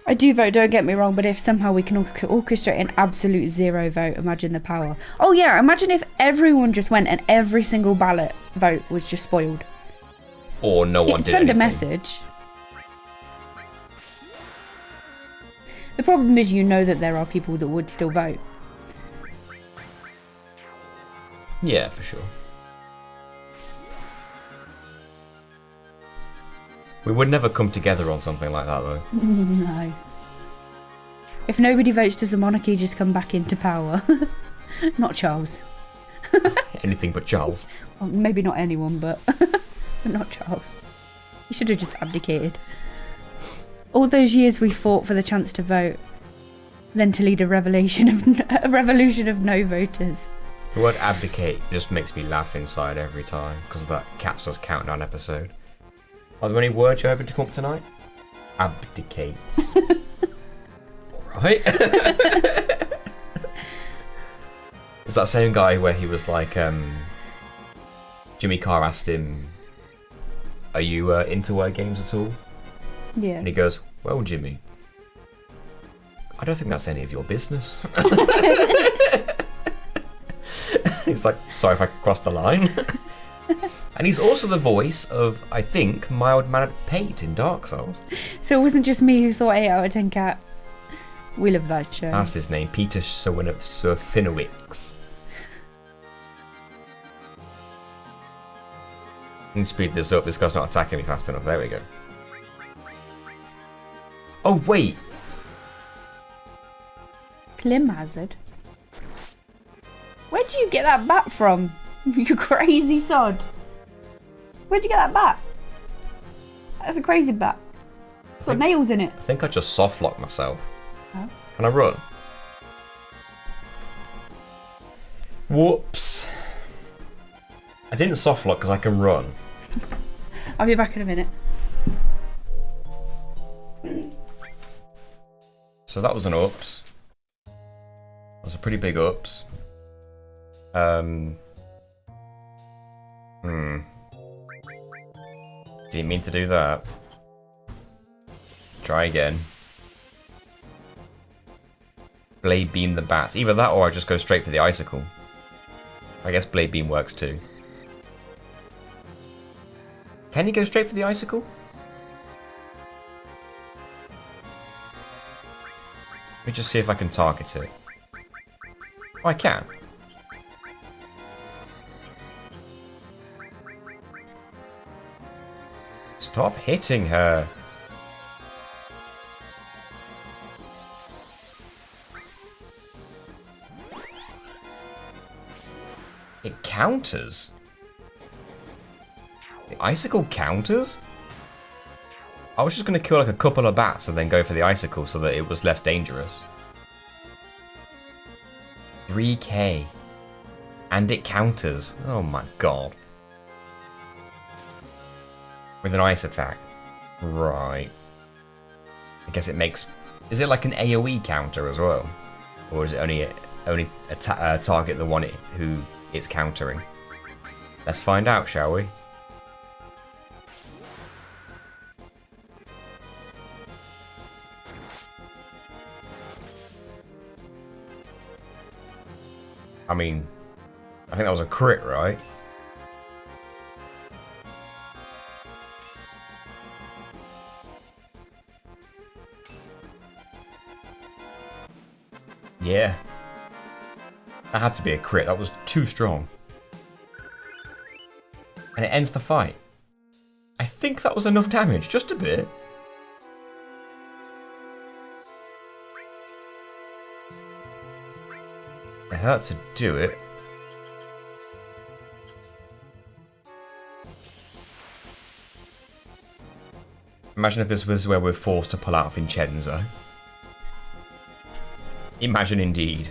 I do vote, don't get me wrong, but if somehow we can orchestrate an absolute zero vote, imagine the power. Oh yeah, imagine if everyone just went and every single ballot vote was just spoiled. Or no one did Send anything. a message. The problem is, you know that there are people that would still vote. Yeah, for sure. We would never come together on something like that, though. No. If nobody votes, does the monarchy just come back into power? Not Charles. Anything but Charles. Well, maybe not anyone, but, but not Charles. He should have just abdicated. All those years we fought for the chance to vote, then to lead a revolution of no voters. The word abdicate just makes me laugh inside every time because of that Cat's Dust Countdown episode. Are there any words you're hoping to come up tonight? Abdicate. Alright. It's that same guy where he was like, Jimmy Carr asked him, are you into word games at all? Yeah. And he goes, well, Jimmy, I don't think that's any of your business. He's like, sorry if I crossed the line. And he's also the voice of, I think, mild-mannered Pate in Dark Souls. So it wasn't just me who thought 8 out of 10 cats. We love that show. That's his name, Peter Serafinowicz. Need to speed this up, this guy's not attacking me fast enough. There we go. Oh, wait! Clim Hazard? Where'd you get that bat from? You crazy sod. Where'd you get that bat? That's a crazy bat. It's got nails in it. I think I just soft-locked myself. Oh. Can I run? Whoops. I didn't soft-lock because I can run. I'll be back in a minute. So that was an oops. That was a pretty big oops. Didn't mean to do that. Try again. Blade beam the bats. Either that or I just go straight for the icicle. I guess blade beam works too. Can you go straight for the icicle? Let me just see if I can target it. Oh, I can. Stop hitting her. It counters. The icicle counters? I was just going to kill like a couple of bats and then go for the icicle so that it was less dangerous. 3k. And it counters. Oh my god. With an ice attack. Right. I guess it makes... Is it like an AoE counter as well? Or is it only target the one who it's countering? Let's find out, shall we? I mean, I think that was a crit, right? Yeah. That had to be a crit. That was too strong. And it ends the fight. I think that was enough damage. Just a bit. It hurt to do it. Imagine if this was where we're forced to pull out Vincenzo. Imagine indeed.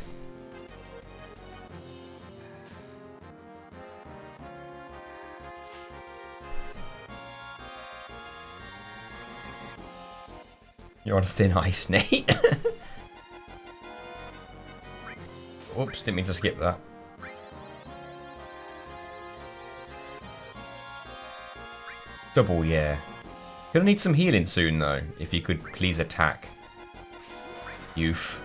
You're on thin ice, Nate. Oops, didn't mean to skip that. Double, yeah. Gonna need some healing soon, though. If you could please attack. Youth.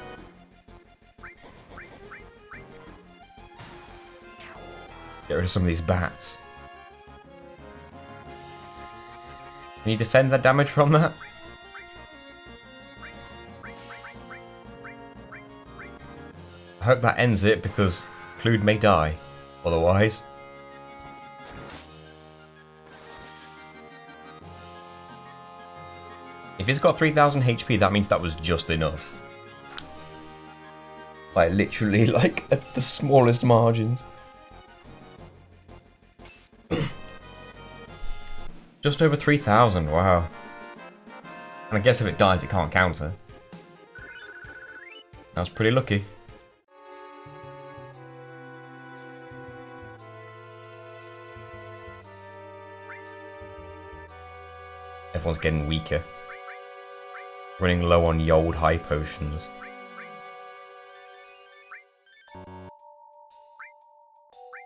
Get rid of some of these bats. Can you defend that damage from that? I hope that ends it, because Clued may die. Otherwise. If it's got 3000 HP, that means that was just enough. Like, literally, like, at the smallest margins. Just over 3000, wow. And I guess if it dies, it can't counter. I was pretty lucky. Everyone's getting weaker. Running low on Yold high potions.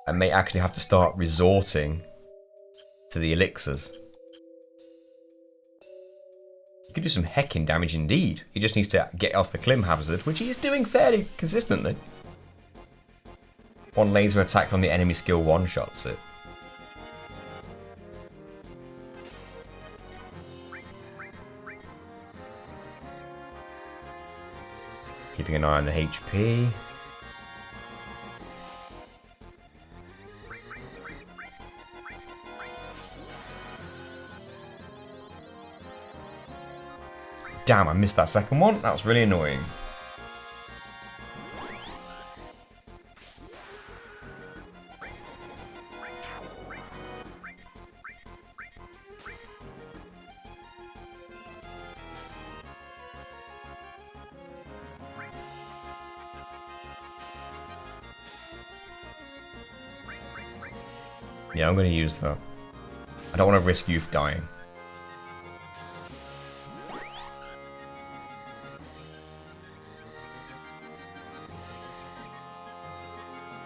I may actually have to start resorting to the elixirs. He could do some heckin' damage indeed. He just needs to get off the Clim hazard, which he is doing fairly consistently. One laser attack from the enemy skill one-shots it. Keeping an eye on the HP. Damn, I missed that second one. That was really annoying. Yeah, I'm going to use that. I don't want to risk Youth dying.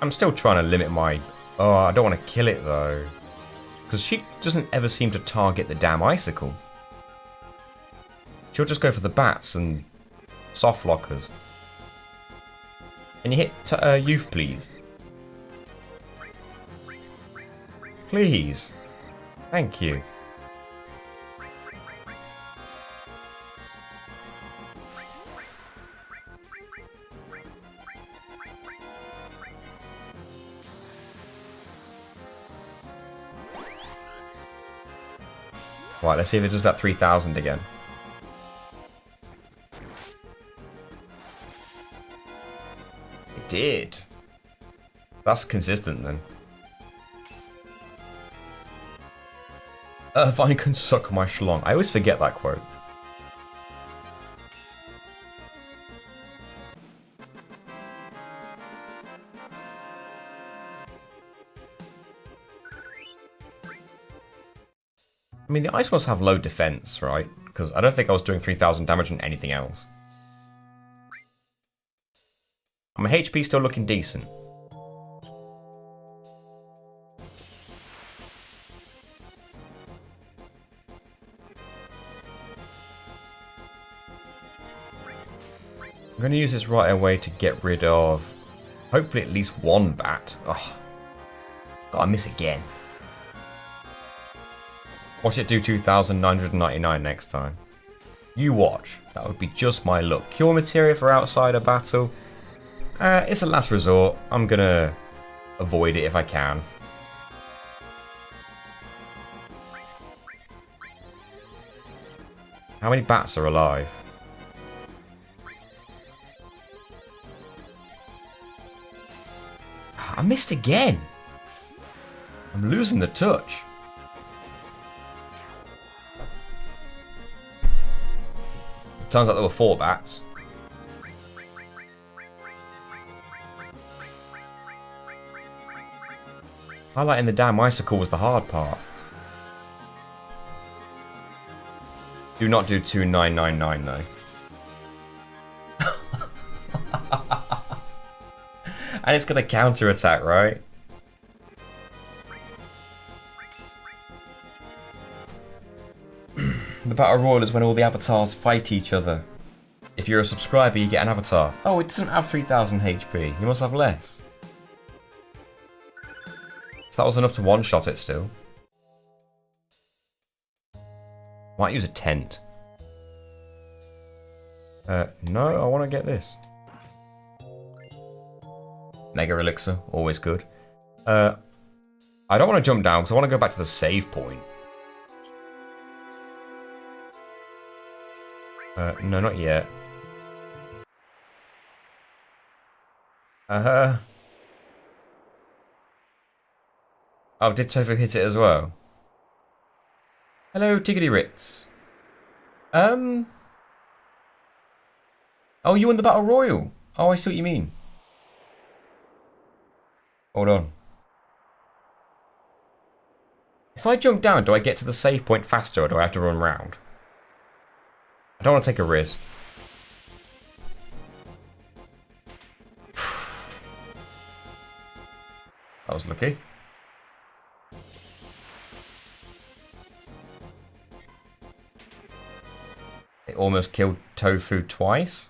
I'm still trying to limit my... Oh, I don't want to kill it though. Because she doesn't ever seem to target the damn icicle. She'll just go for the bats and soft lockers. Can you hit Youth, please? Please. Thank you. Right, let's see if it does that 3000 again. It did. That's consistent then. Vine can suck my schlong. I always forget that quote. I mean, the ice must have low defense, right? Because I don't think I was doing 3000 damage on anything else. And my HP still looking decent. I'm going to use this right away to get rid of, hopefully, at least one bat. Oh, gotta miss again. Watch it do 2,999 next time. You watch. That would be just my luck. Cure materia for outside a battle. It's a last resort. I'm going to avoid it if I can. How many bats are alive? I missed again. I'm losing the touch. It turns out there were 4 bats. Highlighting the damn icicle was the hard part. Do not do 2999 though. And it's gonna counter attack, right? The Battle Royal is when all the avatars fight each other. If you're a subscriber, you get an avatar. Oh, it doesn't have 3000 HP. You must have less. So that was enough to one-shot it still. Might use a tent. No, I want to get this. Mega Elixir, always good. I don't want to jump down because I want to go back to the save point. No, not yet. Oh, did Tofu hit it as well? Hello, Tiggity Ritz. Oh, you won the Battle Royal. Oh, I see what you mean. Hold on. If I jump down, do I get to the save point faster or do I have to run round? I don't want to take a risk. That was lucky. It almost killed Tofu twice.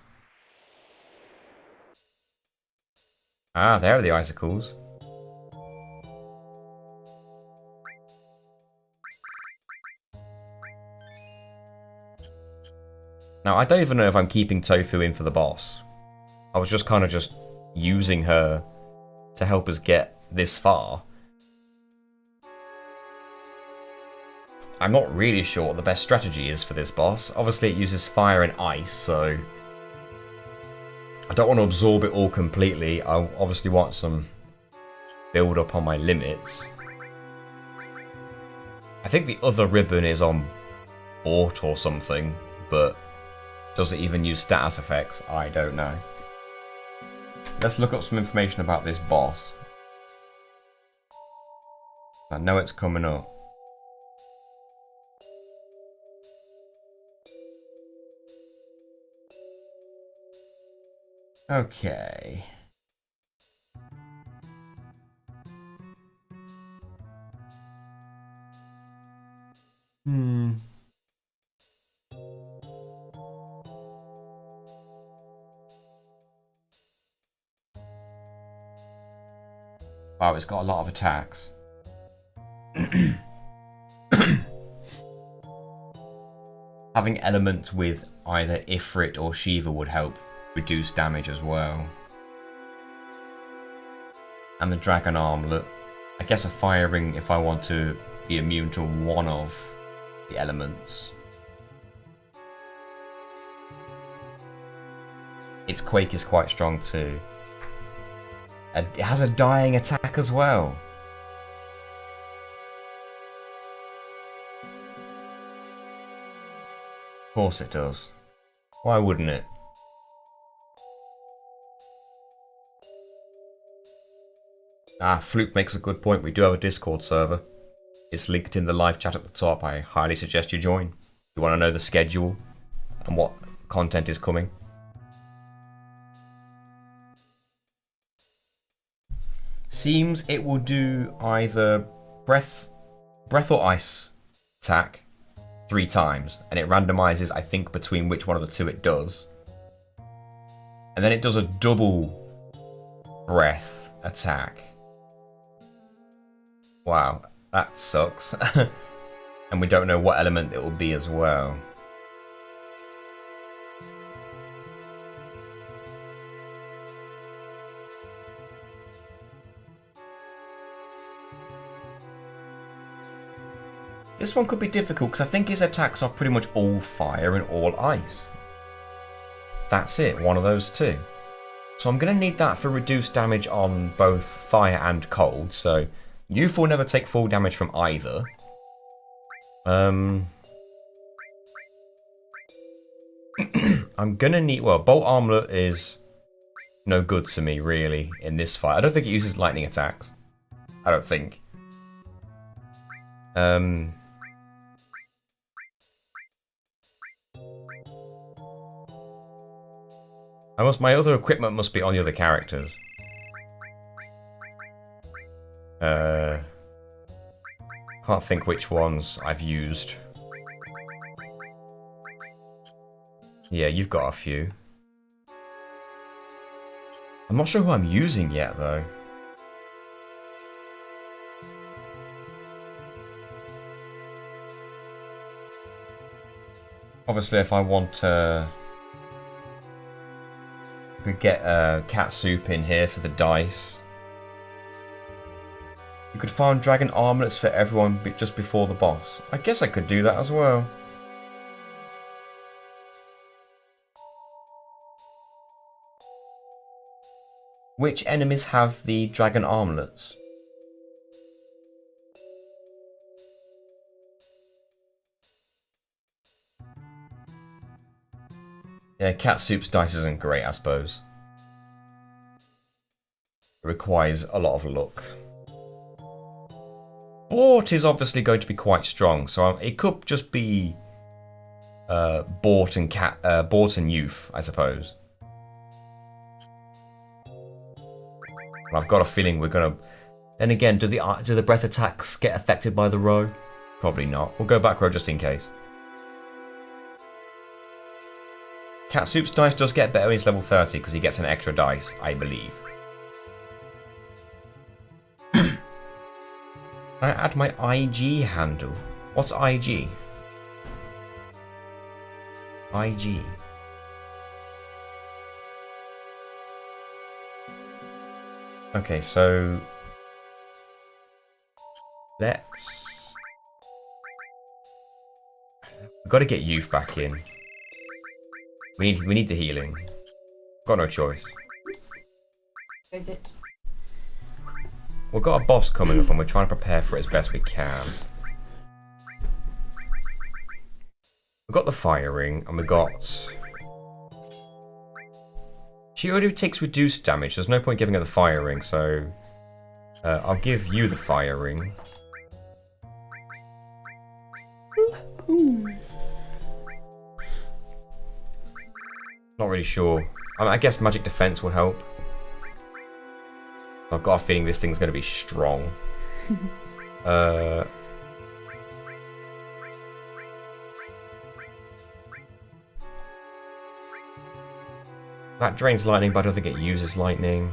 Ah, there are the icicles. Now, I don't even know if I'm keeping Tofu in for the boss. I was just kind of just using her to help us get this far. I'm not really sure what the best strategy is for this boss. Obviously it uses fire and ice, so I don't want to absorb it all completely. I obviously want some build up on my limits. I think the other ribbon is on Bort or something, but does it even use status effects? I don't know. Let's look up some information about this boss. I know it's coming up. Okay. Wow, it's got a lot of attacks. Having elements with either Ifrit or Shiva would help reduce damage as well. And the Dragon Armlet. I guess a Fire Ring if I want to be immune to one of the elements. Its Quake is quite strong too. It has a dying attack as well. Of course it does. Why wouldn't it? Ah, Fluke makes a good point. We do have a Discord server. It's linked in the live chat at the top. I highly suggest you join. You want to know the schedule and what content is coming. Seems it will do either breath or ice attack 3 times, and it randomizes, I think, between which one of the two it does. And then it does a double breath attack. Wow, that sucks. And we don't know what element it will be as well. This one could be difficult because I think his attacks are pretty much all fire and all ice. That's it, one of those two. So I'm going to need that for reduced damage on both fire and cold, so you 4 never take full damage from either. I'm going to need... Well, Bolt Armlet is no good to me, really, in this fight. I don't think it uses lightning attacks. I don't think. My other equipment must be on the other characters. Can't think which ones I've used. Yeah, you've got a few. I'm not sure who I'm using yet, though. Obviously, if I want to... I could get cat soup in here for the dice. You could find dragon armlets for everyone just before the boss. I guess I could do that as well. Which enemies have the dragon armlets? Yeah, cat soup's dice isn't great, I suppose. It requires a lot of luck. Bort is obviously going to be quite strong, so it could just be Bort and Youth, I suppose. I've got a feeling we're gonna. Then again, do the breath attacks get affected by the row? Probably not. We'll go back row just in case. Cat Soup's dice does get better when he's level 30 because he gets an extra dice, I believe. Can I add my IG handle? What's IG? IG. Okay, so let's. We've got to get Youth back in. We need the healing. Got no choice. Is it? We've got a boss coming up and we're trying to prepare for it as best we can. We've got the fire ring and we got... She already takes reduced damage. There's no point giving her the fire ring, so... I'll give you the fire ring. Not really sure. I guess magic defense will help. I've got a feeling this thing's going to be strong. That drains lightning, but I don't think it uses lightning.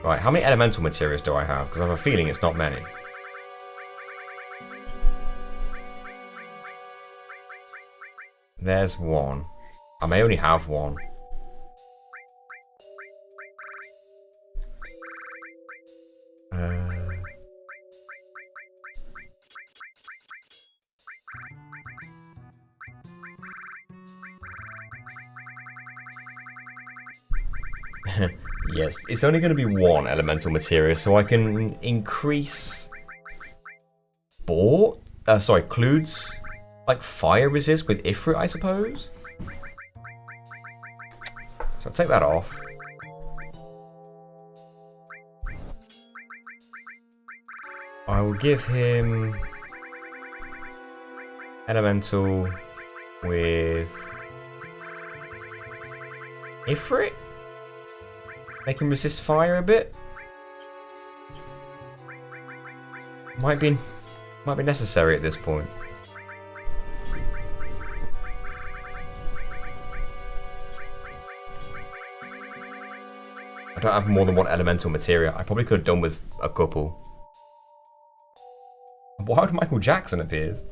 Right, how many elemental materials do I have? Because I have a feeling it's not many. There's one. I may only have one. Yes, it's only going to be one elemental material, so I can increase Clude's like fire resist with Ifrit, I suppose. So I'll take that off. I will give him elemental with Ifrit. Make him resist fire a bit. Might be necessary at this point. I don't have more than one elemental material. I probably could have done with a couple. Why would Michael Jackson appears?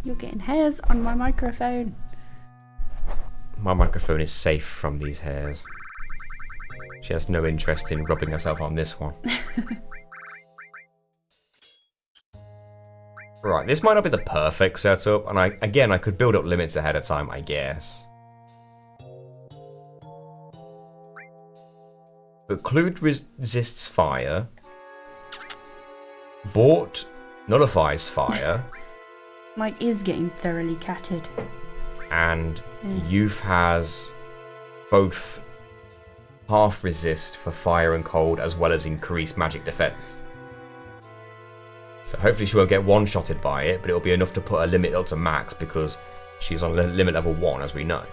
You're getting hairs on my microphone. My microphone is safe from these hairs. She has no interest in rubbing herself on this one. Right, this might not be the perfect setup, and I could build up limits ahead of time, I guess. But Clued resists fire. Bort nullifies fire. Mike is getting thoroughly catted. And yes. Youth has both half resist for fire and cold as well as increased magic defense. So hopefully she won't get one-shotted by it, but it'll be enough to put her limit up to max because she's on limit level 1, as we know.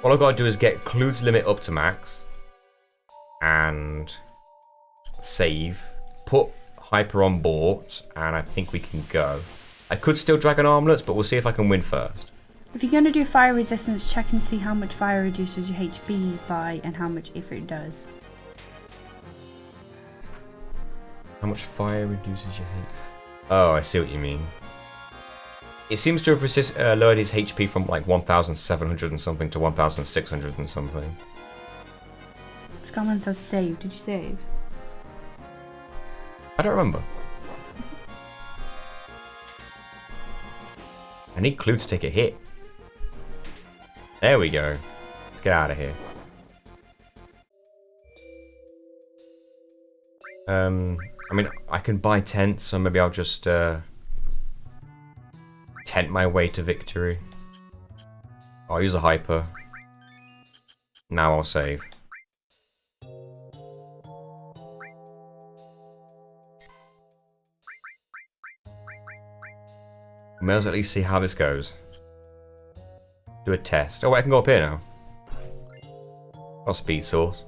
All I've got to do is get Clue's limit up to max. And save. Put Hyper on board. And I think we can go. I could still Dragon Armlets, but we'll see if I can win first. If you're going to do fire resistance, check and see how much fire reduces your HP by and how much if it does. How much fire reduces your HP? Oh, I see what you mean. It seems to have lowered his HP from like 1,700 and something to 1,600 and something. Scarman says save. Did you save? I don't remember. I need Clue to take a hit. There we go. Let's get out of here. I mean, I can buy tents, so maybe I'll just tent my way to victory. I'll use a hyper. Now I'll save. May as well at least see how this goes. Do a test. Oh wait, I can go up here now. Got speed source.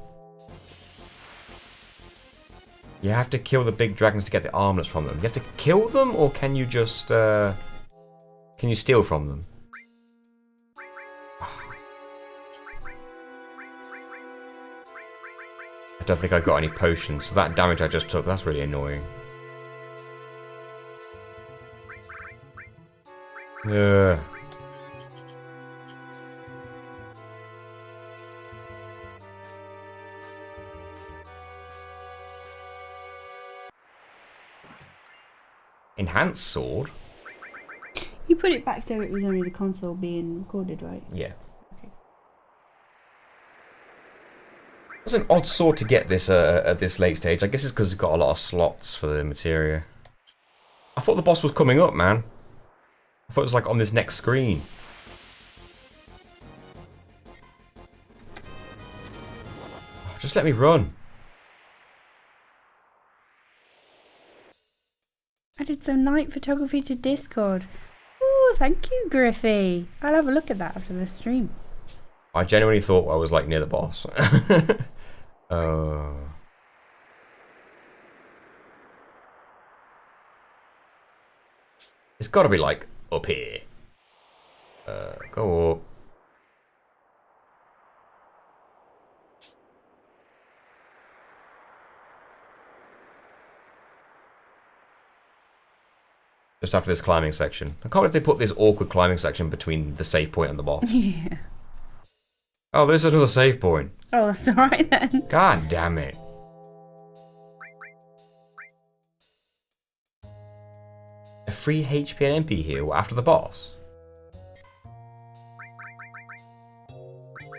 You have to kill the big dragons to get the armlets from them. You have to kill them, or can you just can you steal from them? I don't think I got any potions, so that damage I just took, that's really annoying. Enhanced sword? You put it back so it was only the console being recorded, right? Yeah. Okay. It's an odd sword to get this at this late stage. I guess it's because it's got a lot of slots for the materia. I thought the boss was coming up, man. I thought it was like on this next screen. Just let me run. Added some night photography to Discord. Ooh, thank you, Griffey. I'll have a look at that after the stream. I genuinely thought I was like near the boss. It's got to be like up here. Go up. Just after this climbing section. I can't believe if they put this awkward climbing section between the save point and the boss. Yeah. Oh, there's another save point. Oh, that's alright then. God damn it. A free HP and MP heal after the boss.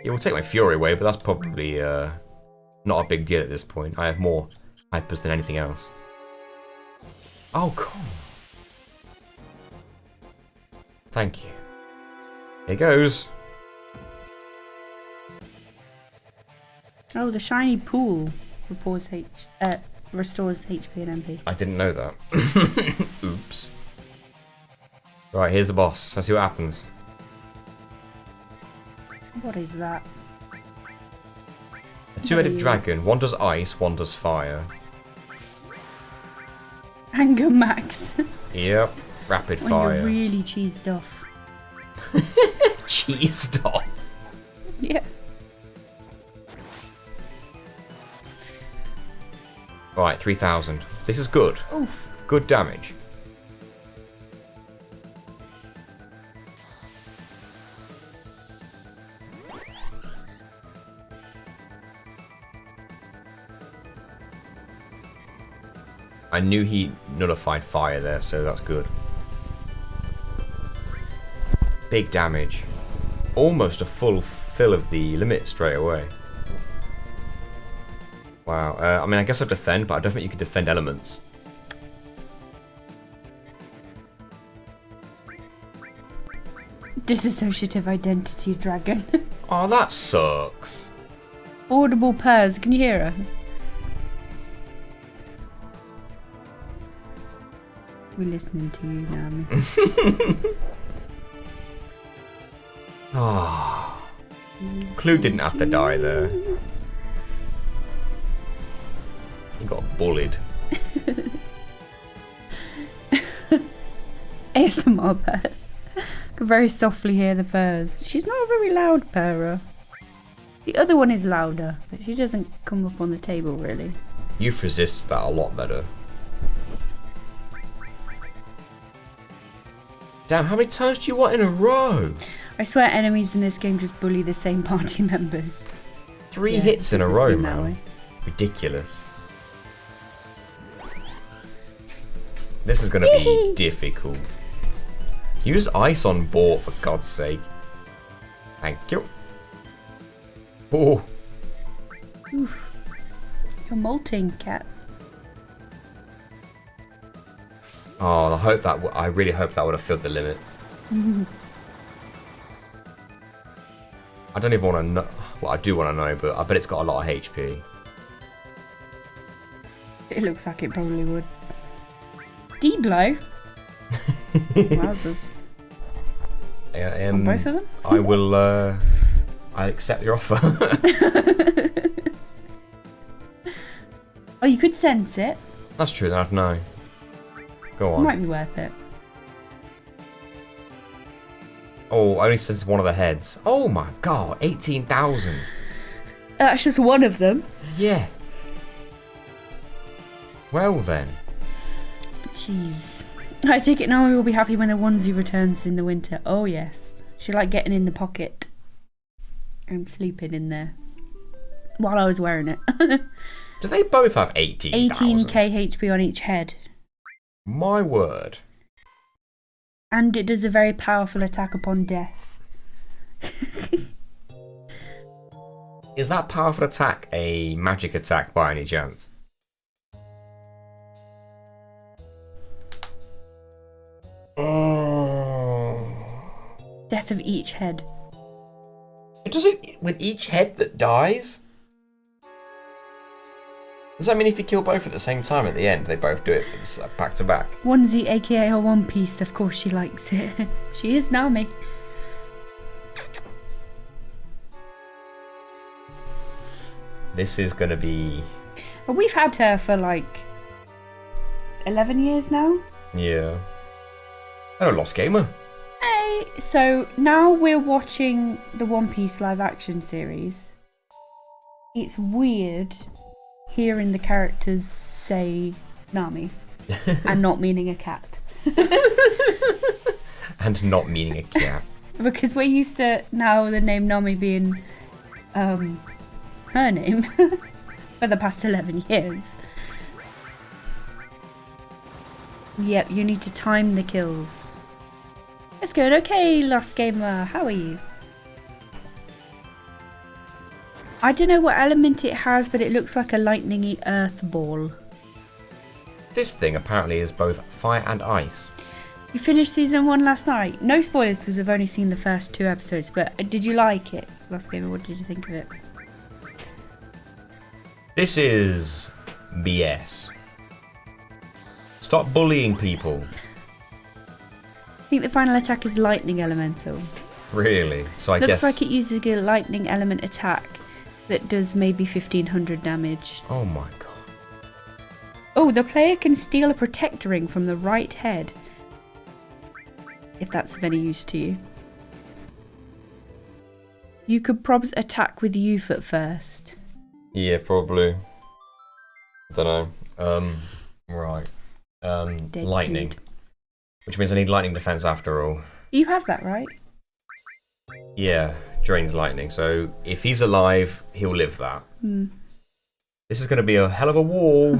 It will take my fury away, but that's probably not a big deal at this point. I have more hypers than anything else. Oh, cool. Thank you. Here goes. Oh, the shiny pool restores HP and MP. I didn't know that. Oops. Right, here's the boss. Let's see what happens. What is that? A two-headed dragon. One does ice, one does fire. Anger max. Yep. Rapid when fire. you're really cheesed off. Cheesed off? Yeah. Right, 3,000. This is good. Oof. Good damage. I knew he nullified fire there, so that's good. Big damage. Almost a full fill of the limit straight away. Wow. I mean, I guess I defend, but I don't think you can defend elements. Dissociative identity dragon. Oh, that sucks. Audible purrs. Can you hear her? We're listening to you, Naomi. Ah. Clue didn't have to die there. He got bullied. ASMR purrs. I can very softly hear the purrs. She's not a very loud purrer. The other one is louder, but she doesn't come up on the table really. Youth resists that a lot better. Damn, how many times do you want in a row? I swear enemies in this game just bully the same party members. 3 hits in a row, that way. man. Ridiculous. This is going to be difficult. Use ice on board, for God's sake. Thank you. Oh. Oof. You're molting, cat. Oh, I really hope that would have filled the limit. I don't even want to know. Well, I do want to know, but I bet it's got a lot of HP. It looks like it probably would. D-blow? Wowzers. On both of them? I will, I accept your offer. Oh, you could sense it. That's true, then I'd know. Go on. Might be worth it. Oh, I only sense one of the heads. Oh my god, 18,000. That's just one of them. Yeah. Well then. Jeez. I take it Naomi will be happy when the onesie returns in the winter. Oh yes. She liked getting in the pocket and sleeping in there while I was wearing it. Do they both have 18,000? 18k HP on each head. My word. And it does a very powerful attack upon death. Is that powerful attack a magic attack by any chance? Oh. Death of each head. Does it with each head that dies? Does that mean if you kill both at the same time at the end, they both do it back to back? Onesie, aka her One Piece, of course she likes it. She is Naomi. This is gonna be... Well, we've had her for like 11 years now. Yeah. Hello, Lost Gamer. Hey, so now we're watching the One Piece live action series. It's weird hearing the characters say Nami and not meaning a cat. And not meaning a cat. Because we're used to now the name Nami being her name for the past 11 years. Yep, you need to time the kills. It's good. Okay, Lost Gamer, how are you? I don't know what element it has, but it looks like a lightningy earth ball. This thing apparently is both fire and ice. You finished season 1 last night? No spoilers because we've only seen the first 2 episodes, but did you like it? Lost Gamer, what did you think of it? This is BS. Stop bullying people. I think the final attack is lightning elemental. Really? So I Looks guess... like it uses a lightning element attack that does maybe 1500 damage. Oh my god. Oh, the player can steal a protect ring from the right head. If that's of any use to you. You could probably attack with youth at first. Yeah, probably. I don't know. Right. Lightning. Dude. Which means I need lightning defense after all. You have that, right? Yeah, drains lightning. So if he's alive, he'll live that. Hmm. This is going to be a hell of a wall.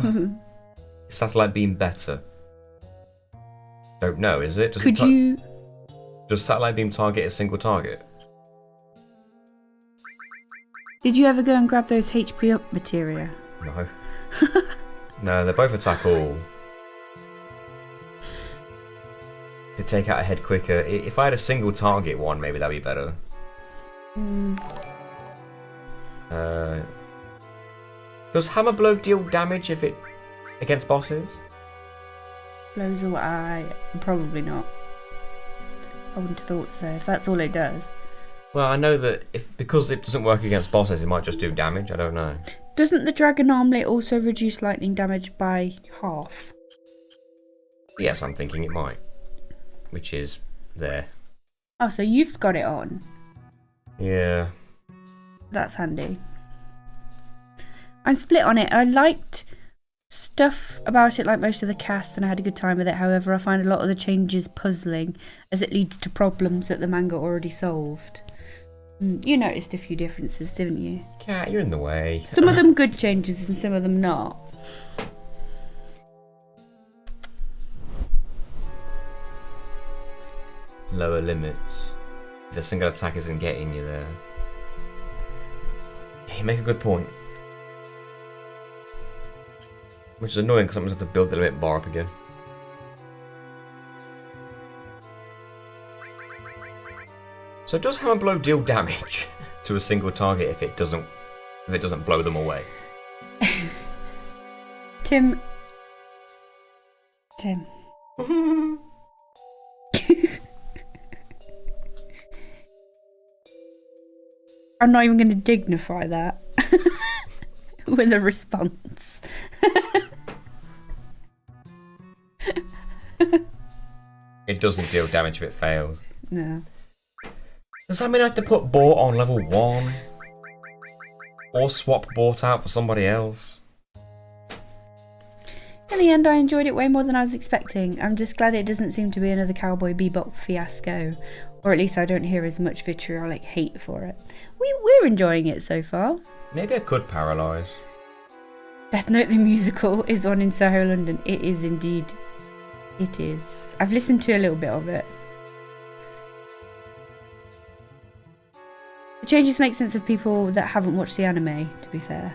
Satellite beam better? Don't know, is it? Could you... Does satellite beam target a single target? Did you ever go and grab those HP up materia? No. No, they both attack all. Could take out a head quicker. If I had a single target one, maybe that'd be better. Does hammer blow deal damage if it against bosses? Blows away. Probably not. I wouldn't have thought so, if that's all it does. Well, I know that because it doesn't work against bosses, it might just do damage. I don't know. Doesn't the dragon armlet also reduce lightning damage by half? Yes, I'm thinking it might. Which is there. Oh, so you've got it on. Yeah. That's handy. I'm split on it. I liked stuff about it like most of the cast and I had a good time with it. However, I find a lot of the changes puzzling as it leads to problems that the manga already solved. You noticed a few differences, didn't you? Cat, you're in the way. Some of them good changes and some of them not. Lower limits. If a single attack isn't getting you there. You make a good point. Which is annoying because I'm going to have to build the limit bar up again. So does Hammer Blow deal damage to a single target if it doesn't blow them away? Tim. I'm not even going to dignify that with a response. It doesn't deal damage if it fails. No. Does that mean I have to put Bort on level 1? Or swap Bort out for somebody else? In the end, I enjoyed it way more than I was expecting. I'm just glad it doesn't seem to be another Cowboy Bebop fiasco. Or at least I don't hear as much vitriolic hate for it. We're enjoying it so far. Maybe I could paralyse. Death Note the musical is on in Soho, London. It is indeed. It is. I've listened to a little bit of it. The changes make sense for people that haven't watched the anime, to be fair.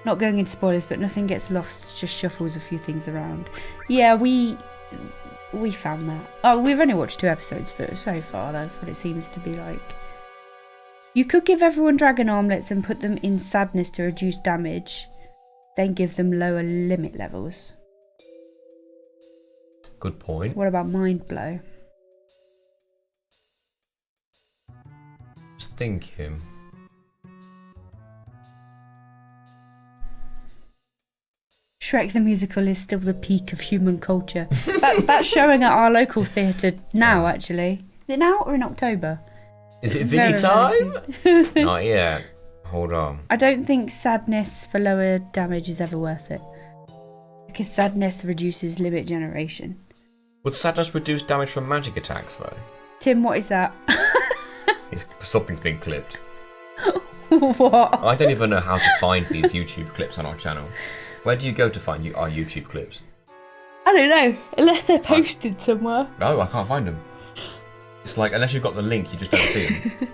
Not going into spoilers, but nothing gets lost, just shuffles a few things around. Yeah, we found that. Oh, we've only watched 2 episodes, but so far that's what it seems to be like. You could give everyone dragon armlets and put them in sadness to reduce damage, then give them lower limit levels. Good point. What about mind blow? Just thinking. Shrek the musical is still the peak of human culture. That's showing at our local theatre now, actually. Is it now or in October? Is it Very, Vinny time? very soon. Not yet. Hold on. I don't think sadness for lower damage is ever worth it. Because sadness reduces limit generation. Would sadness reduce damage from magic attacks, though? Tim, what is that? Something's been clipped. What? I don't even know how to find these YouTube clips on our channel. Where do you go to find our YouTube clips? I don't know. Unless they're posted somewhere. No, I can't find them. It's like, unless you've got the link, you just don't see them.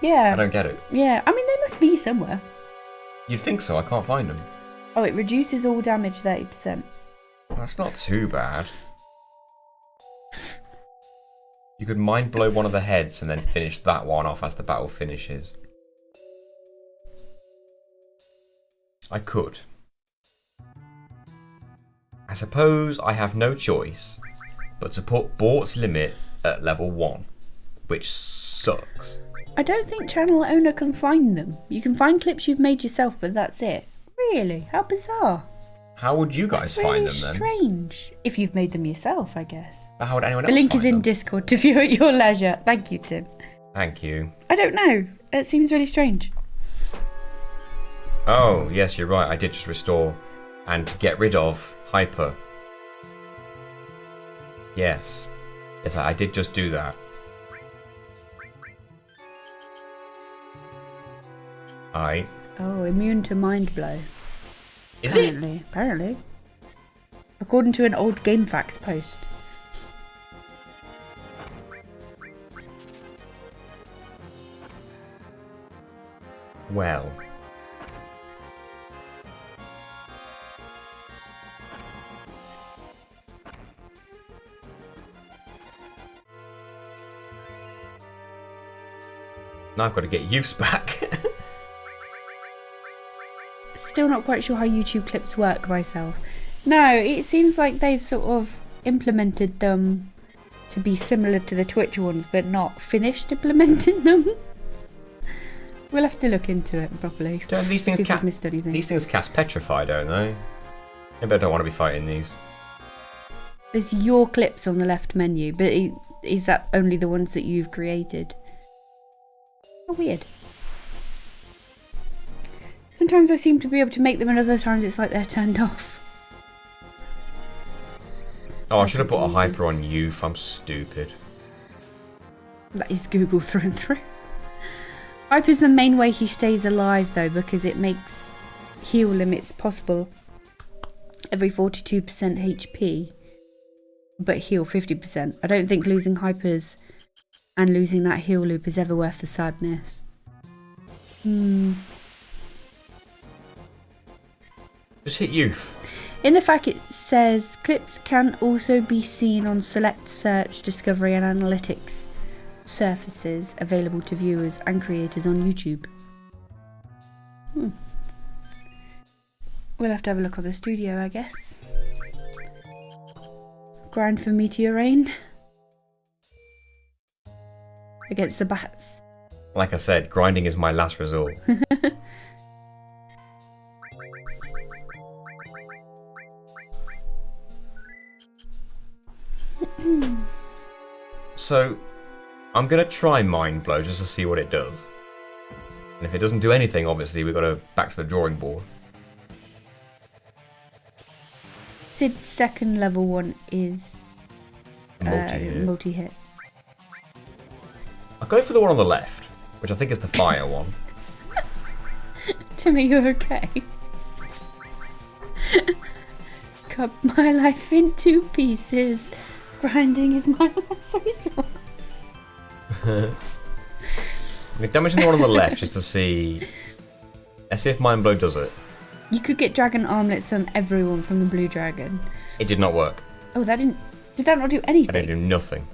Yeah. I don't get it. Yeah, I mean, they must be somewhere. You'd think so, I can't find them. Oh, it reduces all damage 30%. That's not too bad. You could mind blow one of the heads and then finish that one off as the battle finishes. I could. I suppose I have no choice but to put Bort's limit at level 1, which sucks. I don't think channel owner can find them. You can find clips you've made yourself, but that's it. Really? How bizarre. How would you guys That's really find them then? strange. If you've made them yourself, I guess. But how would anyone The else link find is in them? Discord to view at your leisure. Thank you, Tim. Thank you. I don't know. It seems really strange. Oh, yes, you're right. I did just restore and get rid of Hyper. Yes. Yes, I did just do that. Oh, immune to mind blow. Is it? Apparently. According to an old GameFAQs post. Well. Now I've got to get use back. Still not quite sure how YouTube clips work myself. No, it seems like they've sort of implemented them to be similar to the Twitch ones, but not finished implementing them. We'll have to look into it properly. Don't these things see if we've missed anything. These things cast petrify, don't they? Maybe I don't want to be fighting these. There's your clips on the left menu, but is that only the ones that you've created? Oh, weird. Sometimes I seem to be able to make them, and other times it's like they're turned off. Oh, I should have put a hyper on youth. I'm stupid. That is Google through and through. Hyper's the main way he stays alive, though, because it makes heal limits possible every 42% HP, but heal 50%. I don't think losing hypers and losing that heal loop is ever worth the sadness. Just hit youth. In the fact it says clips can also be seen on select search, discovery and analytics surfaces available to viewers and creators on YouTube. We'll have to have a look on the studio, I guess. Grind for Meteor Rain against the bats. Like I said, grinding is my last resort. So, I'm going to try Mind Blow just to see what it does. And if it doesn't do anything, obviously, we've got to back to the drawing board. Sid's second level one is multi-hit. I'll go for the one on the left, which I think is the fire one. Timmy, you're okay. Cut my life into pieces. Grinding is my life. Sorry, son. I'm damaging the one on the left just to see. Let's see if Mind Blow does it. You could get dragon armlets from everyone from the blue dragon. It did not work. Oh, that didn't. Did that not do anything? I didn't do nothing.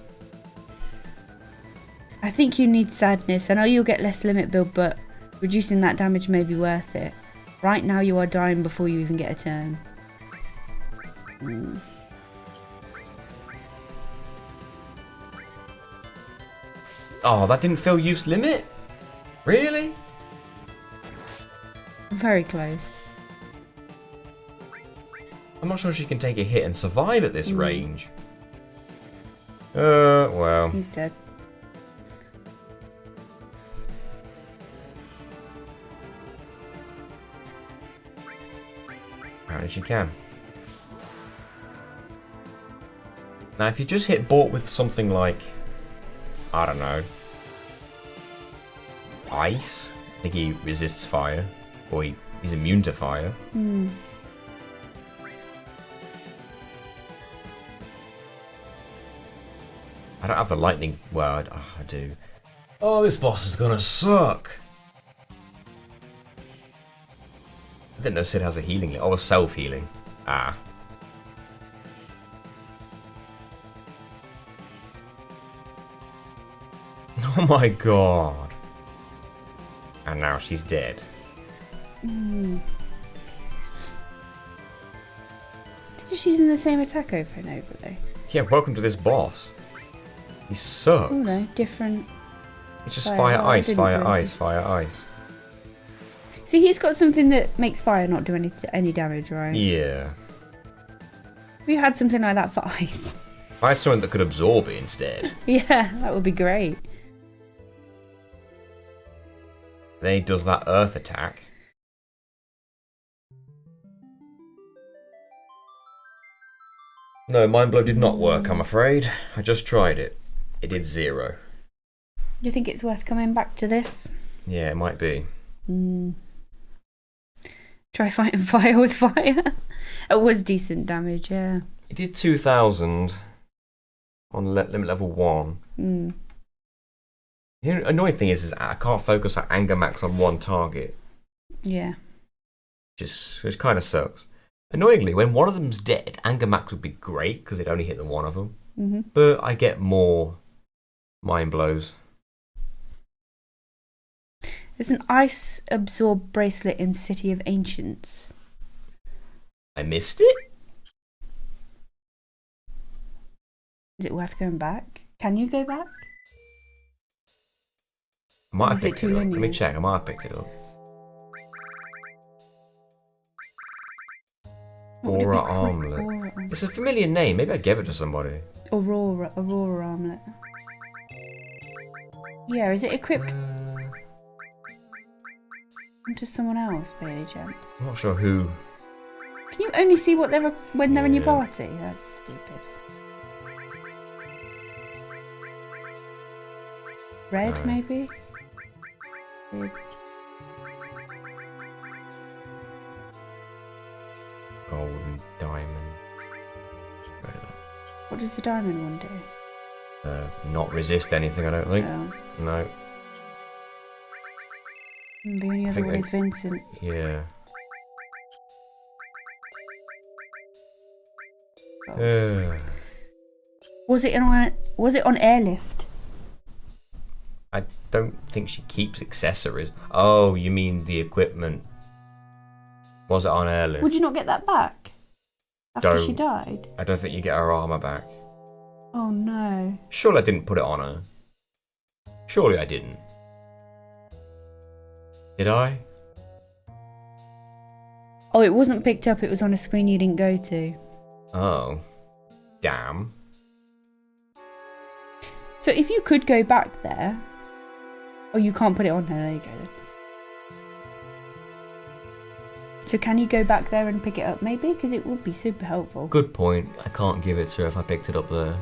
I think you need sadness. I know you'll get less limit build, but reducing that damage may be worth it. Right now, you are dying before you even get a turn. Oh, that didn't fill youth's limit? Really? Very close. I'm not sure she can take a hit and survive at this range. Well. He's dead. Apparently she can. Now, if you just hit Bort with something like, I don't know, ice. I think he resists fire, or he's immune to fire. I don't have the lightning. Well, I do. Oh, this boss is gonna suck. I didn't know Sid has a healing. Oh, a self-healing. Ah. Oh my god. And now she's dead. Just using the same attack over and over though. Yeah, welcome to this boss. He sucks. Oh no, different. It's just fire, ice, fire, ice, fire, ice. See, he's got something that makes fire not do any damage, right? Yeah. We had something like that for ice. I had something that could absorb it instead. Yeah, that would be great. Then he does that earth attack. No, Mind Blow did not work, I'm afraid. I just tried it. It did 0. Do you think it's worth coming back to this? Yeah, it might be. Try fighting fire with fire. It was decent damage, yeah. It did 2,000 on limit level 1. The annoying thing is I can't focus that anger max on one target. Yeah. Which kind of sucks. Annoyingly, when one of them's dead, anger max would be great because it only hit the one of them. But I get more mind blows. There's an ice absorb bracelet in City of Ancients. I missed it? Is it worth going back? Can you go back? I might have Is it picked too it up. Let linear? me check. I might have picked it up. What would it be Aura called? Armlet. Aura, It's a familiar name. Maybe I gave it to somebody. Aurora Armlet. Yeah, is it equipped to someone else by any chance? I'm not sure who. Can you only see what they're when they're in your Yeah. party? That's stupid. Red, No. maybe? Gold and diamond. Where did What does the diamond one do? not resist anything, I don't think. Oh. No. The only other think one they- is Vincent. Yeah. Oh. Was it on airlift? I don't think she keeps accessories. Oh, you mean the equipment? Was it on airlift? Would you not get that back after she Don't. died? I don't think you get her armor back. Oh no. Surely I didn't put it on her. Surely I didn't. Did I? Oh, it wasn't picked up. It was on a screen you didn't go to. Oh. Damn. So if you could go back there, oh, you can't put it on her. There you go. Then. So can you go back there and pick it up, maybe? Because it would be super helpful. Good point. I can't give it to her if I picked it up there.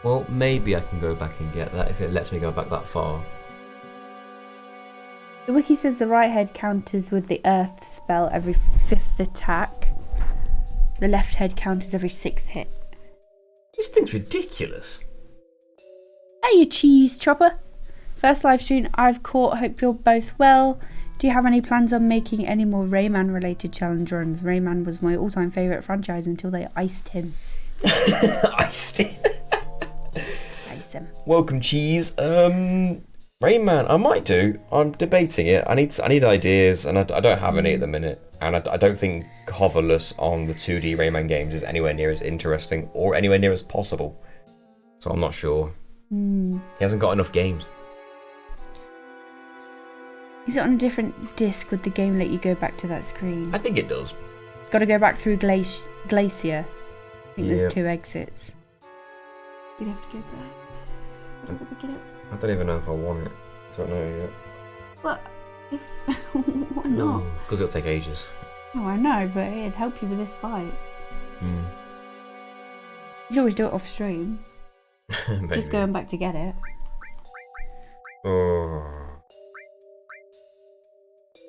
Well, maybe I can go back and get that if it lets me go back that far. The wiki says the right head counters with the earth spell every 5th attack. The left head counters every 6th hit. This thing's ridiculous. Hey, you cheese chopper. First live stream I've caught. Hope you're both well. Do you have any plans on making any more Rayman related challenge runs? Rayman was my all-time favourite franchise until they iced him. Iced it. Ice him. Welcome, cheese. Rayman, I might do. I'm debating it. I need ideas, and I don't have any at the minute. And I don't think Hoverless on the 2D Rayman games is anywhere near as interesting or anywhere near as possible. So I'm not sure. He hasn't got enough games. Is it on a different disc? Would the game let you go back to that screen? I think it does. Got to go back through Glacier. I think Yep. there's 2 exits. We'd have to go back. Go pick it up. I don't even know if I want it. Don't know yet. What? Why not? Because it'll take ages. Oh, I know, but it'd help you with this fight. Hmm. You could always do it off stream. Maybe. Just going back to get it. Oh.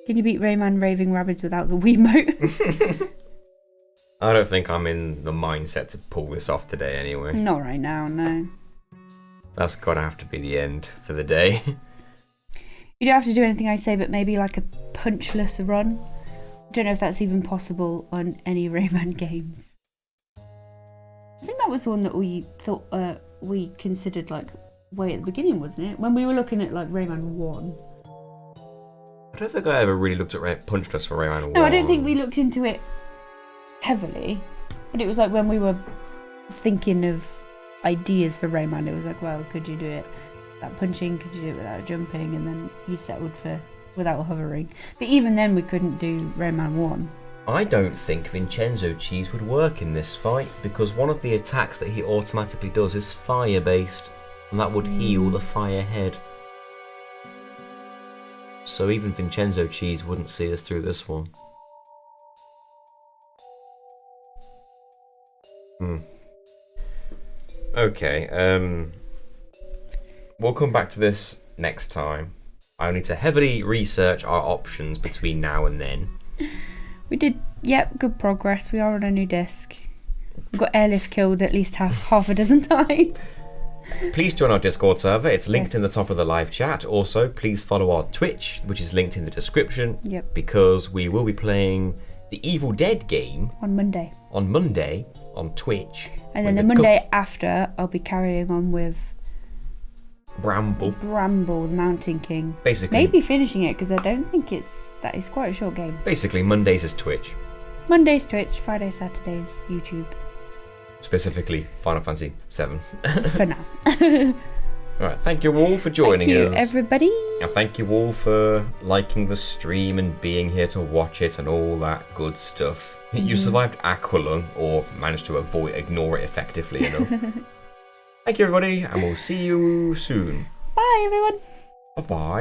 Can you beat Rayman Raving Rabbids without the Wiimote? I don't think I'm in the mindset to pull this off today anyway. Not right now, no. That's gotta have to be the end for the day. You don't have to do anything I say, but maybe like a punchless run. I don't know if that's even possible on any Rayman games. I think that was one that we thought we considered like way at the beginning, wasn't it? When we were looking at like Rayman 1. I don't think I ever really looked at Punchless for Rayman 1. No, I don't think we looked into it heavily. But it was like when we were thinking of ideas for Rayman, it was like, well, could you do it without punching? Could you do it without jumping? And then you settled for without hovering. But even then, we couldn't do Rayman 1. I don't think Vincenzo Cheese would work in this fight because one of the attacks that he automatically does is fire-based, and that would heal the fire head. So even Vincenzo Cheese wouldn't see us through this one. Okay, we'll come back to this next time. I need to heavily research our options between now and then. We did, yep, good progress. We are on a new disc. We've got Airlift killed at least half a dozen times. Please join our Discord server. It's linked in the Yes. top of the live chat. Also, please follow our Twitch, which is linked in the description. Yep. Because we will be playing the Evil Dead game On Monday. on Monday on Twitch. And then when the Monday after, I'll be carrying on with Bramble. Bramble, the Mountain King. Basically, Maybe finishing it because I don't think that is quite a short game. Basically, Mondays is Twitch. Mondays Twitch, Fridays, Saturdays YouTube. Specifically, Final Fantasy VII. For now. Alright, thank you all for joining Thank you, us. everybody. And thank you all for liking the stream and being here to watch it and all that good stuff. You survived Aqualung, or managed to ignore it effectively enough. Thank you, everybody, and we'll see you soon. Bye, everyone. Bye-bye.